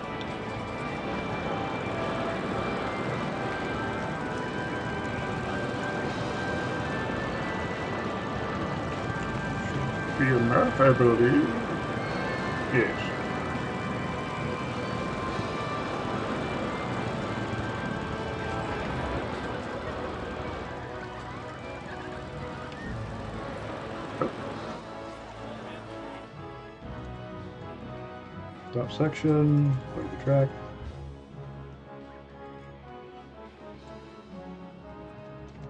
Be enough, I believe. Yes. Top section, go to the track.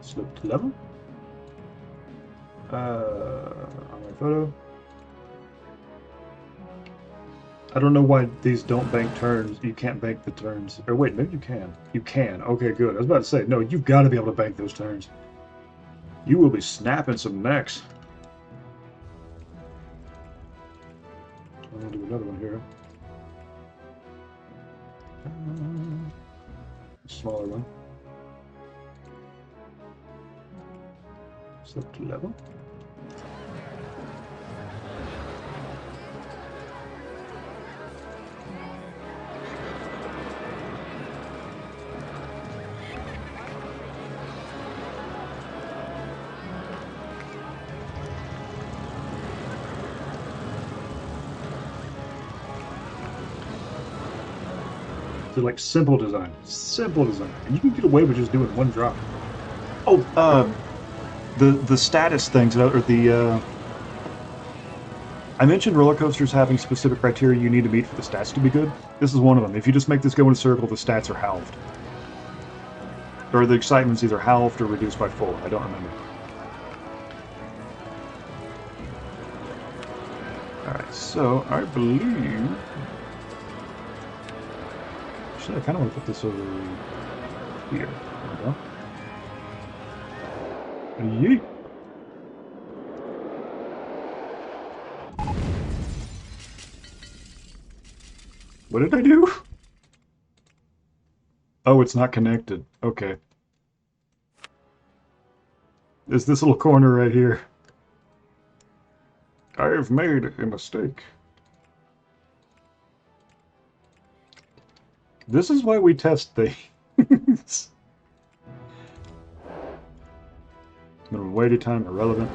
Slip to level. On my photo. I don't know why these don't bank turns. You can't bank the turns. Or wait, maybe you can. You can. Okay, good. I was about to say, no, you've got to be able to bank those turns. You will be snapping some necks. I'm going to do another one here. Smaller one. Slip to level. So like simple design, and you can get away with just doing one drop. Oh, the status things, or the I mentioned roller coasters having specific criteria you need to meet for the stats to be good. This is one of them. If you just make this go in a circle, the stats are halved. Or the excitement's either halved or reduced by 4. I don't remember. Alright, so I believe... Actually, I kind of want to put this over here. There we go. Yeet! What did I do? Oh, it's not connected. Okay. There's this little corner right here. I have made a mistake. This is why we test things. Minimum waiting time, irrelevant.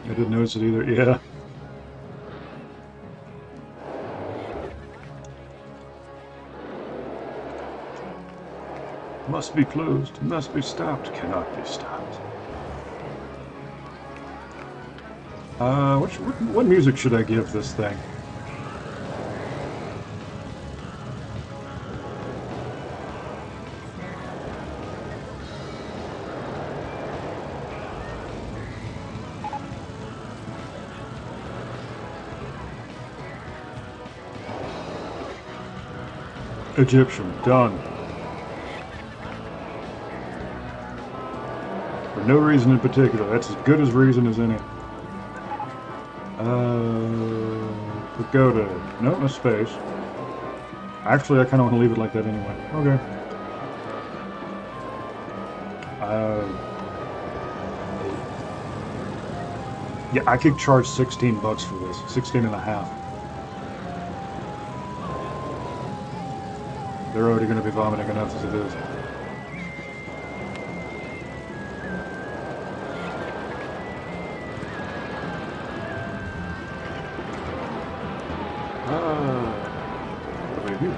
I didn't notice it either, yeah. Must be closed, must be stopped, cannot be stopped. What music should I give this thing? Egyptian, done. For no reason in particular. That's as good as reason as any. Pagoda. No, no space. Actually, I kind of want to leave it like that anyway. Okay. Yeah, I could charge 16 bucks for this. 16 and a half. They're already going to be vomiting enough as it is. What about you?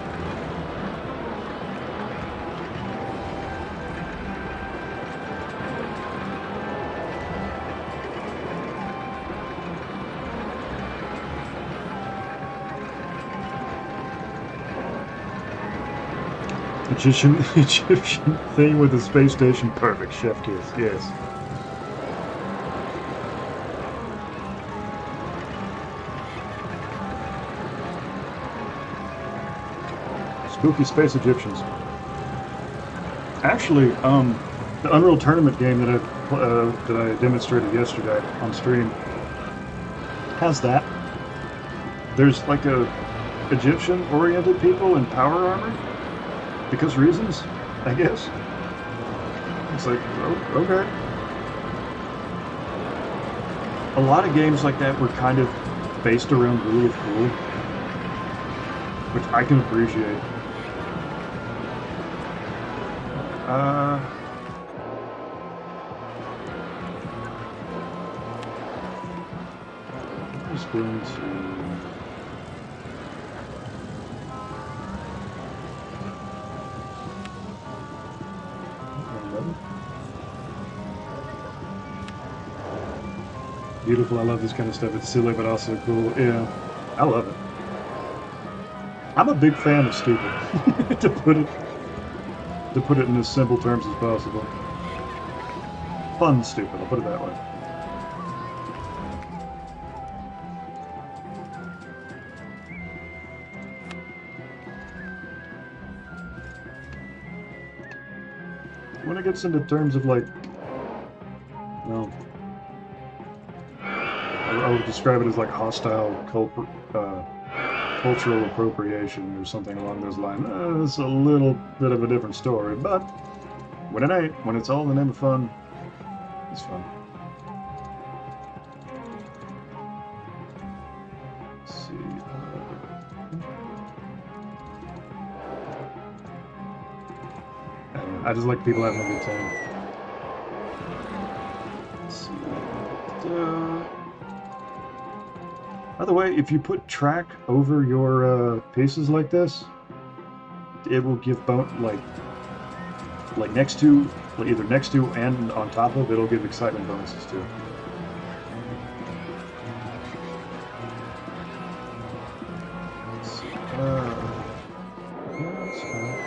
Egyptian thing with the space station. Perfect, chef kiss, yes. Spooky space Egyptians. Actually, the Unreal Tournament game that I demonstrated yesterday on stream has that. There's like a Egyptian-oriented people in power armor. Because reasons, I guess. It's like, oh, okay. A lot of games like that were kind of based around Rule of Cool, which I can appreciate. I'm just going to... Beautiful, I love this kind of stuff. It's silly, but also cool. Yeah, I love it. I'm a big fan of stupid, to put it in as simple terms as possible. Fun stupid, I'll put it that way. When it gets into terms of like, well, I would describe it as like hostile cultural appropriation or something along those lines. It's a little bit of a different story, but when it ain't, when it's all in the name of fun, it's fun. Let's see. I just like people having a good time. Let's see. By the way, if you put track over your pieces like this, it will give like next to, like either next to and on top of, it'll give excitement bonuses too. Let's see. Yeah, that's fine.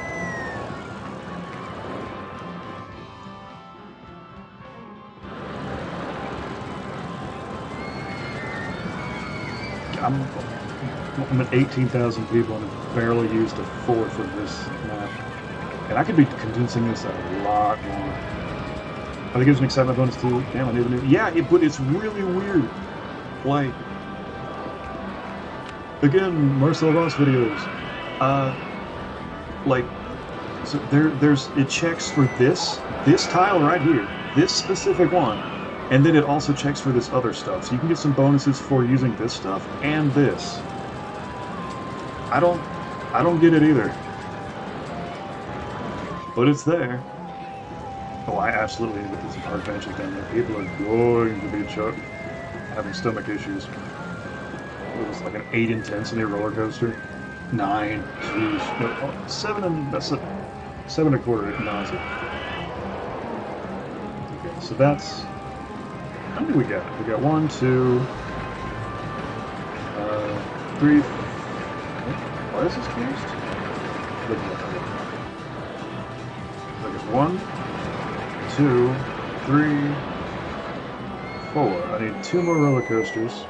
I'm at 18,000 people and have barely used a fourth of this map. And I could be condensing this a lot more. Oh, it gives an excitement bonus too. Damn, I never knew. Yeah, but it's really weird. Like, again, Marcel Ross videos. Like, so there's it checks for this tile right here, this specific one, and then it also checks for this other stuff. So you can get some bonuses for using this stuff and this. I don't get it either, but it's there. Oh, I absolutely need to put some hard benches down there. People are going to be having stomach issues. It was like an 8 intensity roller coaster. 9, jeez, no, 7 and that's a 7 1/4 nausea. Okay, so that's how many we got? We got 1, 2, 3. Why is this closed? Look at 1, 2, 3, 4. I need 2 more roller coasters.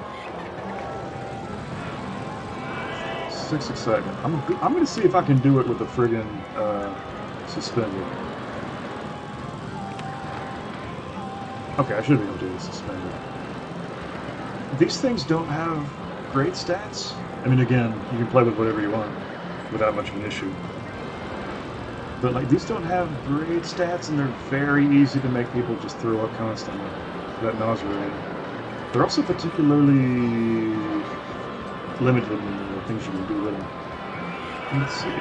6 excitement. I'm gonna see if I can do it with the friggin' suspended. Okay, I should be able to do the suspended. These things don't have great stats. I mean, again, you can play with whatever you want without much of an issue. But like, these don't have great stats, and they're very easy to make people just throw up constantly. That nausea rate. They're also particularly limited in the things you can do with them. Let's see.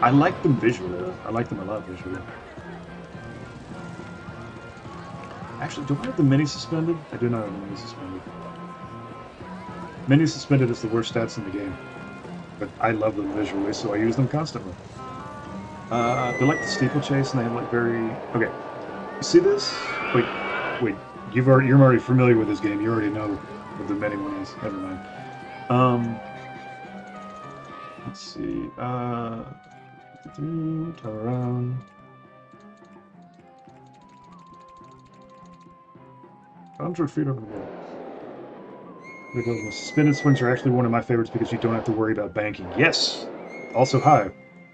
I like them visually. I like them a lot visually. Actually, do I have the mini suspended? I do not have the mini suspended. Mini suspended is the worst stats in the game, but I love them visually, so I use them constantly. They're like the steeplechase, and they have like very... Okay, see this? Wait. You're already familiar with this game. You already know what the mini one is. Never mind. Let's see. Turn around. 100 feet over the wall. The suspended swings are actually one of my favorites because you don't have to worry about banking. Yes! Also, hi.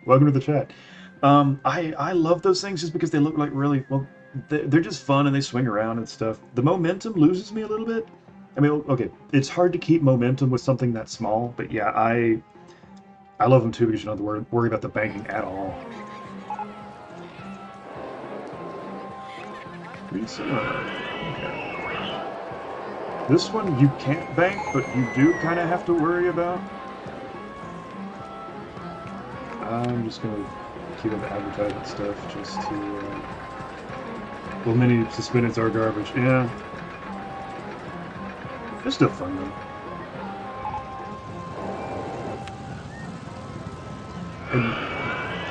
Welcome to the chat. I love those things just because they look like really... Well, they're just fun and they swing around and stuff. The momentum loses me a little bit. I mean, okay, it's hard to keep momentum with something that small, but yeah, I love them too because you don't have to worry about the banking at all. Pretty similar. Okay. This one you can't bank, but you do kind of have to worry about. I'm just going to keep up the advertisement stuff just to... Well, many suspendeds are garbage. Yeah. They're still fun, though. And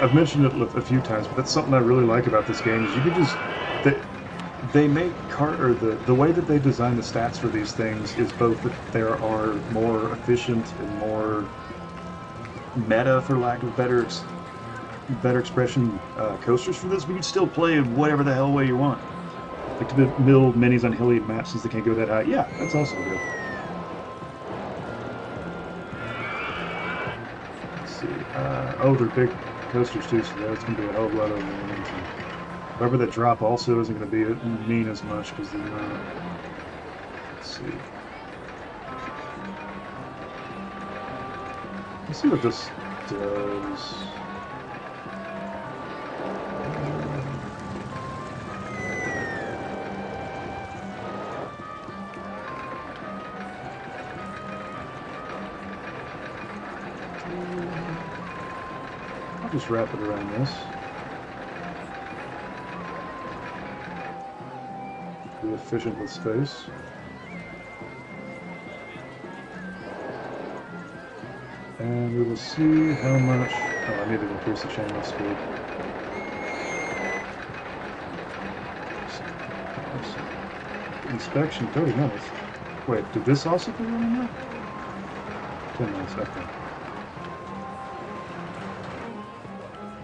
I've mentioned it a few times, but that's something I really like about this game, is you can just... They make the way that they design the stats for these things is both that there are more efficient and more meta, for lack of better expression, coasters for this, but you can still play whatever the hell way you want. Like to build minis on hilly maps since they can't go that high. Yeah, that's also good. Let's see. Oh, they're big coasters too, so that's going to be a whole lot of momentum. However, that drop also isn't going to be mean as much because they're not. Let's see. Let's see what this does. I'll just wrap it around this. Be efficient with space. And we will see how much Oh, I need to increase the chainlift speed. Inspection 30 minutes. Wait, did this also be running now? 10 minutes, okay.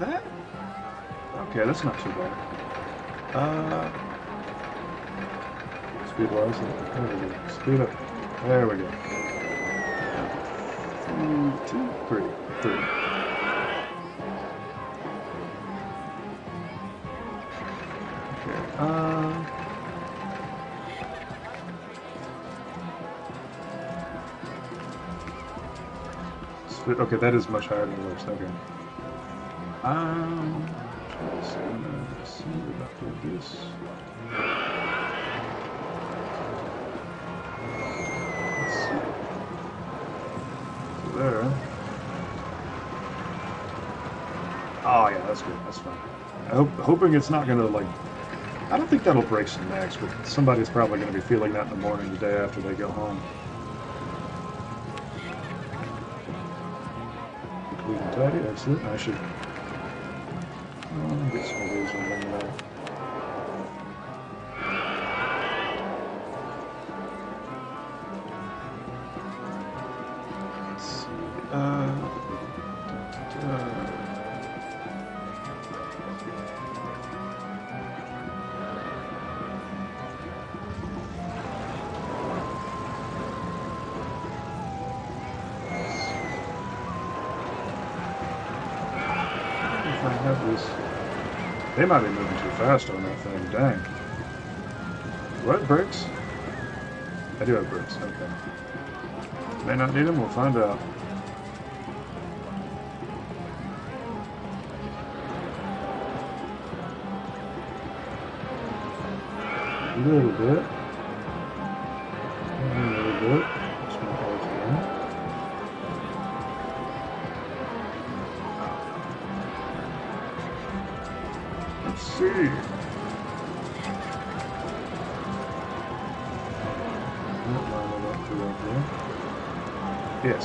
That? Okay, that's not too bad. Speed wise, there we go. Speed up. There we go. 2, 3, 3. Okay. Okay, that is much higher than it looks. Okay. Let's see about this. Let's see. There. Oh yeah, that's good. That's fine. Hoping it's not gonna like. I don't think that'll break some necks, but somebody's probably gonna be feeling that in the morning, the day after they go home. Complete and tidy. Excellent. I should get some of these and bring it out. Let's see. If I have this, they might be moving too fast on that thing. Dang. Do I have brakes? I do have brakes. Okay. May not need them. We'll find out. A little bit. A little bit. Just my car's down. Let's see. Line it up correctly. Yes.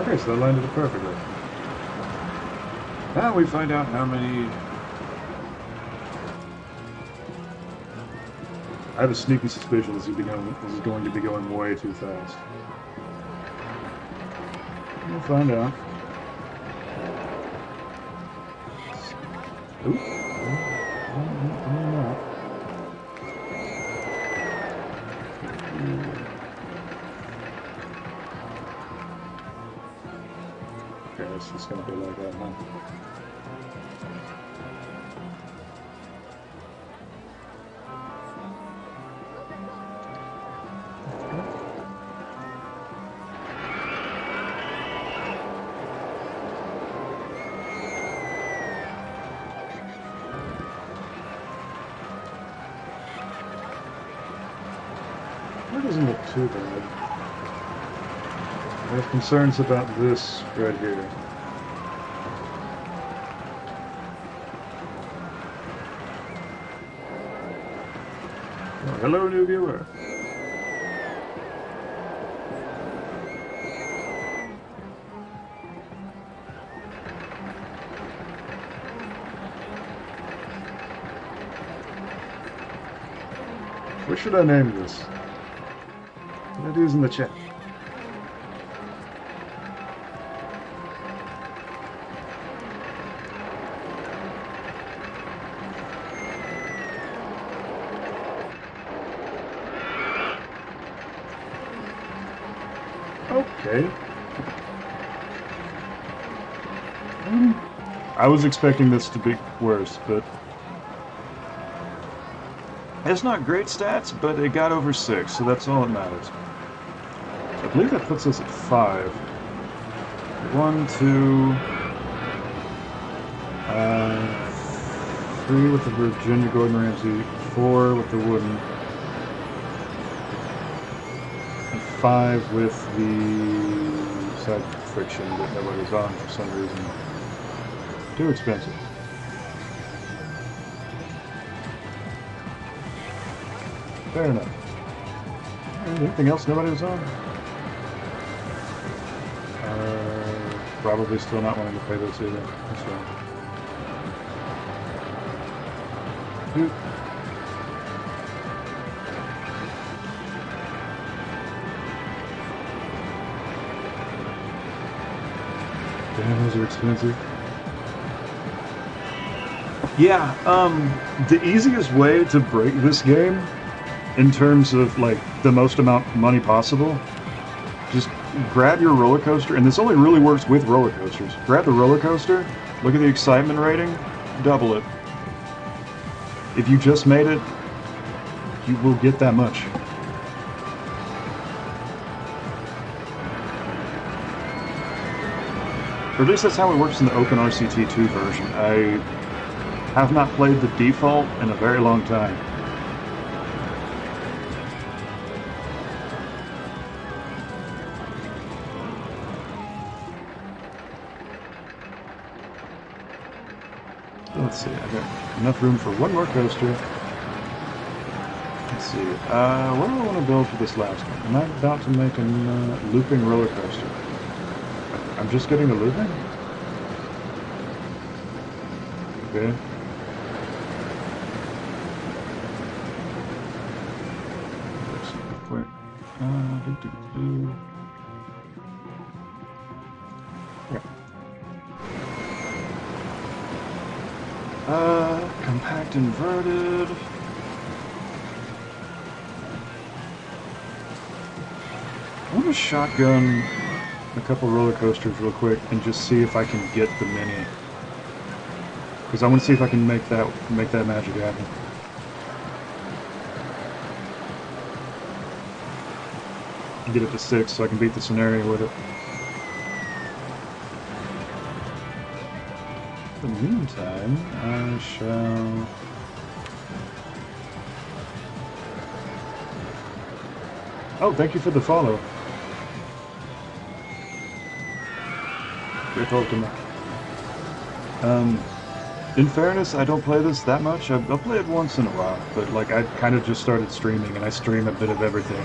Okay, so that lined it up perfectly. Now we find out how many. I have a sneaky suspicion this is going to be going way too fast. We'll find out. Oop. Okay, it's just going to be like that, huh? That doesn't look too bad. I have concerns about this right here. Oh, hello, new viewer. What should I name this? Ideas in the chat. Okay. I was expecting this to be worse, but it's not great stats, but it got over 6, so that's all that matters. I believe that puts us at 5. 1, 2, 3 with the Virginia Gordon Ramsay, 4 with the wooden, and 5 with the side friction that nobody's on for some reason. Too expensive. Fair enough. Anything else nobody was on? Probably still not wanting to play this either. So. Dude. Damn, those are expensive. Yeah, the easiest way to break this game, in terms of, like, the most amount of money possible, just grab your roller coaster, and this only really works with roller coasters. Grab the roller coaster, look at the excitement rating, double it. If you just made it, you will get that much. Or at least that's how it works in the Open RCT 2 version. I have not played the default in a very long time. Let's see, I got enough room for one more coaster. Let's see, what do I want to build for this last one? Am I about to make a looping roller coaster? I'm just getting a looping? Okay. Quick. Compact inverted. I want to shotgun a couple roller coasters real quick and just see if I can get the mini. Because I want to see if I can make that magic happen. And get it to 6 so I can beat the scenario with it. In the meantime, I shall... Oh, thank you for the follow. Great talk to me. In fairness, I don't play this that much. I'll play it once in a while, but like I kind of just started streaming, and I stream a bit of everything.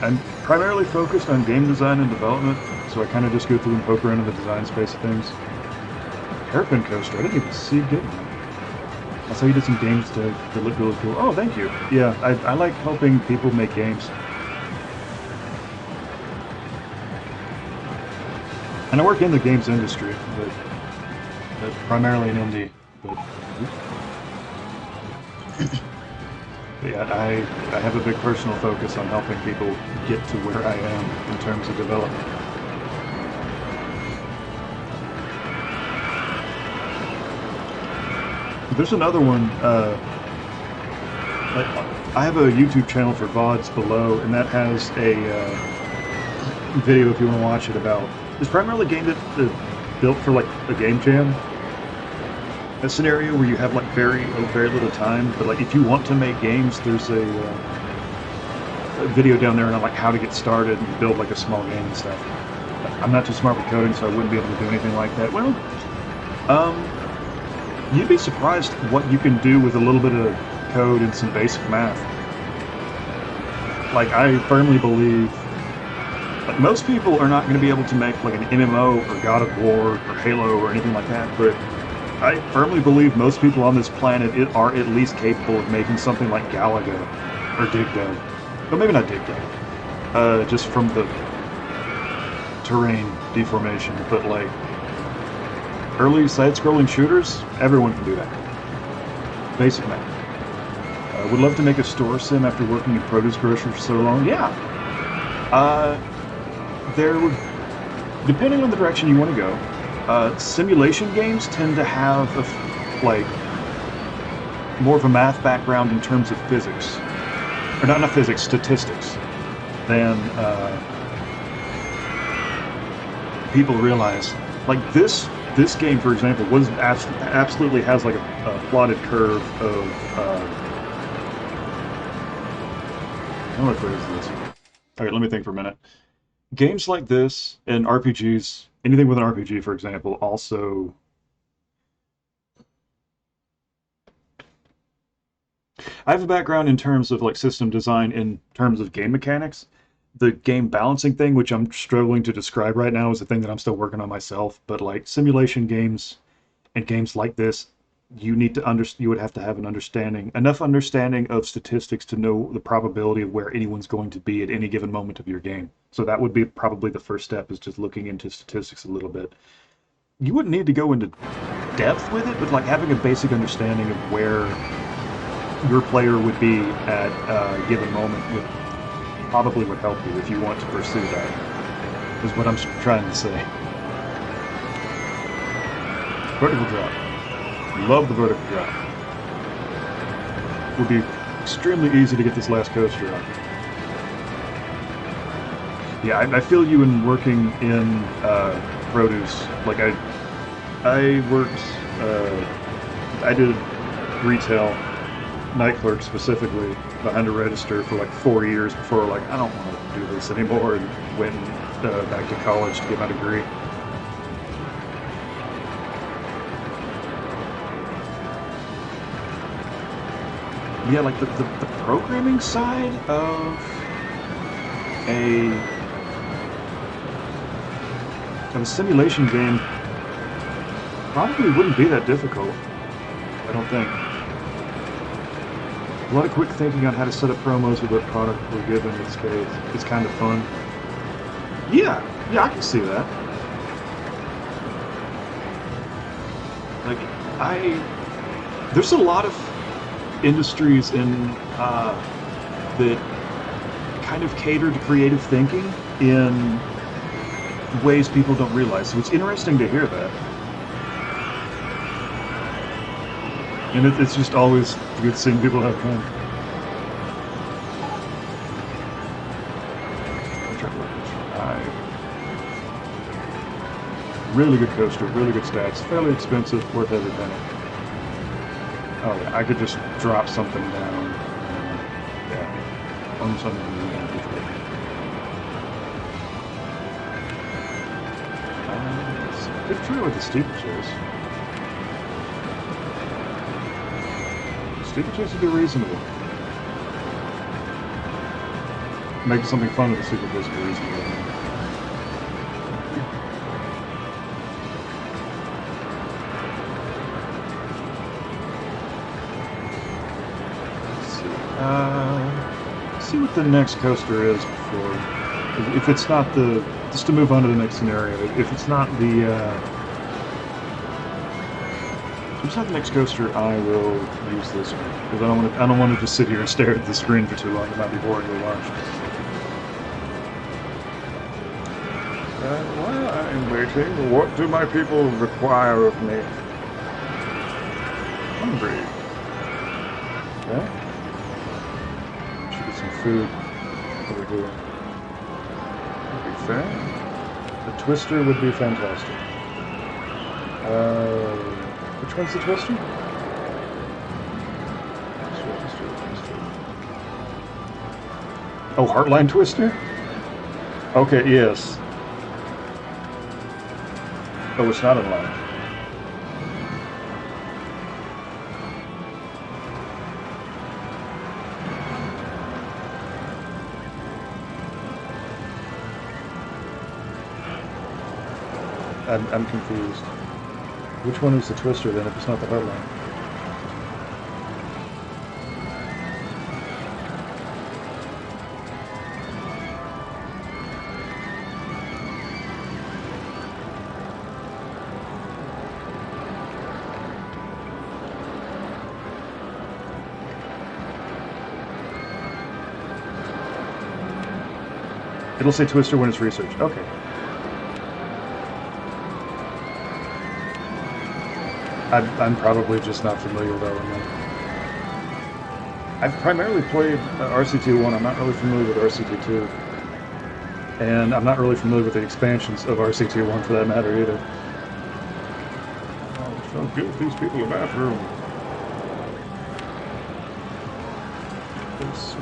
I'm primarily focused on game design and development, so I kind of just go through and poke around in the design space of things. Hairpin coaster, I didn't even see you getting that. I saw you did some games that look really cool. Oh, thank you. Yeah, I like helping people make games. And I work in the games industry, but primarily in indie. But yeah, I have a big personal focus on helping people get to where I am in terms of development. There's another one, I have a YouTube channel for VODs below, and that has a video if you want to watch it about, it's primarily game that built for like a game jam. A scenario where you have like very little time, but like if you want to make games, there's a video down there on like how to get started and build like a small game and stuff. I'm not too smart with coding, so I wouldn't be able to do anything like that. Well, you'd be surprised what you can do with a little bit of code and some basic math. Like, I firmly believe, like, most people are not going to be able to make like an MMO or God of War or Halo or anything like that, but I firmly believe most people on this planet are at least capable of making something like Galaga or Dig-Dug. Well, maybe not Dig-Dug, just from the terrain deformation, but like early side-scrolling shooters, everyone can do that. Basic math. Would love to make a store sim after working in produce grocery for so long. Yeah. There would, depending on the direction you want to go, simulation games tend to have like more of a math background in terms of physics, or not physics, statistics, than people realize. Like this game, for example, was absolutely has like a plotted curve of how do I phrase this? All right, let me think for a minute. Games like this and RPGs, anything with an RPG, for example, also I have a background in terms of like system design in terms of game mechanics. The game balancing thing, which I'm struggling to describe right now, is a thing that I'm still working on myself. But like simulation games and games like this, you would have to have enough understanding of statistics to know the probability of where anyone's going to be at any given moment of your game. So that would be probably the first step, is just looking into statistics a little bit. You wouldn't need to go into depth with it, but like having a basic understanding of where your player would be at a given moment would help you if you want to pursue that, is what I'm trying to say. Vertical drop. Love the vertical drop. Would be extremely easy to get this last coaster on. Yeah, I feel you in working in produce. Like I worked, I did retail, night clerk specifically, behind a register for like 4 years before like, I don't want to do this anymore, and went back to college to get my degree. Yeah, like the programming side of a simulation game probably wouldn't be that difficult, I don't think. A lot of quick thinking on how to set up promos with what product we're given in this case. It's kind of fun. Yeah, I can see that. Like, there's a lot of industries that kind of cater to creative thinking in ways people don't realize. So it's interesting to hear that. And it's just always good seeing people have fun. Really good coaster, really good stats, fairly expensive, worth every penny. Oh yeah, I could just drop something down. Yeah, own something new. Good try with the steeplechase. Steeplechase would be reasonable. Making something fun with the steeplechase would be reasonable. See what the next coaster is before. If it's not just to move on to the next scenario. If it's not the next coaster, I will use this one because I don't want to just sit here and stare at the screen for too long. It might be boring to watch. While I'm waiting, what do my people require of me? Hungry. Okay. Food over here. Would be fair. The twister would be fantastic. Which one's the twister? Oh, Heartline Twister? Okay, yes. Oh, it's not in line. I'm confused. Which one is the twister then if it's not the Heartline? It'll say twister when it's researched. Okay. I'm probably just not familiar with that one then. I've primarily played RCT 1. I'm not really familiar with RCT 2. And I'm not really familiar with the expansions of RCT 1 for that matter either. So give these people a bathroom. Let's see.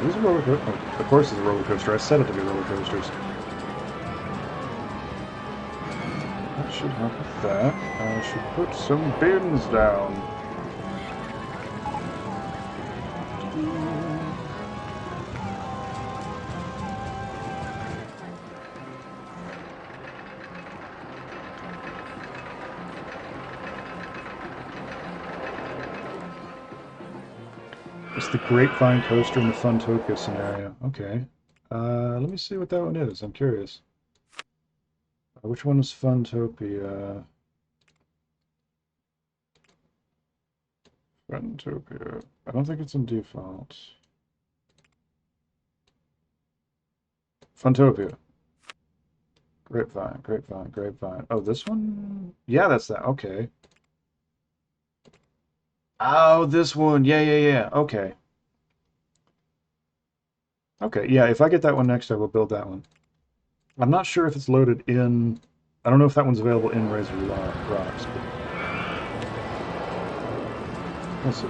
It is a roller coaster. Oh, of course it's a roller coaster. I set it to be roller coasters. That should help with that. I should put some bins down. It's the Grapevine coaster in the Funtopia scenario. Okay. Let me see what that one is. I'm curious. Which one is Funtopia? Funtopia. I don't think it's in default. Funtopia. Grapevine, Grapevine, Grapevine. Oh, this one? Yeah, that's that. Okay. Oh, this one. Yeah, yeah, yeah. Okay. Okay, yeah, if I get that one next, I will build that one. I'm not sure if it's loaded in... I don't know if that one's available in Razor Rocks, but... We'll see.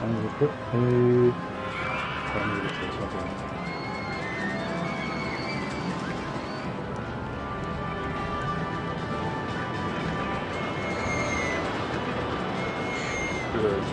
I'm going to put a... I need it for something. Good.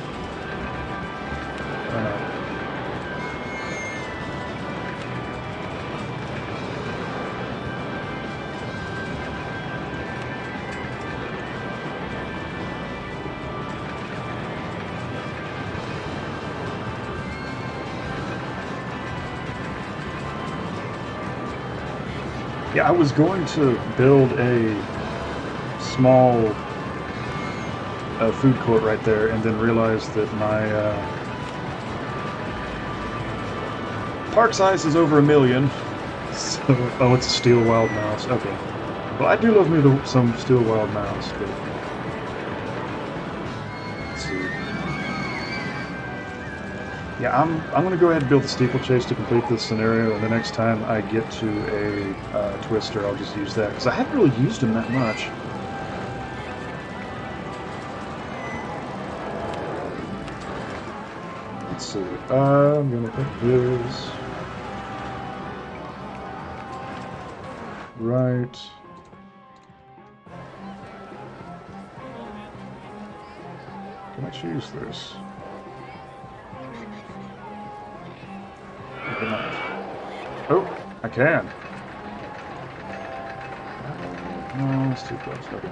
Yeah, I was going to build a small food court right there, and then realized that my park size is over 1 million. So, oh, it's a steel wild mouse. Okay. Well, I do love me some steel wild mouse, but let's see. Yeah, I'm gonna go ahead and build the steeplechase to complete this scenario, and the next time I get to a twister, I'll just use that because I haven't really used them that much. Let's see. I'm gonna put this right. Can I choose this? Maybe not. Oh, I can. No, it's too close. Okay.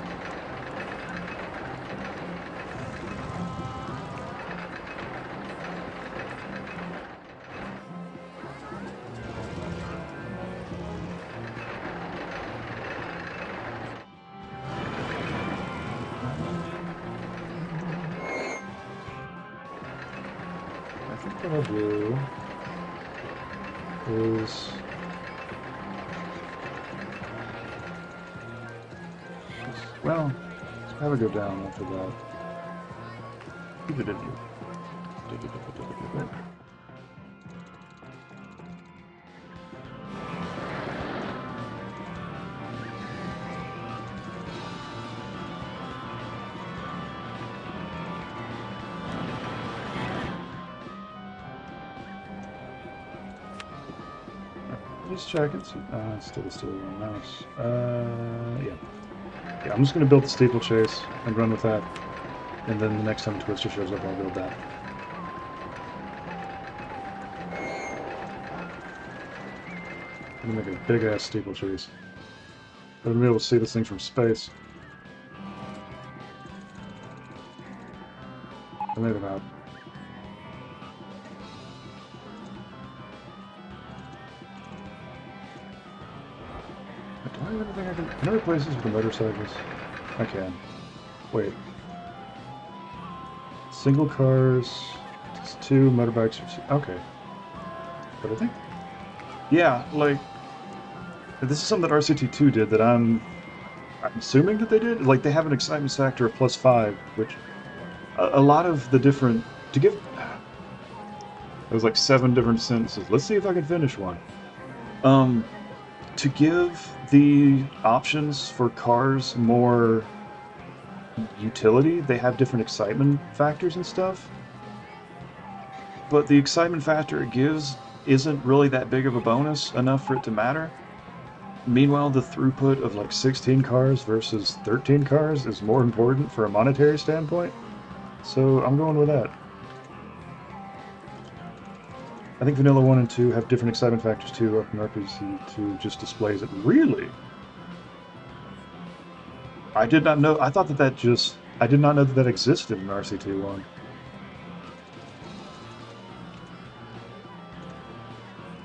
I think what I'll do is well, let's have it go down after that. Just check it. It's still one mouse. Yeah. Yeah, I'm just going to build the steeplechase and run with that. And then the next time the twister shows up, I'll build that. I'm going to make a big-ass steeplechase. I'm going to be able to see this thing from space. Or maybe not. Do I have anything I can replace this with the motorcycles? I can. Wait. Single cars, it's 2 motorbikes. Okay. But I think, yeah, like this is something that RCT2 did that I'm assuming that they did. Like they have an excitement factor of +5, which a lot of the different to give. There's like 7 different sentences. Let's see if I can finish one. To give the options for cars more utility, they have different excitement factors and stuff. but the excitement factor it gives isn't really that big of a bonus enough for it to matter. Meanwhile, the throughput of like 16 cars versus 13 cars is more important for a monetary standpoint, so I'm going with that. I think Vanilla 1 and 2 have different excitement factors too. Up in RPC 2 just displays it. Really? I did not know. I thought that just... I did not know that existed in RCT 1.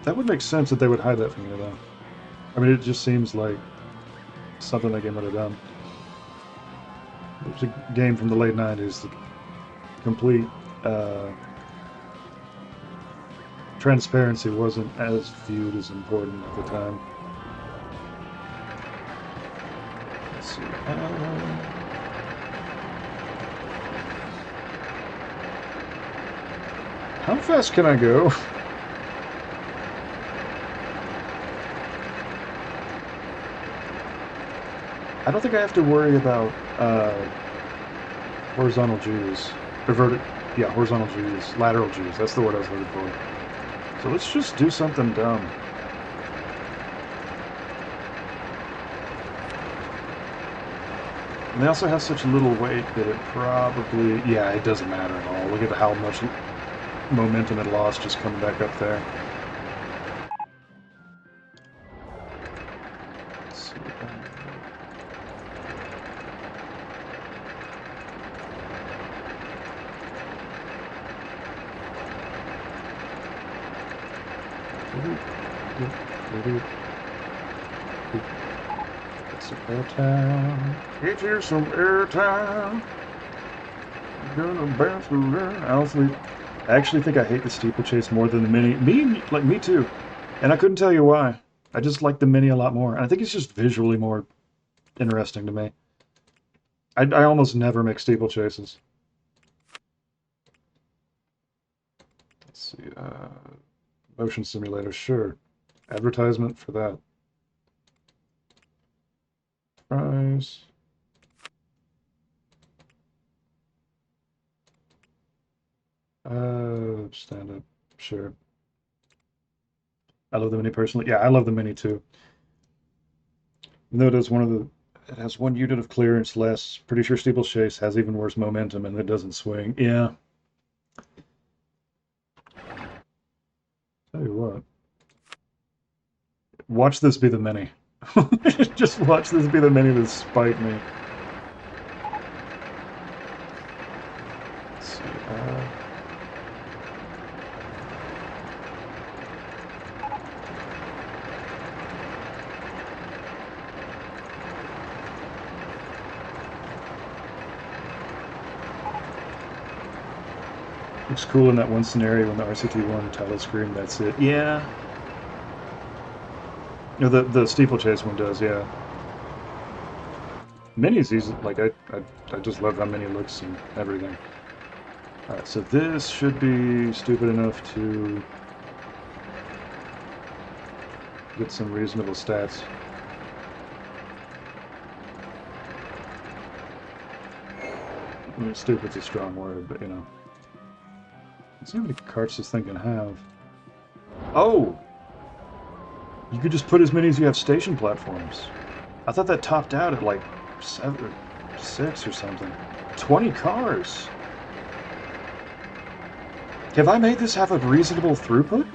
That would make sense that they would hide that from you, though. I mean, it just seems like something that game would have done. It was a game from the late 90s. The complete transparency wasn't as viewed as important at the time. Let's see. How fast can I go? I don't think I have to worry about horizontal G's. Yeah, horizontal G's. Lateral G's. That's the word I was looking for. So let's just do something dumb. And they also have such little weight that it probably... Yeah, it doesn't matter at all. Look at how much momentum it lost just coming back up there. Let's see. Get some airtime. Get you some airtime. Gonna bounce around. I actually think I hate the steeplechase more than the mini. Me too. And I couldn't tell you why. I just like the mini a lot more. And I think it's just visually more interesting to me. I almost never make steeplechases. Let's see. Motion simulator, sure. Advertisement for that. Price. Stand up, sure. I love the Mini personally. Yeah, I love the Mini too. Though it is it has one unit of clearance less. Pretty sure steeplechase has even worse momentum and it doesn't swing. Yeah. Tell you what. Watch this be the Mini. Just watch this be the Mini to spite me. Let's see. Looks cool in that one scenario when the RCT1 title screen, that's it. Yeah. You know, the steeplechase one does, yeah. Mini's easy, like, I just love how Mini looks and everything. Alright, so this should be stupid enough to get some reasonable stats. I mean, stupid's a strong word, but you know. Let's see how many carts this thing can have. Oh! You could just put as many as you have station platforms. I thought that topped out at like 7 or 6 or something. 20 cars! Have I made this have a reasonable throughput?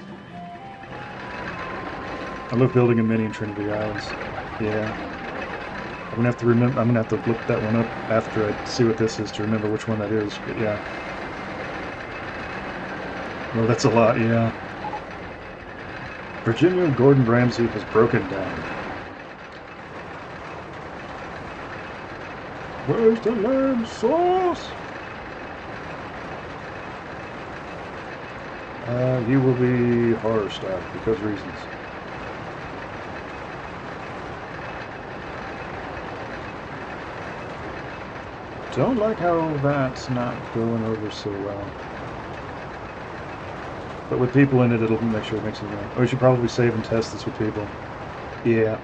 I love building a Mini in Trinity Islands. Yeah. I'm gonna have to remember. I'm gonna have to look that one up after I see what this is to remember which one that is. But yeah. Well, that's a lot. Yeah. Virginia Gordon Ramsay has broken down. Where's the lamb sauce? You will be horror style because reasons. Don't like how that's not going over so well. But with people in it, it'll make sure it makes it right. Oh, we should probably save and test this with people. Yeah.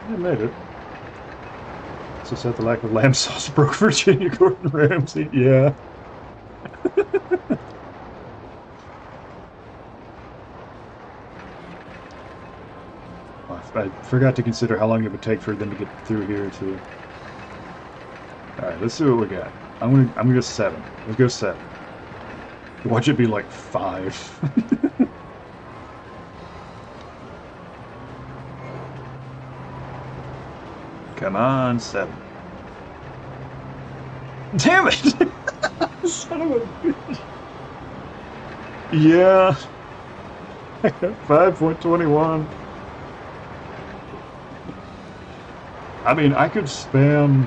I made it. So said the lack of lamb sauce broke Virginia Gordon Ramsay. Yeah. I forgot to consider how long it would take for them to get through here too. All right, let's see what we got. I'm gonna go 7. Let's go 7. Watch it be like 5. Come on, 7. Damn it! Son of a bitch. Yeah. 5.21. I mean, I could spam...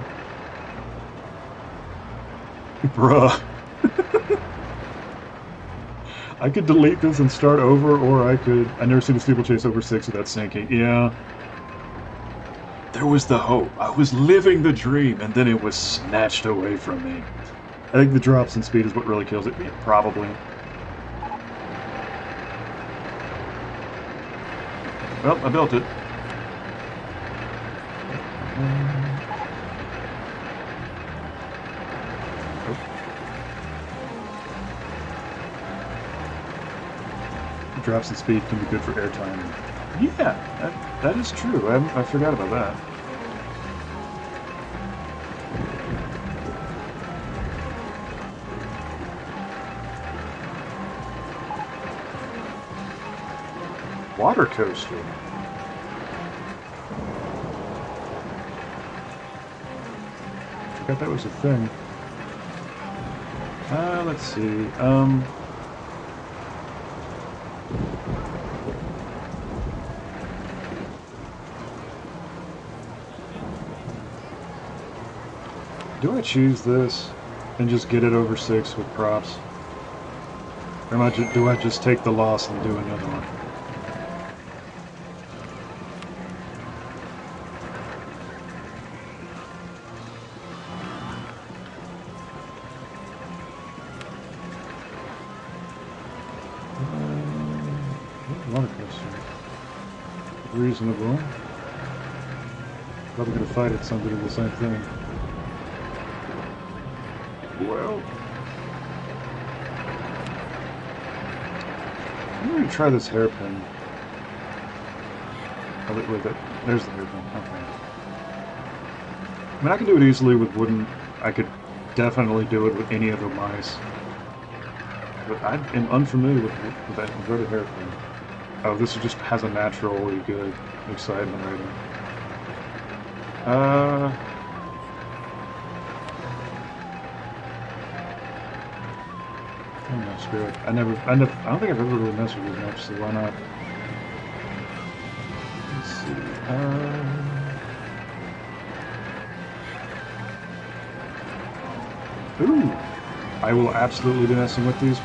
Bruh. I could delete this and start over, or I could... I never seen a steeplechase over 6 without sinking. Yeah. There was the hope. I was living the dream, and then it was snatched away from me. I think the drops in speed is what really kills it. Yeah, probably. Well, I built it. Drops in speed can be good for airtime. Yeah, that is true. I forgot about that. Water coaster. Forgot that was a thing. Let's see. Do I choose this and just get it over 6 with props? Or do I just take the loss and do another one? Roller coaster. Reasonable. Probably gonna fight at somebody the same thing. Well, I'm going to try this hairpin. Oh, wait, there's the hairpin. Okay. I mean, I can do it easily with wooden. I could definitely do it with any of the mice. But I am unfamiliar with that inverted hairpin. Oh, this just has a naturally good excitement rating. No, screw it. I don't think I've ever really messed with these maps, so why not? Let's see. Ooh! I will absolutely be messing with these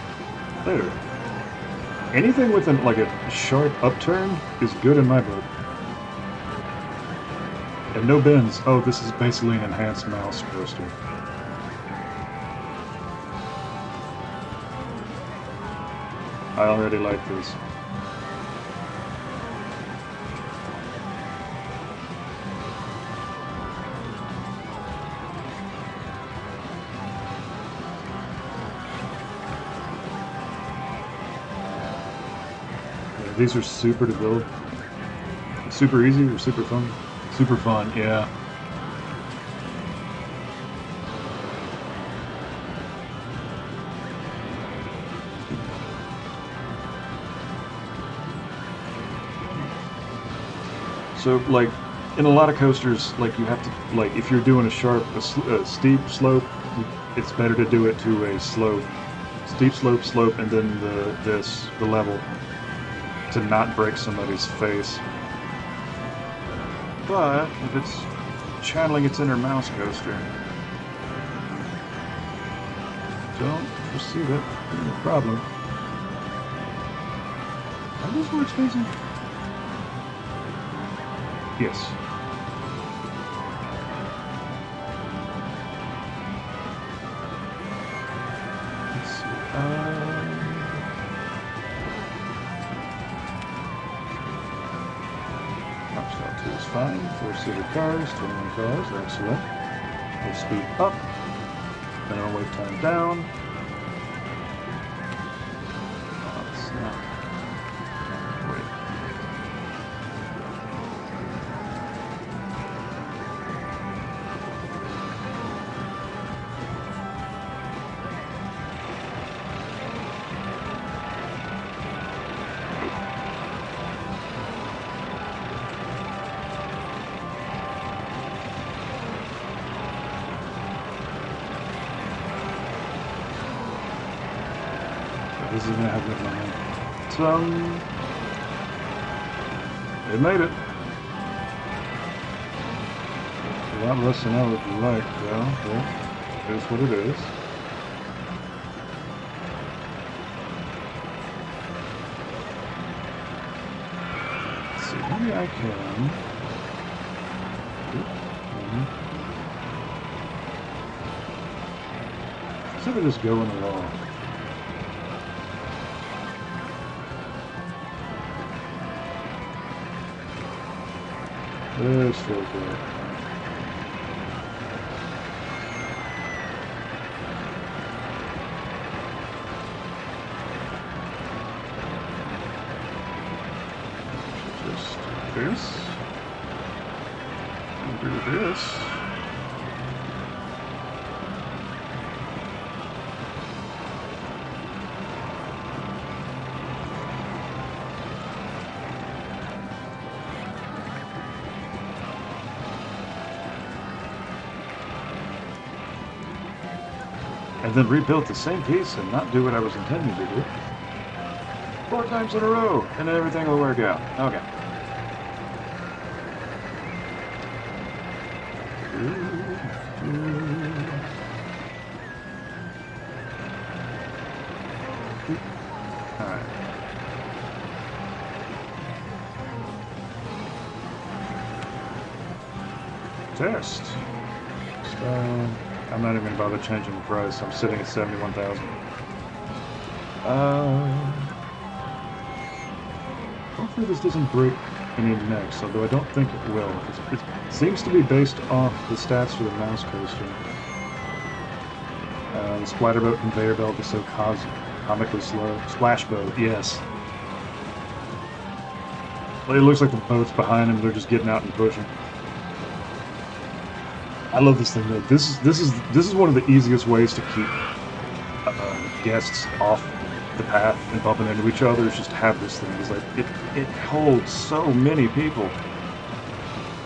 later. Anything with like a sharp upturn is good in my book. And no bends. Oh, this is basically an enhanced mouse coaster. I already like this. Yeah, these are super to build. Super easy or super fun? Super fun, yeah. So, like, in a lot of coasters, like, you have to, like, if you're doing a steep slope, it's better to do it to a slope. Steep slope, and then the level, to not break somebody's face. But, if it's channeling its inner mouse coaster, don't perceive it being a problem. Are these more expensive? Yes. Let's see. Top slot 2 is fine. 4 seater cars, 21 cars, excellent. Full speed up. Minimum wait time down. Oh, it's not. Wait. This is gonna have good momentum. It made it. A lot less than I would like, though. But it is what it is. Let's see, maybe I can. Instead of just going along. This feels good. Just this. And do this. And then rebuild the same piece and not do what I was intending to do. 4 times in a row, and everything will work out. Okay. Alright. Test. I'm not even going to bother changing the price. I'm sitting at 71,000. Hopefully this doesn't break any necks, although I don't think it will. It seems to be based off the stats for the mouse coaster. The splatter boat conveyor belt is so comically slow. Splash boat, yes. Well, it looks like the boat's behind them. They're just getting out and pushing. I love this thing though. This is one of the easiest ways to keep guests off the path and bumping into each other. Is just have this thing. It's like it holds so many people.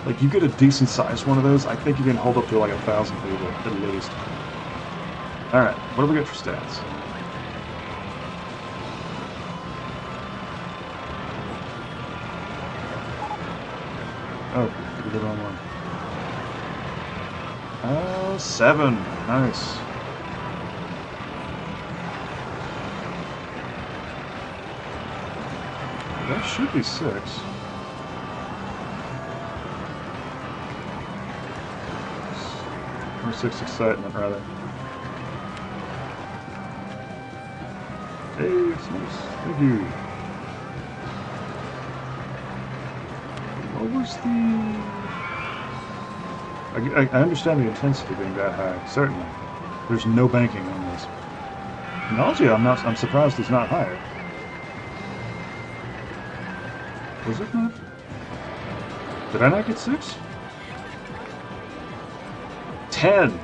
Like you get a decent sized one of those, I think you can hold up to like 1,000 people at least. All right, what do we got for stats? Oh, did the wrong one. 7. Nice. That should be 6. Or 6 excitement, rather. Hey, it's nice. Thank you. What was the... I understand the intensity being that high, certainly. There's no banking on this. Nausea, I'm surprised it's not higher. Was it not? Did I not get 6? 10!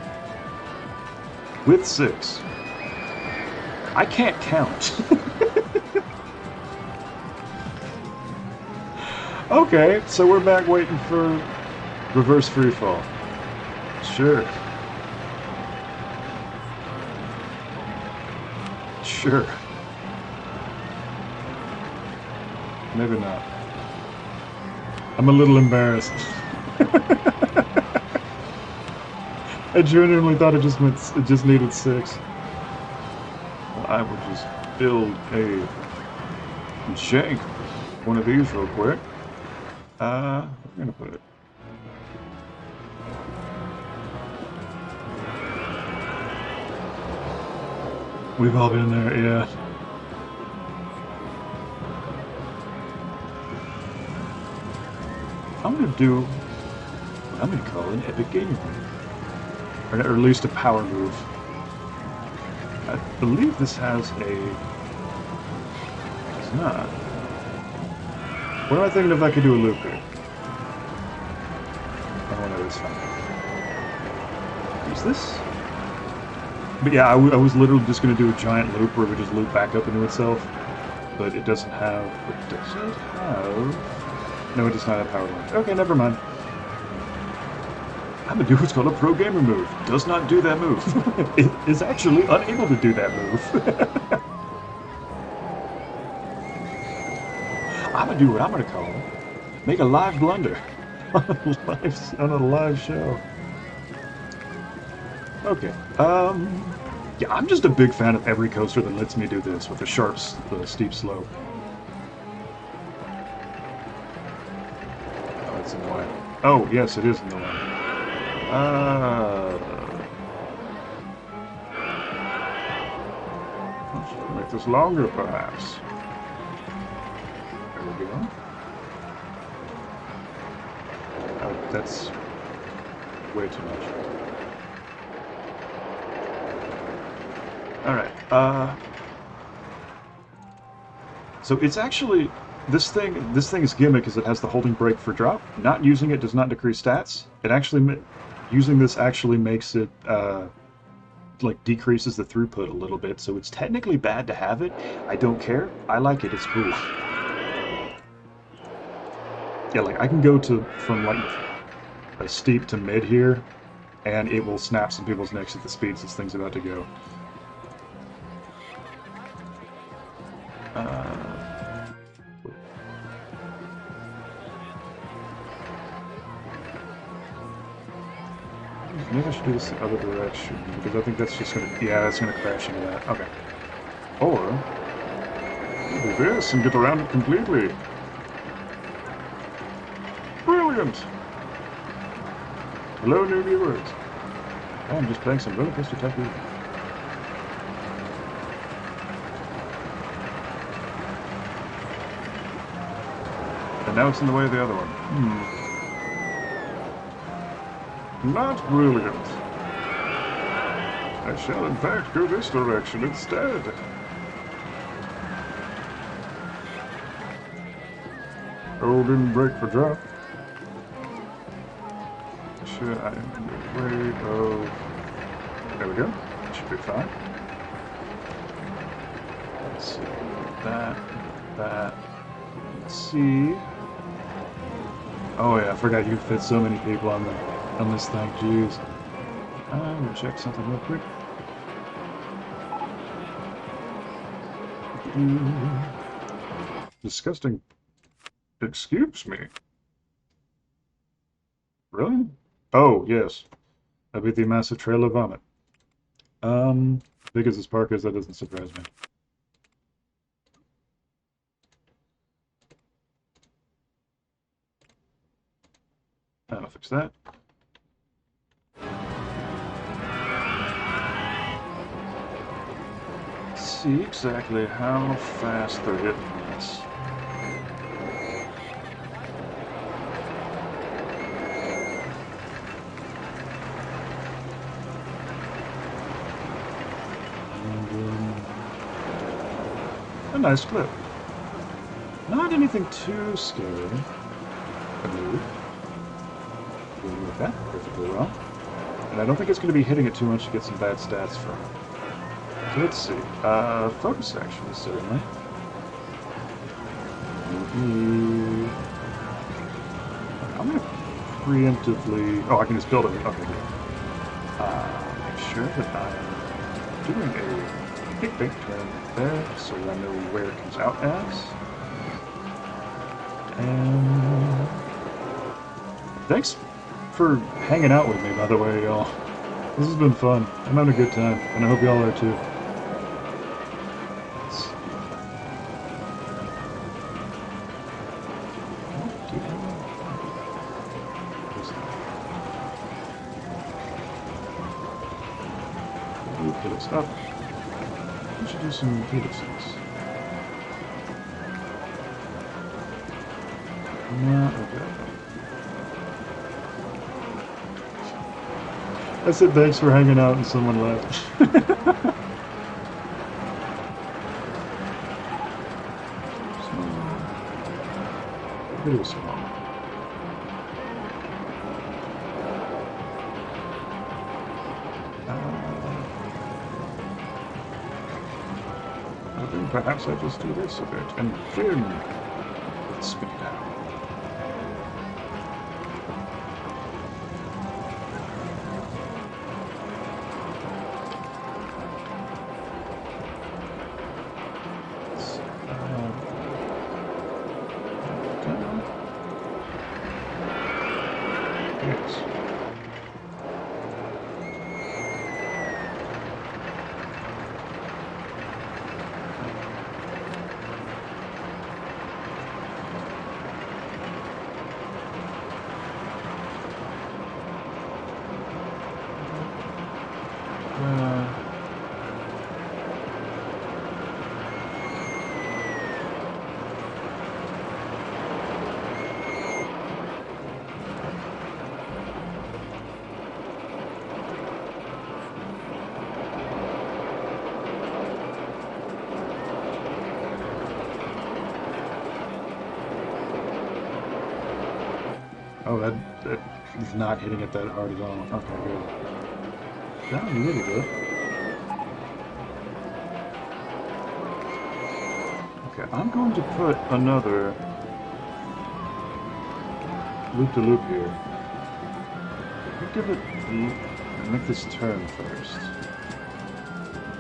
With 6. I can't count. Okay, so we're back waiting for reverse freefall. Sure. Sure. Maybe not. I'm a little embarrassed. I genuinely thought it just needed 6. Well, I would just build a shank one of these real quick. We're gonna put it. We've all been there, yeah. I'm gonna do what I'm gonna call an epic gaming room. Or at least a power move. I believe this has a... It's not. What am I thinking if I could do a loop here? Oh no, it's fine. Use this? But yeah, I was literally just going to do a giant loop where it would just loop back up into itself. But it doesn't have... What does it have? No, it does not have power launch. Okay, never mind. I'm going to do what's called a pro gamer move. Does not do that move. It is actually unable to do that move. I'm going to do what I'm going to call make a live blunder on a live show. Okay. Yeah, I'm just a big fan of every coaster that lets me do this with a sharp, steep slope. Oh, it's in the way. Oh, yes, it is in the way. Let's make this longer, perhaps. There we go. Oh, that's way too much. Alright, so it's actually, this thing is gimmick because it has the holding brake for drop. Not using it does not decrease stats. It actually, using this actually makes it, like, decreases the throughput a little bit, so it's technically bad to have it. I don't care. I like it. It's cool. Yeah, like, I can go from, like, a steep to mid here, and it will snap some people's necks at the speeds this thing's about to go. Maybe I should do this the other direction, because I think that's just gonna... Yeah, that's gonna crash into that. Okay. Or... do this and get around it completely. Brilliant! Hello, new viewers. I'm just playing some Roller Coaster Tycoon. And now it's in the way of the other one. Not brilliant. I shall in fact go this direction instead. Hold in brake for drop. Should I in the way of... There we go. That should be fine. Let's see. That. Let's see. Oh yeah, I forgot you fit so many people on this thing. Jeez. I'm gonna check something real quick. Disgusting. Excuse me. Really? Oh, yes. That'd be the massive trail of vomit. Big as this park is, that doesn't surprise me. I'll fix that. Let's see exactly how fast they're hitting this. A nice clip. Not anything too scary. A move. With that, perfectly well. And I don't think it's going to be hitting it too much to get some bad stats from it. So let's see. Focus action, certainly. I'm going to preemptively... Oh, I can just build it. Okay, good. Make sure that I'm doing a kick-bait turn there, so that I know where it comes out as. And... thanks for hanging out with me, by the way, y'all. This has been fun. I'm having a good time, and I hope y'all are too. Helix up. We should do some helixes. No, okay. I said thanks for hanging out and someone left. It was small. I think perhaps I just do this a bit and then let's spin it out. Oh, that is not hitting it that hard at all. Okay, good. Down a little bit. Okay, I'm going to put another loop-to-loop here. Give it, make this turn first.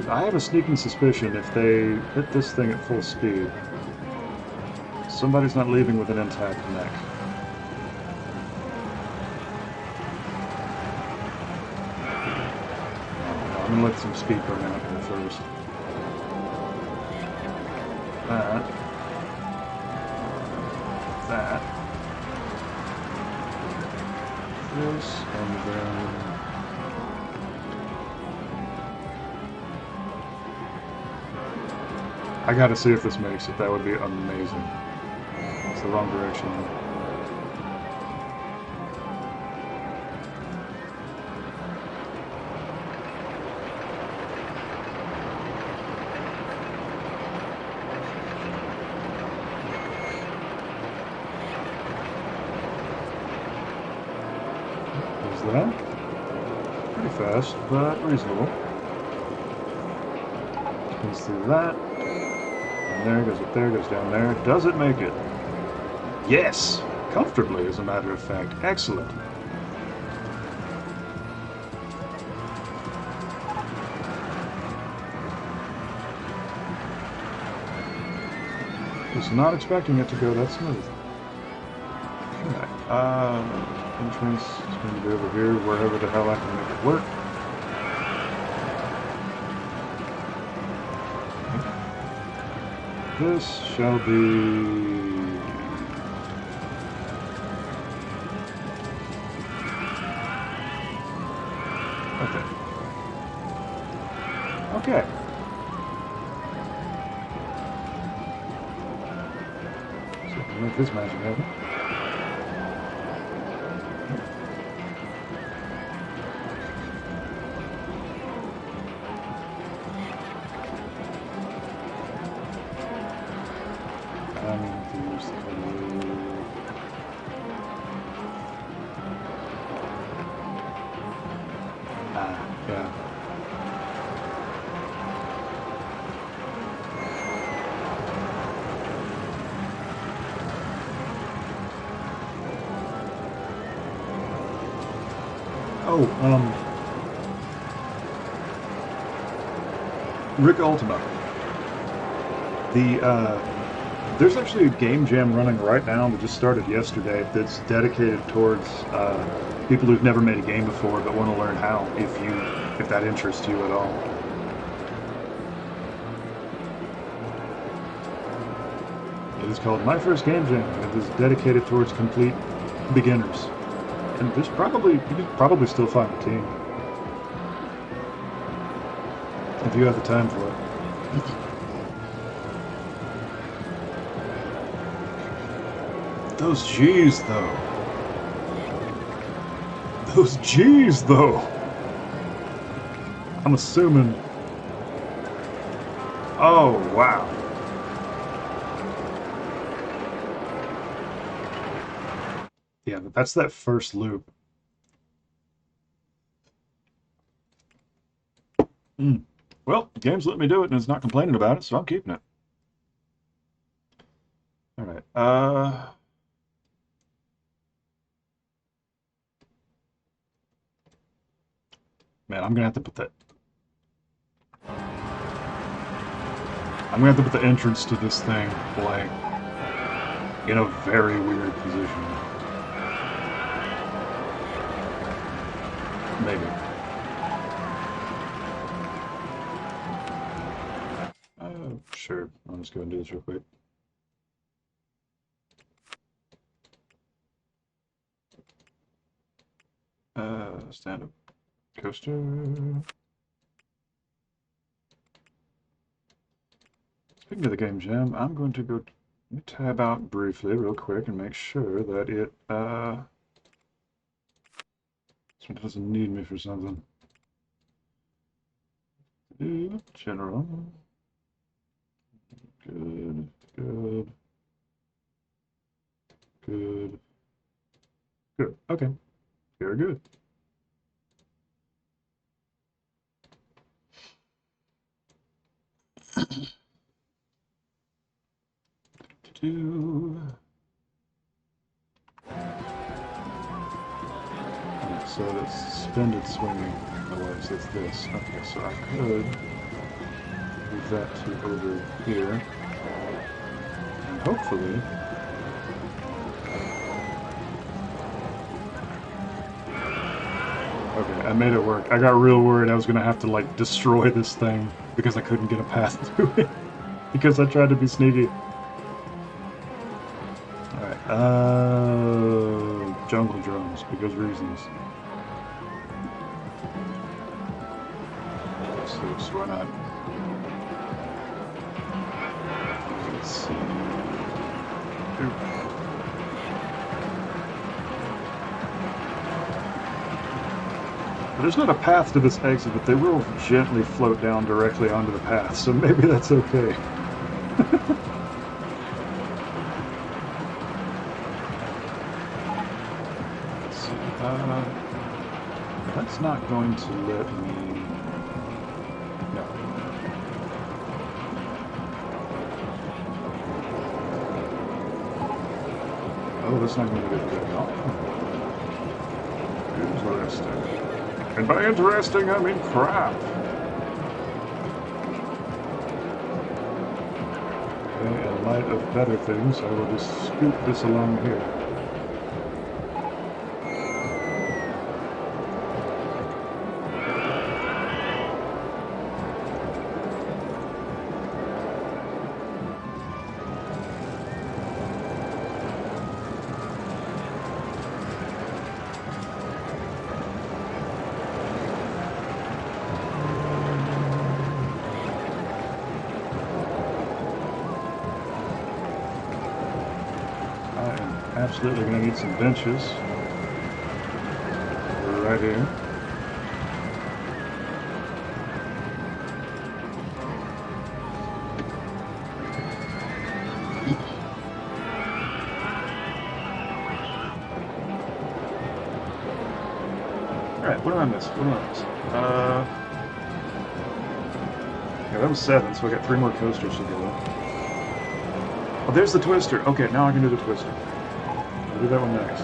I have a sneaking suspicion if they hit this thing at full speed, somebody's not leaving with an intact neck. I'm gonna let some speed burn out here first. That. This, and then... I gotta see if this makes it. That would be amazing. It's the wrong direction. That. Pretty fast, but reasonable. Spins through that. And there, goes up there, goes down there. Does it make it? Yes! Comfortably, as a matter of fact. Excellent. Was not expecting it to go that smooth. Okay. Entrance is going to be over here, wherever the hell I can make it work. This shall be... okay. Okay. So I can make this magic happen. Yeah. Oh, Rick Ultima. There's actually a game jam running right now that just started yesterday that's dedicated towards people who've never made a game before but want to learn how, if that interests you at all. It is called My First Game Jam. It is dedicated towards complete beginners. And you could probably still find a team. If you have the time for it. Those G's, though. Those G's, though. I'm assuming. Oh, wow. Yeah, that's that first loop. Mm. Well, the game's letting me do it and it's not complaining about it, so I'm keeping it. All right. Man, I'm gonna have to put that. I'm gonna have to put the entrance to this thing like in a very weird position. Maybe. Sure. I'll just go and do this real quick. Stand-up coaster. Speaking of the game jam, I'm going to go tab out briefly real quick and make sure that it doesn't need me for something. General. Good, good, good, good. Okay, very good. So that's suspended swinging away, so it's this. Okay, so I could move that to over here, and hopefully okay, I made it work. I got real worried I was gonna have to like destroy this thing because I couldn't get a path through it because I tried to be sneaky. Alright, jungle drums, because reasons. So why not? Let's see. There's not a path to this exit, but they will gently float down directly onto the path, so maybe that's okay. Let's see. That's not going to let me... No. Oh, that's not going to be good at all. Interesting. And by interesting, I mean crap. Okay, in light of better things, I will just scoot this along here. Absolutely going to need some benches right here. Alright, what did I miss? Yeah, that was 7, so I got 3 more coasters to go. Oh, there's the twister. Okay, now I can do the twister. I'll do that one next.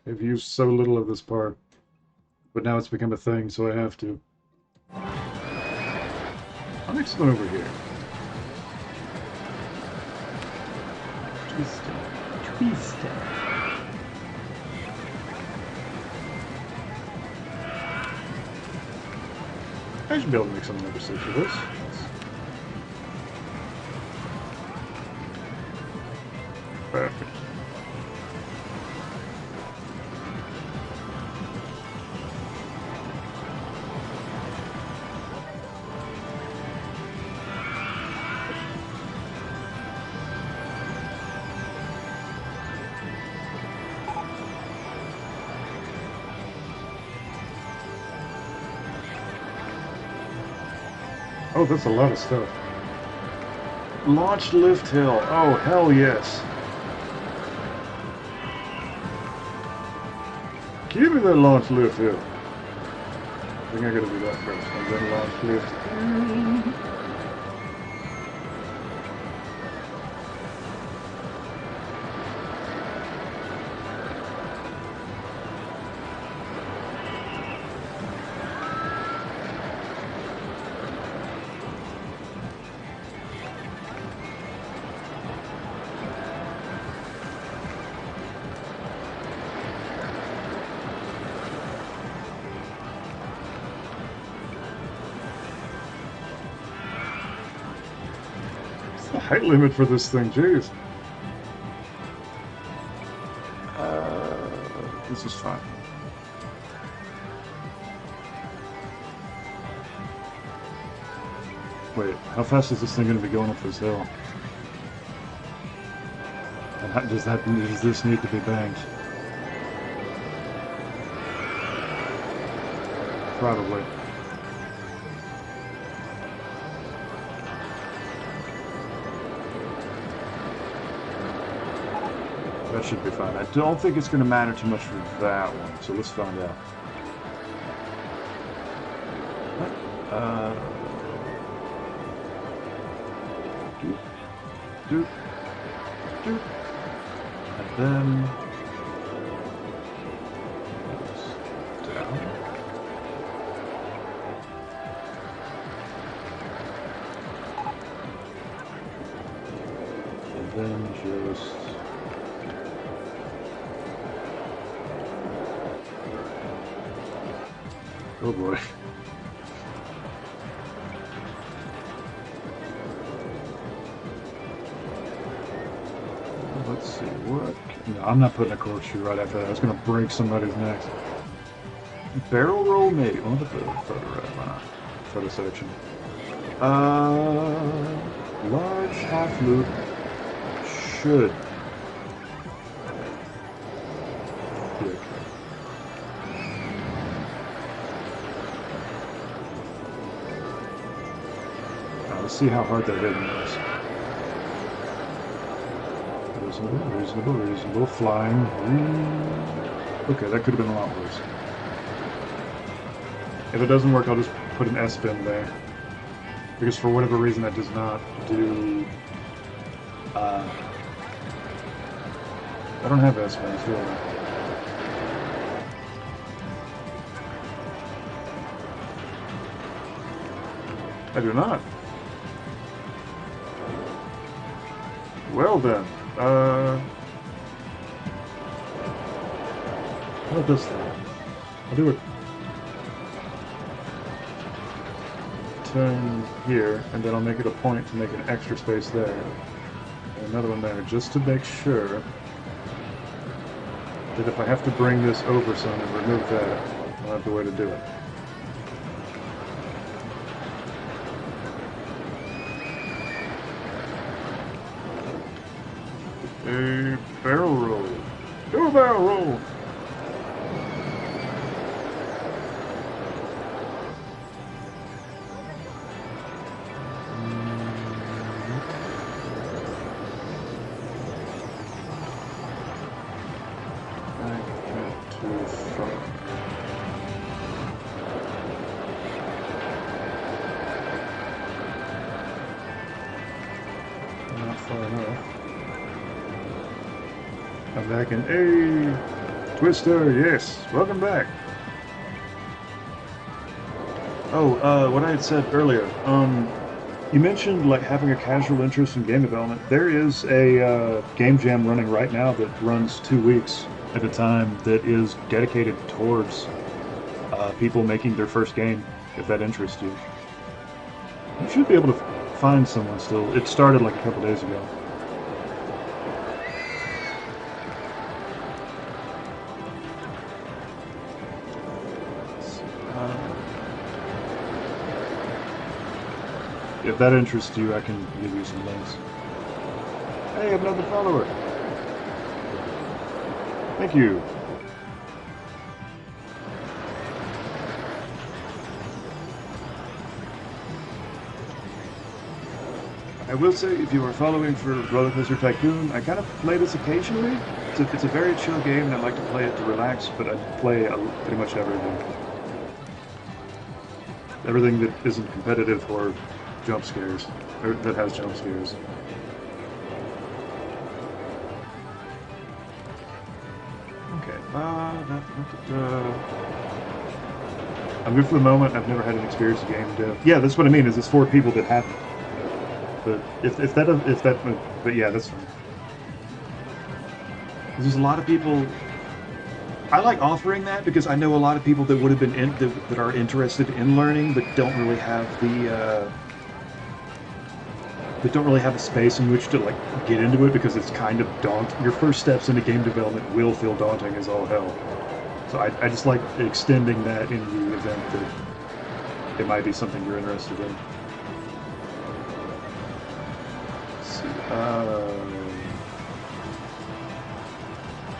I've used so little of this part, but now it's become a thing, so I have to. I'll next one over here. Twister. I should be able to make some number 6 of this. Perfect. Oh, that's a lot of stuff. Launch lift hill. Oh, hell yes. Give me that launch lift hill. I think I gotta do that first. And then launch lift hill. The height limit for this thing, jeez. This is fine. Wait, how fast is this thing going to be going up this hill? And how, does this need to be banked? Probably. That should be fine. I don't think it's going to matter too much for that one, so let's find out. Doop. And then... down. And then just... oh boy. Let's see what... no, I'm not putting a corkscrew right after that. I was going to break somebody's neck. Barrel roll, maybe. I'll put the photo right. Why not? Photo section. Large half loop should be okay. Let's see how hard that hitting is. Reasonable. Flying. Okay, that could have been a lot worse. If it doesn't work, I'll just put an S-bin there. Because for whatever reason that does not do... I don't have S-bins, do I? I do not. Well then, how about this thing? I'll do it. Turn here, and then I'll make it a point to make an extra space there. And another one there, just to make sure that if I have to bring this over some and remove that, I'll have the way to do it. A barrel roll. Do a barrel roll. Too far. Not far enough. I'm back in A Twister, yes, welcome back. Oh, what I had said earlier, you mentioned like having a casual interest in game development. There is a game jam running right now that runs 2 weeks at a time that is dedicated towards people making their first game, if that interests you. You should be able to find someone still. It started like a couple days ago. If that interests you, I can give you some links. Hey, another follower. Thank you. I will say, if you are following for Roller Coaster Tycoon, I kind of play this occasionally. It's a very chill game, and I like to play it to relax, but I play pretty much everything. Everything that isn't competitive or jump scares, or that has jump scares. Okay. I'm good for the moment. I've never had an experience of game dev. Yeah, that's what I mean. Is it's for people that haven't. But but yeah, that's fine. There's a lot of people. I like offering that because I know a lot of people that would have been that are interested in learning, but don't really have the space in which to like get into it because it's kind of daunting. Your first steps into game development will feel daunting as all hell. So I just like extending that in the event that it might be something you're interested in. Let's see.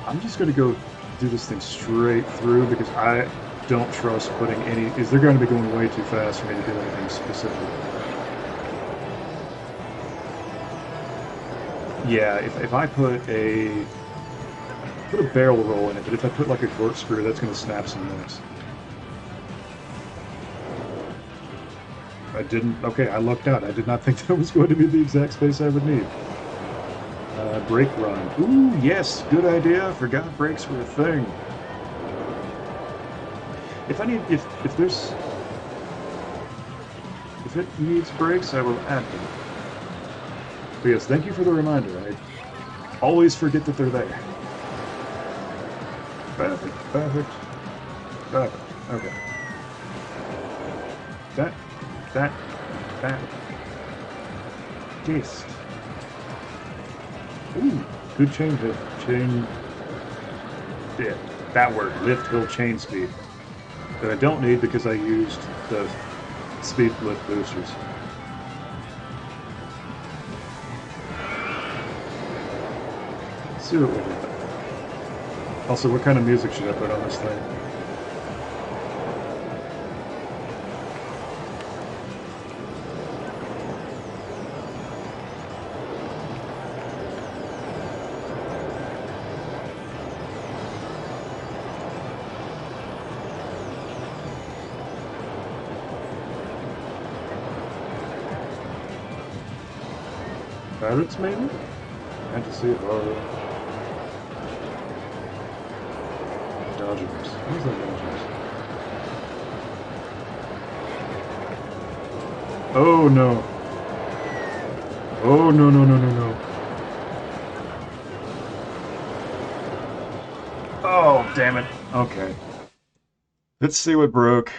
I'm just going to go do this thing straight through because I don't trust putting any... Is they're going to be going way too fast for me to do anything specific. Yeah, if I put a barrel roll in it, but if I put like a corkscrew, that's going to snap some necks. I didn't... Okay, I lucked out. I did not think that was going to be the exact space I would need. Brake run. Ooh, yes, good idea. Forgot brakes were a thing. If it needs brakes, I will add them. But yes, thank you for the reminder. I always forget that they're there. Perfect, perfect, perfect. Okay. That. Taste. Ooh, good chain hit. Yeah, that word. Lift hill chain speed. That I don't need because I used the speed lift boosters. Let's see what we got. Also, what kind of music should I put on this thing? Pirates, maybe? Fantasy horror. Dodgers. Who's that Dodgers? Oh no. Oh no. Oh, damn it. Okay. Let's see what broke.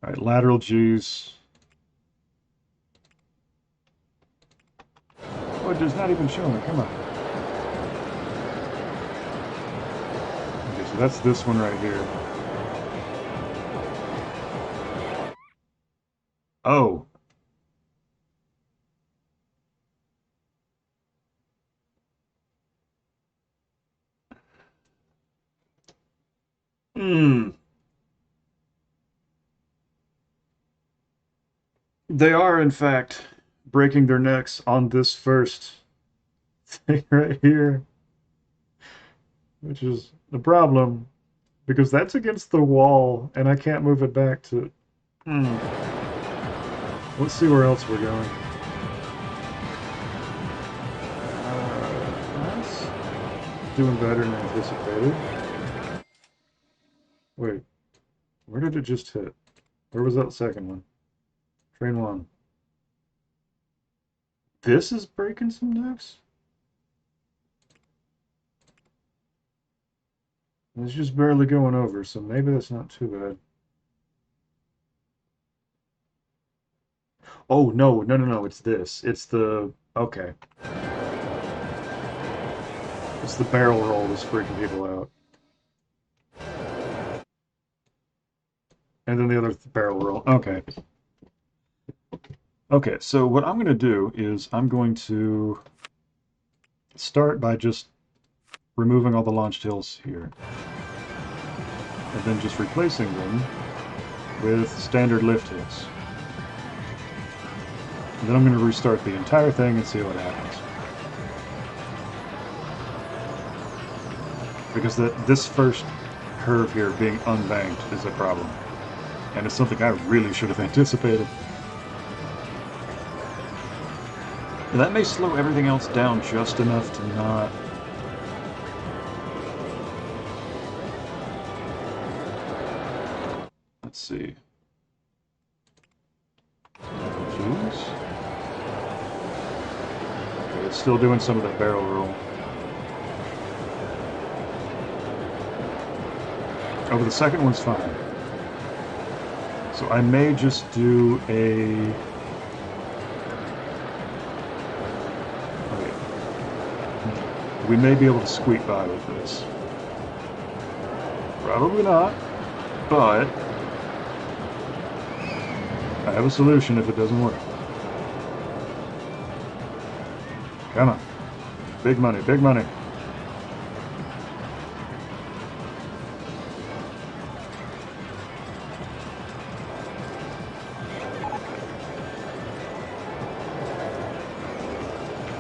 Alright, lateral G's. Oh, it does not even show me. Come on. Okay, so that's this one right here. Oh. They are, in fact, breaking their necks on this first thing right here, which is the problem, because that's against the wall, and I can't move it back to... Let's see where else we're going. That's doing better than anticipated. Wait, where did it just hit? Where was that second one? Train one. This is breaking some necks? It's just barely going over, so maybe that's not too bad. Oh, no, it's this. It's the... Okay. It's the barrel roll that's freaking people out. And then the other barrel roll. Okay. Okay, so what I'm going to do is I'm going to start by just removing all the launched hills here. And then just replacing them with standard lift hits. And then I'm going to restart the entire thing and see what happens. Because this first curve here being unbanked is a problem. And it's something I really should have anticipated. And that may slow everything else down just enough to not... Let's see. Jeez. Okay, it's still doing some of that barrel roll. Oh, but the second one's fine. So I may just do a... Okay. We may be able to squeak by with this. Probably not, but I have a solution if it doesn't work. Come on. Big money, big money.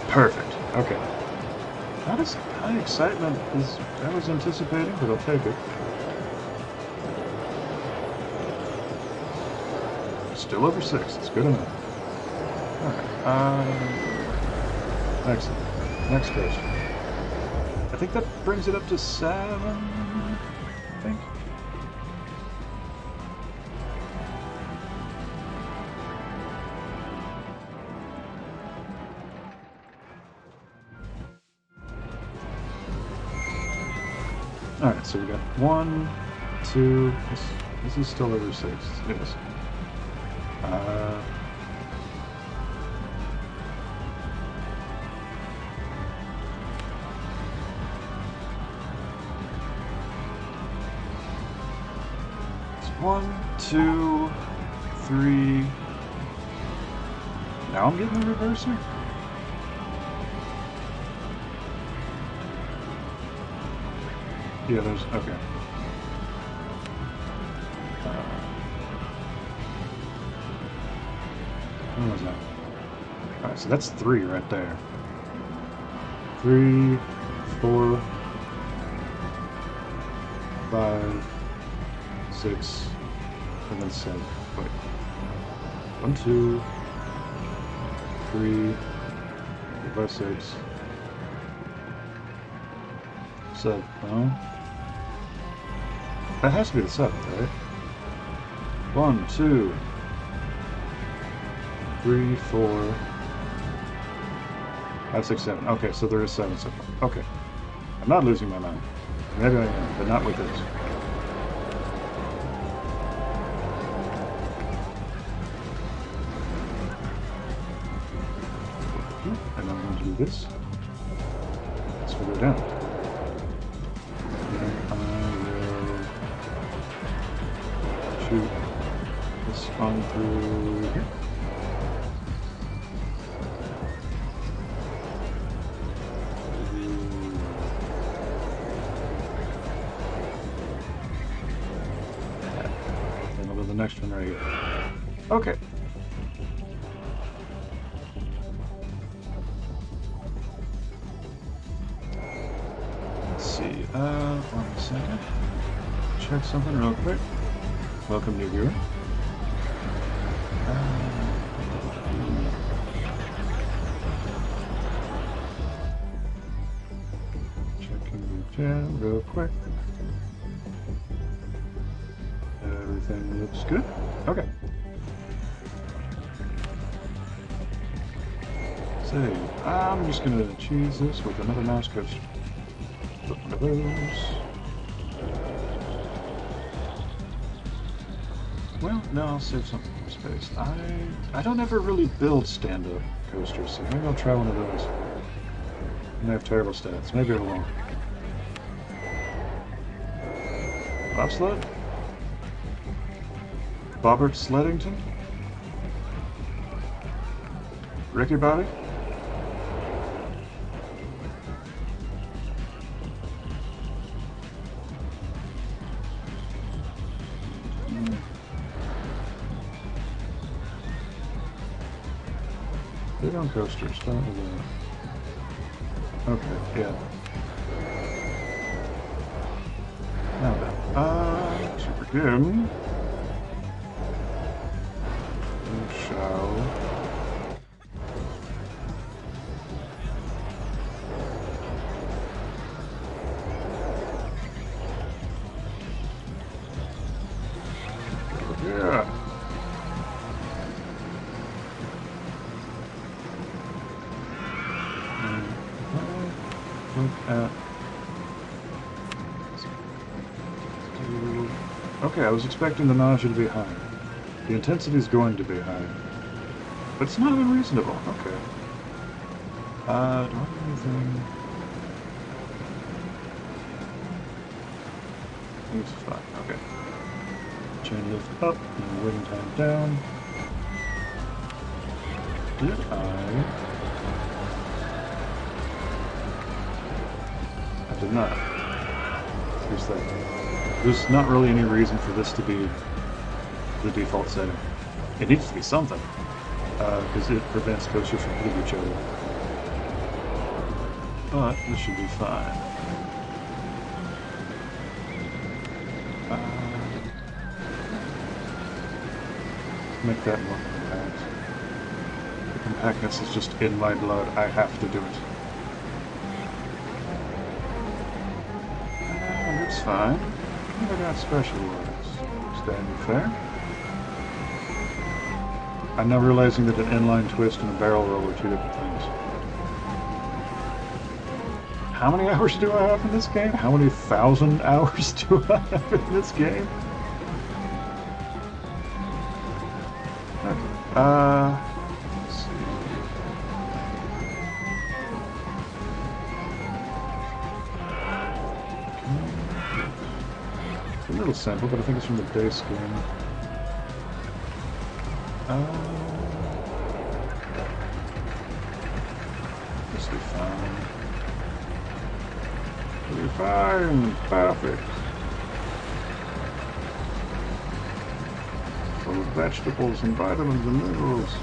Perfect. Okay. Not as high excitement as I was anticipating, but I'll take it. Still over 6. It's good enough. Alright. Excellent. Next question. I think that brings it up to 7, I think. Alright, so we got 1, 2, this is still over 6. Yes. It's 1, 2, 3. Now I'm getting the reverser? Yeah, there's... okay. What was that? Alright, so that's 3 right there. 3, 4, 5, 6, and then 7. Wait. 1, 2, 3, 4, 5, 6, 7. Oh. That has to be the 7th, right? 1, 2, 3, 4, 5, 6, 7. Okay, so there is 7 so far. Okay. I'm not losing my mind. Maybe I am, but not with this. And I'm going to do this. This will go down. And I will shoot this on through here. Next one right here. Okay. Let's see. 1 second. Check something real quick. Welcome, new viewer. Checking the chat real quick. Everything looks good. Okay. Save. I'm just gonna choose this with another mouse coaster. Put one of those. Well, no, I'll save something for space. I don't ever really build stand-up coasters, so maybe I'll try one of those. And I have terrible stats. Maybe I won't. Bobsled? Bobbert Sleddington? Ricky Bobby? on coasters. Don't do that. Okay, yeah. Now then, super dim. We shall. Yeah. Look at. Okay, I was expecting the nausea to be high. The intensity is going to be high. But it's not unreasonable. Okay. Do I have anything? I think it's fine. Okay. Chain lift up and wing time down. Did I? I did not. Here's that. There's not really any reason for this to be the default setting. It needs to be something, because it prevents coasters from hitting each other. But this should be fine. Make that more compact. The compactness is just in my blood. I have to do it. And it's fine. I got special ones. Standing fair. I'm now realizing that an inline twist and a barrel roll are two different things. How many hours do I have in this game? How many thousand hours do I have in this game? Okay. Let's see. It's a little simple, but I think it's from the base game. This will be fine. It'll be fine. Perfect. Full of vegetables and vitamins and minerals.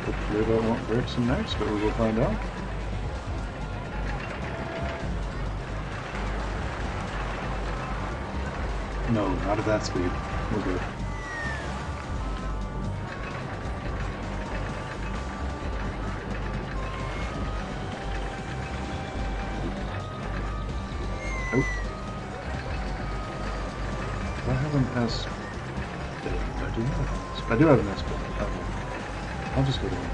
Hopefully that won't break some necks, but we will find out. No, not at that speed. We're good. Oh. Do I have an S? I do not have an S. I do have an S, but okay. I'll just go to one.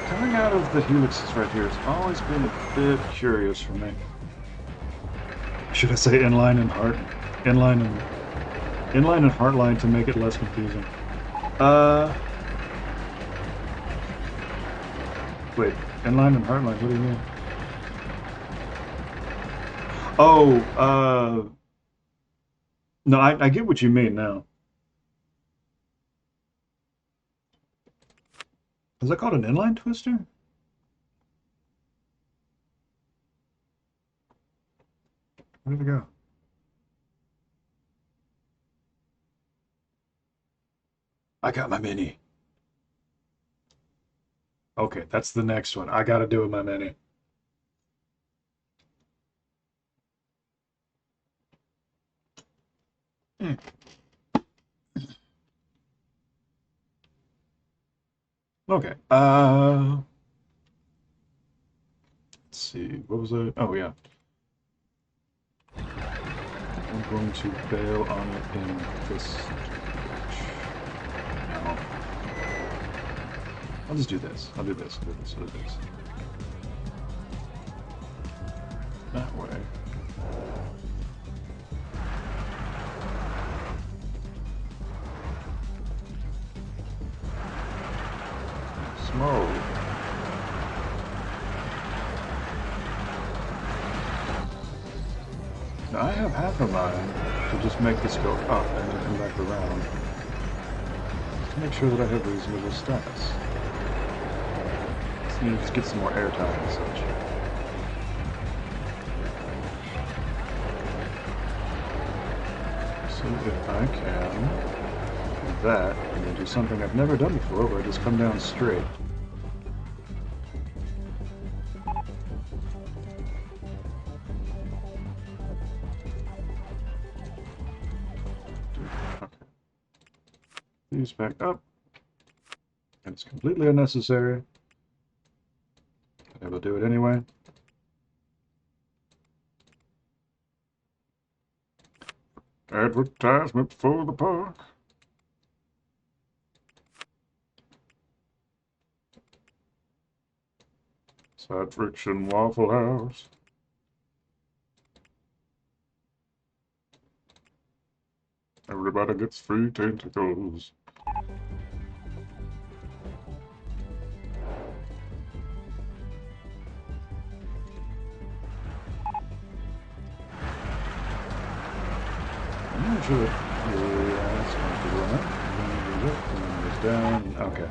Coming out of the helixes right here, it's always been a bit curious for me. Should I say inline and heartline to make it less confusing? Wait, inline and heartline, what do you mean? Oh, no, I get what you mean now. Is that called an inline twister? Where did it go? I got my mini. Okay, that's the next one. I gotta do with my mini. Okay. Let's see. What was I? Oh yeah. I'm going to bail on it in this. No. I'll just do this. I'll do this. I'll do this. I'll do this. That way. I have half a mind to just make this go up and then come back around. Just to make sure that I have reasonable stats. So you just get some more airtime and such. So if I can do that, and then do something I've never done before, where I just come down straight. Okay. These back up. And it's completely unnecessary. I will do it anyway. Advertisement for the park. Side friction Waffle House. Everybody gets free tentacles. I'm not sure. Yeah, that's going to run up. And then it goes down. Okay.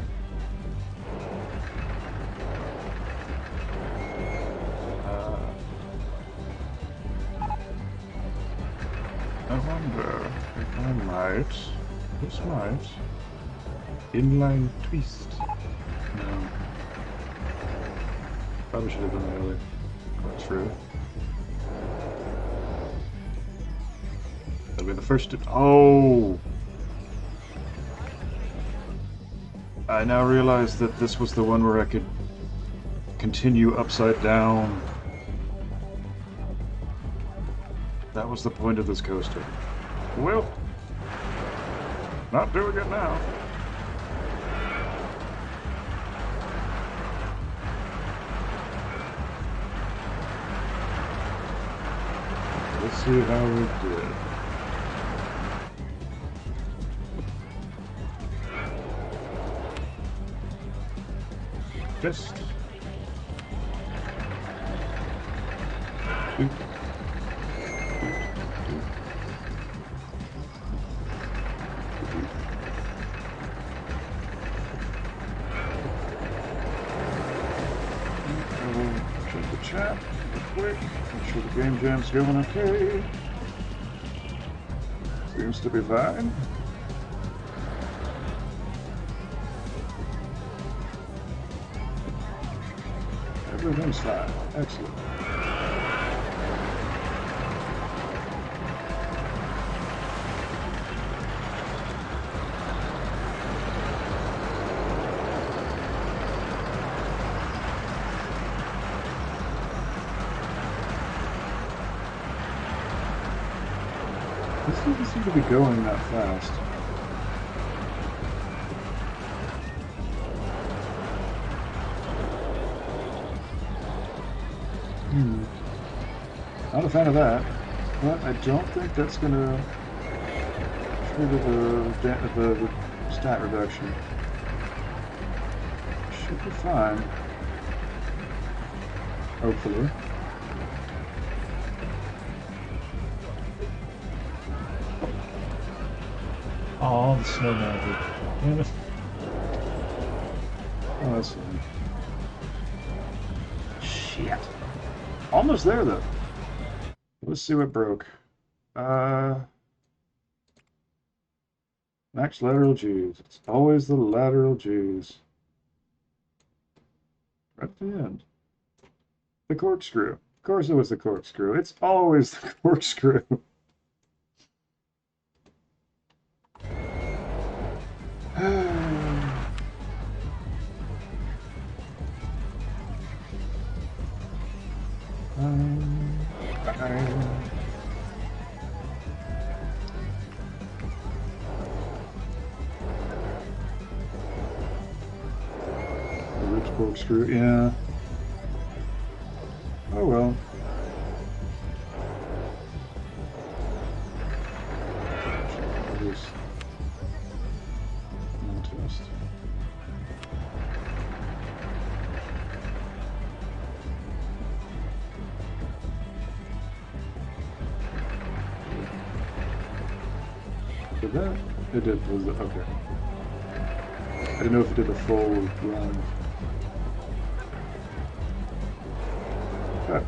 I wonder if I might, this might, inline twist. No. Probably should have done that earlier. True. That'll be the first. Oh! I now realize that this was the one where I could continue upside down. That was the point of this coaster. Well, not doing it now. Let's see how we did. Just. Oop. Check the chat real quick. Make sure the game jam's going okay. Seems to be fine. Everything's fine. Excellent. This doesn't seem to be going that fast. Not a fan of that, but I don't think that's gonna trigger the stat reduction. Should be fine. Hopefully. Oh, the snow magic. Damn it. Oh, that's fine. Shit. Almost there, though. Let's see what broke. Max lateral G's. It's always the lateral G's. Right at the end. The corkscrew. Of course it was the corkscrew. It's always the corkscrew. The rich corkscrew, yeah. Oh well. Test. Did that? It did. Was it? Okay. I didn't know if it did the full run. Okay.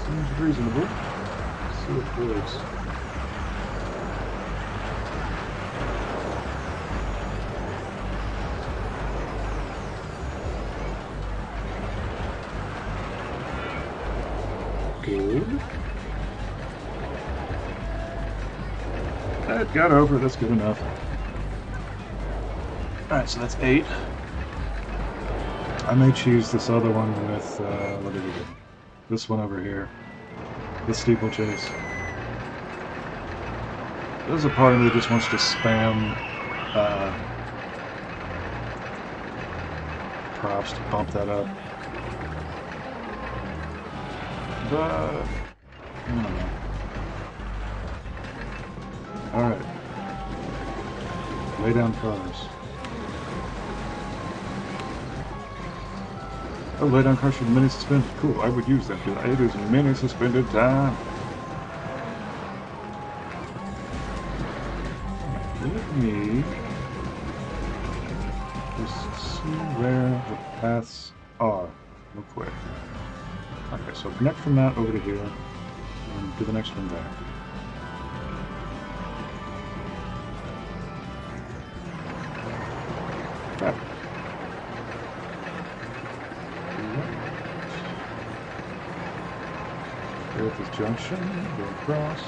Seems reasonable. Let's see what works. Good. That got over. That's good enough. Alright, so that's 8. I may choose this other one with, what did we do? This one over here. The steeplechase. There's a part of me that just wants to spam props to bump that up. But I don't know. Alright. Lay down cars. Oh, lay down cars for the mini suspended. Cool, I would use that because it is mini suspended time. Let me just see where the paths are real quick. Okay, so connect from that over to here and do the next one back. Okay. Here at this junction, go across,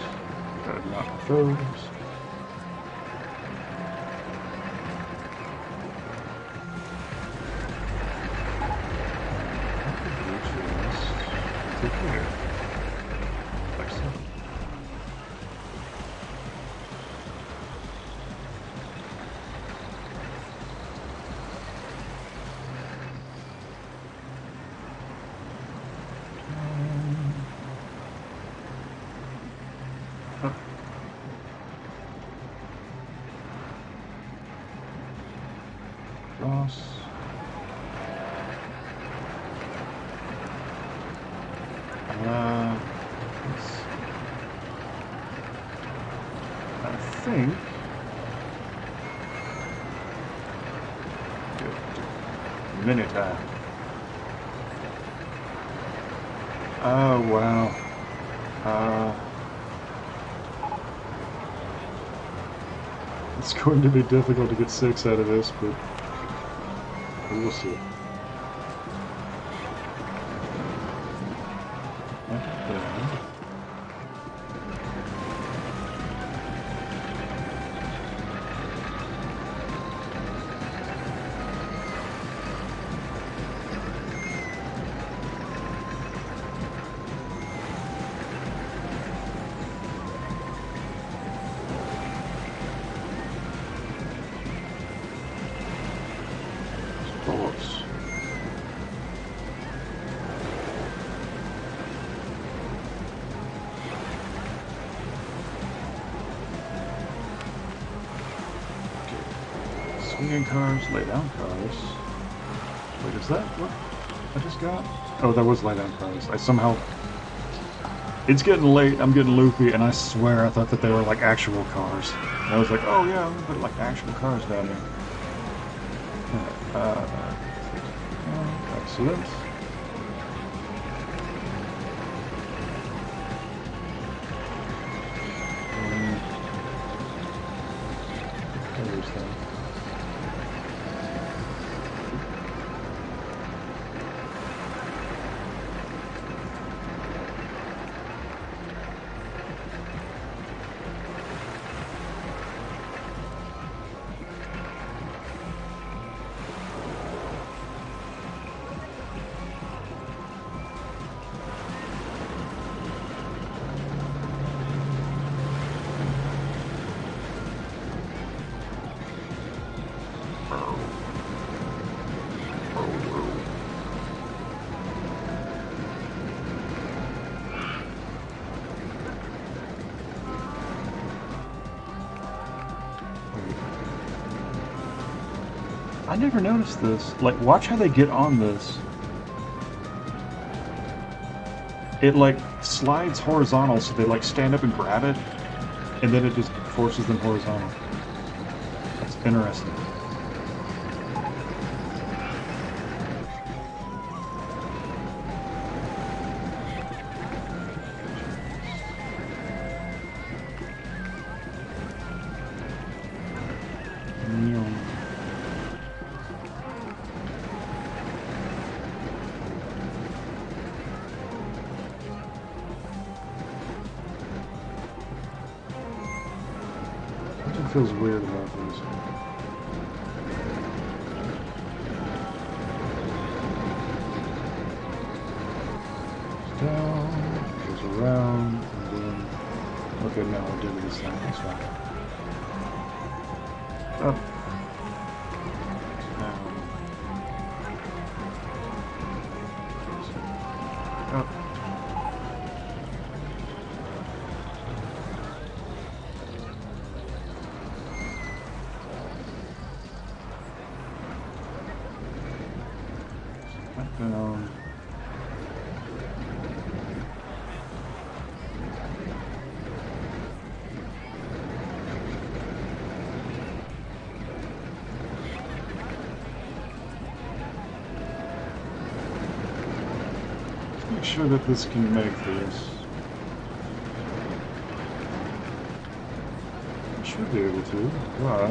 gotta knock those. Take care. Like so. Cross. I think. Minute time. Oh wow. It's going to be difficult to get 6 out of this, but we'll see. Swinging cars, lay down cars. Wait, is that what I just got? Oh, that was lay down cars. I somehow... It's getting late, I'm getting loopy, and I swear I thought that they were like actual cars. And I was like, oh yeah, I'm gonna put like actual cars down here. Excellent. I never noticed this. Like, watch how they get on this. It, like, slides horizontal, so they, like, stand up and grab it, and then it just forces them horizontal. That's interesting. Something feels weird about this. Down, goes around, and then... Okay, no, I did this thing, that's fine. Up. Down. Up. Back down. Make sure that this can make this. I should be able to, but...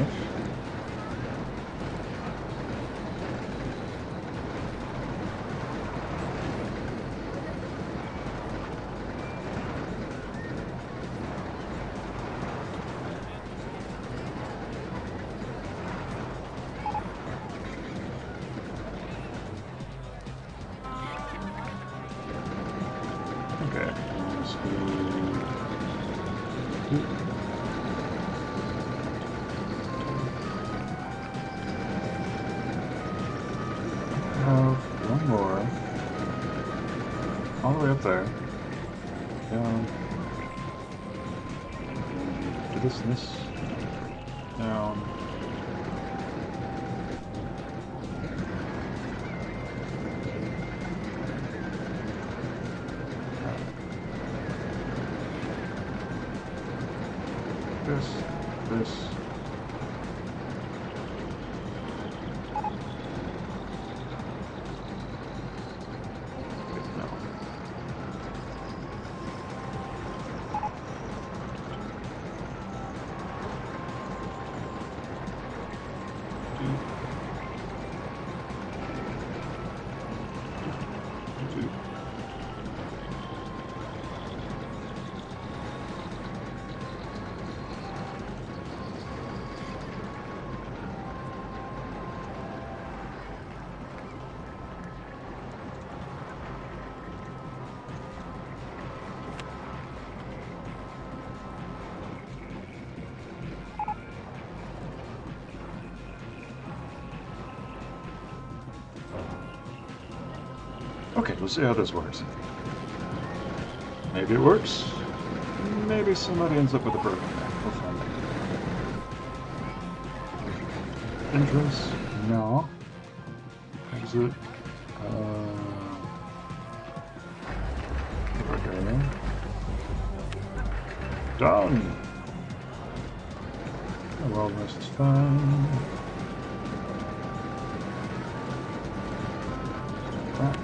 Okay, let's go. Have one more. All the way up there. Down. Do this and this. Down. This. No. Okay, we'll see how this works. Maybe it works. Maybe somebody ends up with a broken neck. We'll find out. Entrance? No. Exit? Okay. Done! Oh, well, this is fine. That.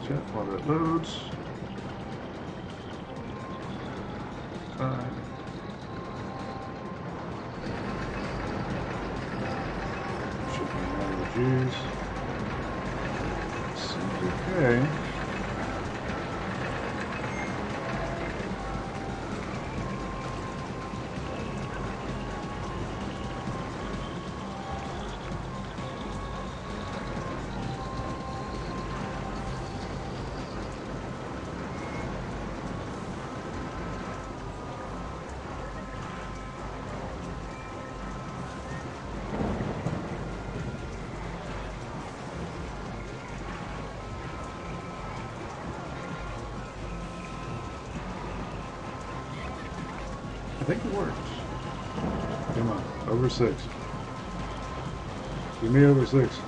Check while it loads. Fine. Shipping allergies. Seems okay. think it works. Come on, over 6. Give me over 6.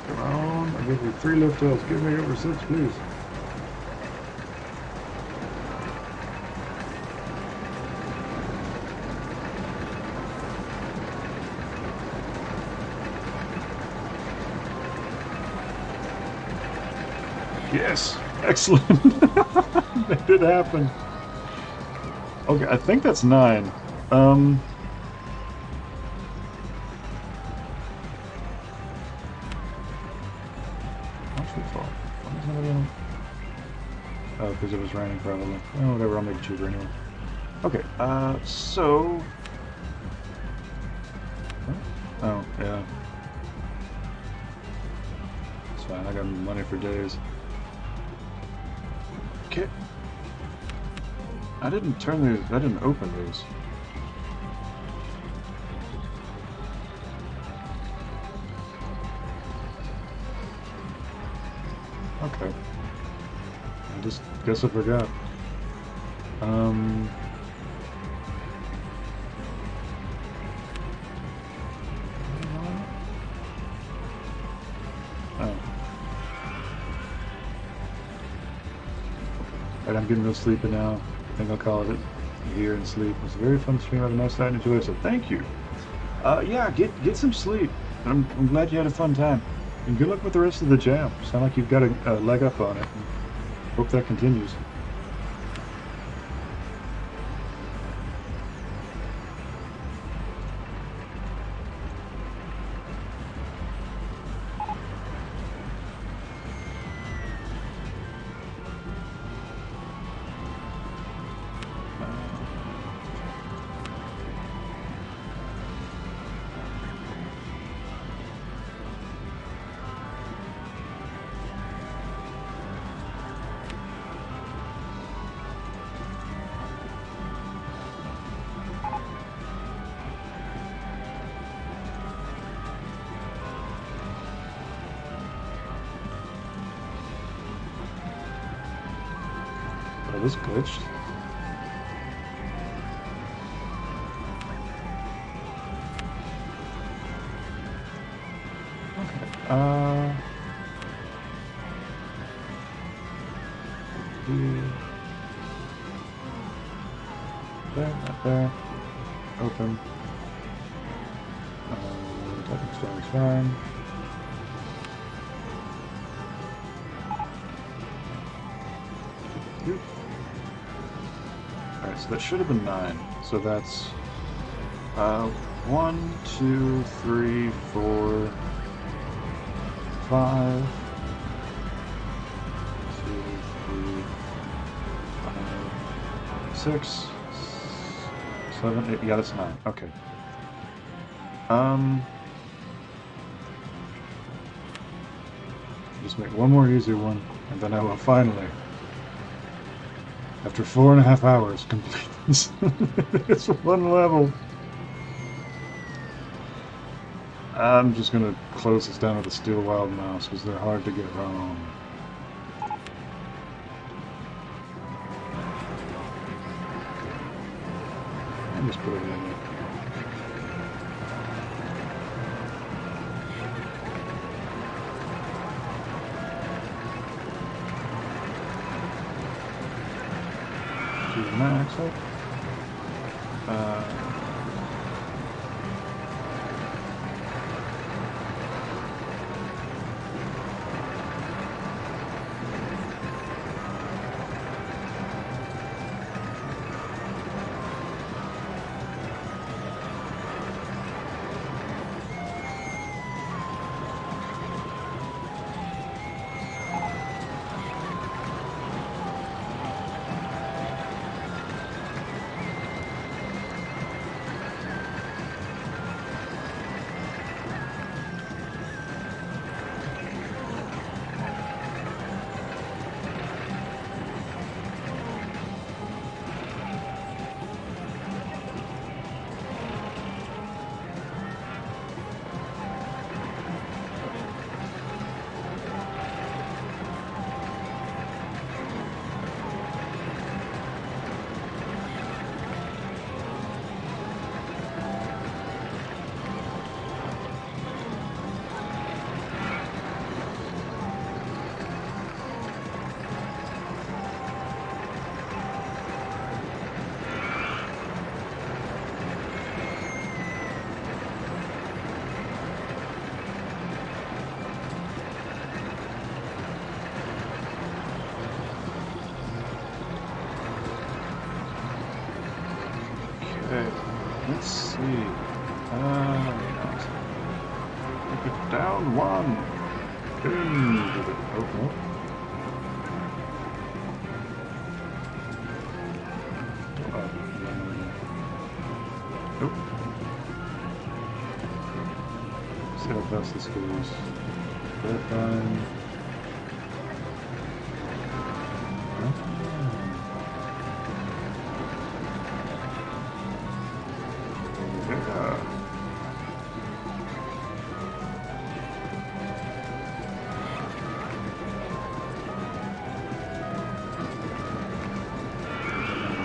Come on, I'll give you 3 lift hills. Give me over 6, please. Yes, excellent. That did happen. Okay, I think that's 9. How should we fall? Oh, because it was raining, probably. Oh, whatever, I'll make it cheaper anyway. Okay, so... Oh, yeah. It's fine, I got money for days. Okay. I didn't turn these, I didn't open these. Okay. I just guess I forgot. Oh. Alright, I'm getting real sleepy now. I think I'll call it here and sleep. It was a very fun stream. Have a nice night and enjoy it. So thank you. Yeah, get some sleep. I'm glad you had a fun time. And good luck with the rest of the jam. Sound like you've got a leg up on it. Hope that continues. That was glitched. Okay. There, not there. Open. Typing style is fine. Alright, so that should have been 9. So that's 1, 2, 3, 4, 5, 2, 3, 5, 6, 7, 8. Yeah, that's 9. Okay. Just make one more easy one, and then I will finally, after 4.5 hours, complete this. This one level. I'm just gonna close this down with a steel wild mouse because they're hard to get wrong. And just put it in there. Max up. Okay, let's see. Yes. Take it down one. Into the... Oh, no. Nope. See how fast this goes. Verifying.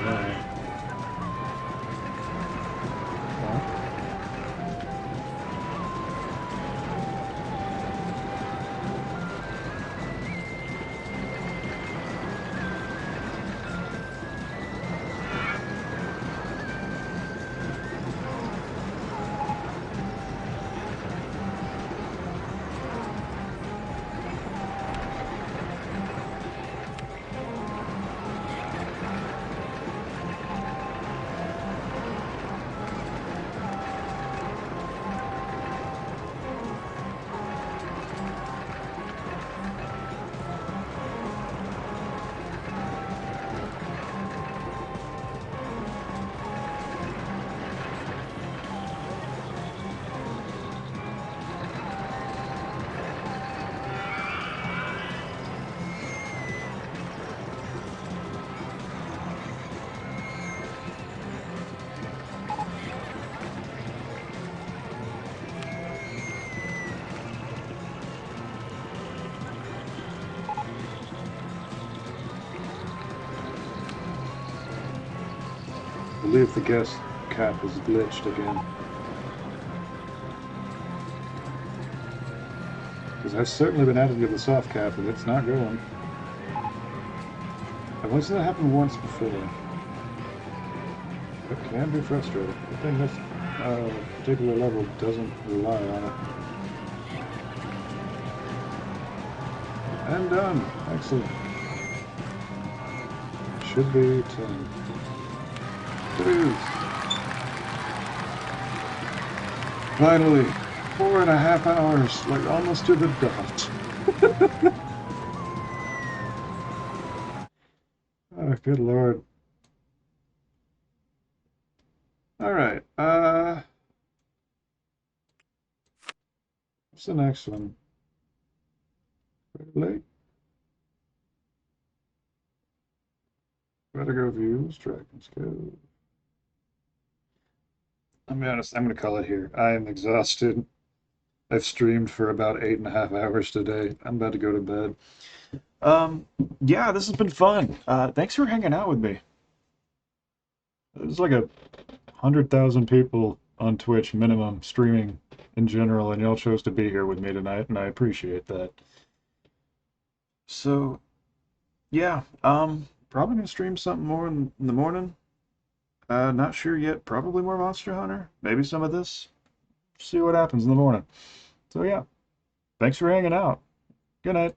Yeah. I believe the gas cap is glitched again. Because I've certainly been added to the soft cap and it's not going. I've only seen that happen once before. It can be frustrating. The thing this particular level doesn't rely on it. And done. Excellent. Should be 10. It is. Finally, 4.5 hours, like almost to the dot. Oh, good lord. All right. What's the next one? Late. Vertigo views, Dragon's Cove. I'll be honest, I'm going to call it here. I am exhausted. I've streamed for about 8.5 hours today. I'm about to go to bed. Yeah, this has been fun. Thanks for hanging out with me. There's like 100,000 people on Twitch minimum streaming in general, and y'all chose to be here with me tonight, and I appreciate that. So, yeah, probably gonna stream something more in the morning. Not sure yet. Probably more Monster Hunter. Maybe some of this. See what happens in the morning. So yeah, thanks for hanging out. Good night.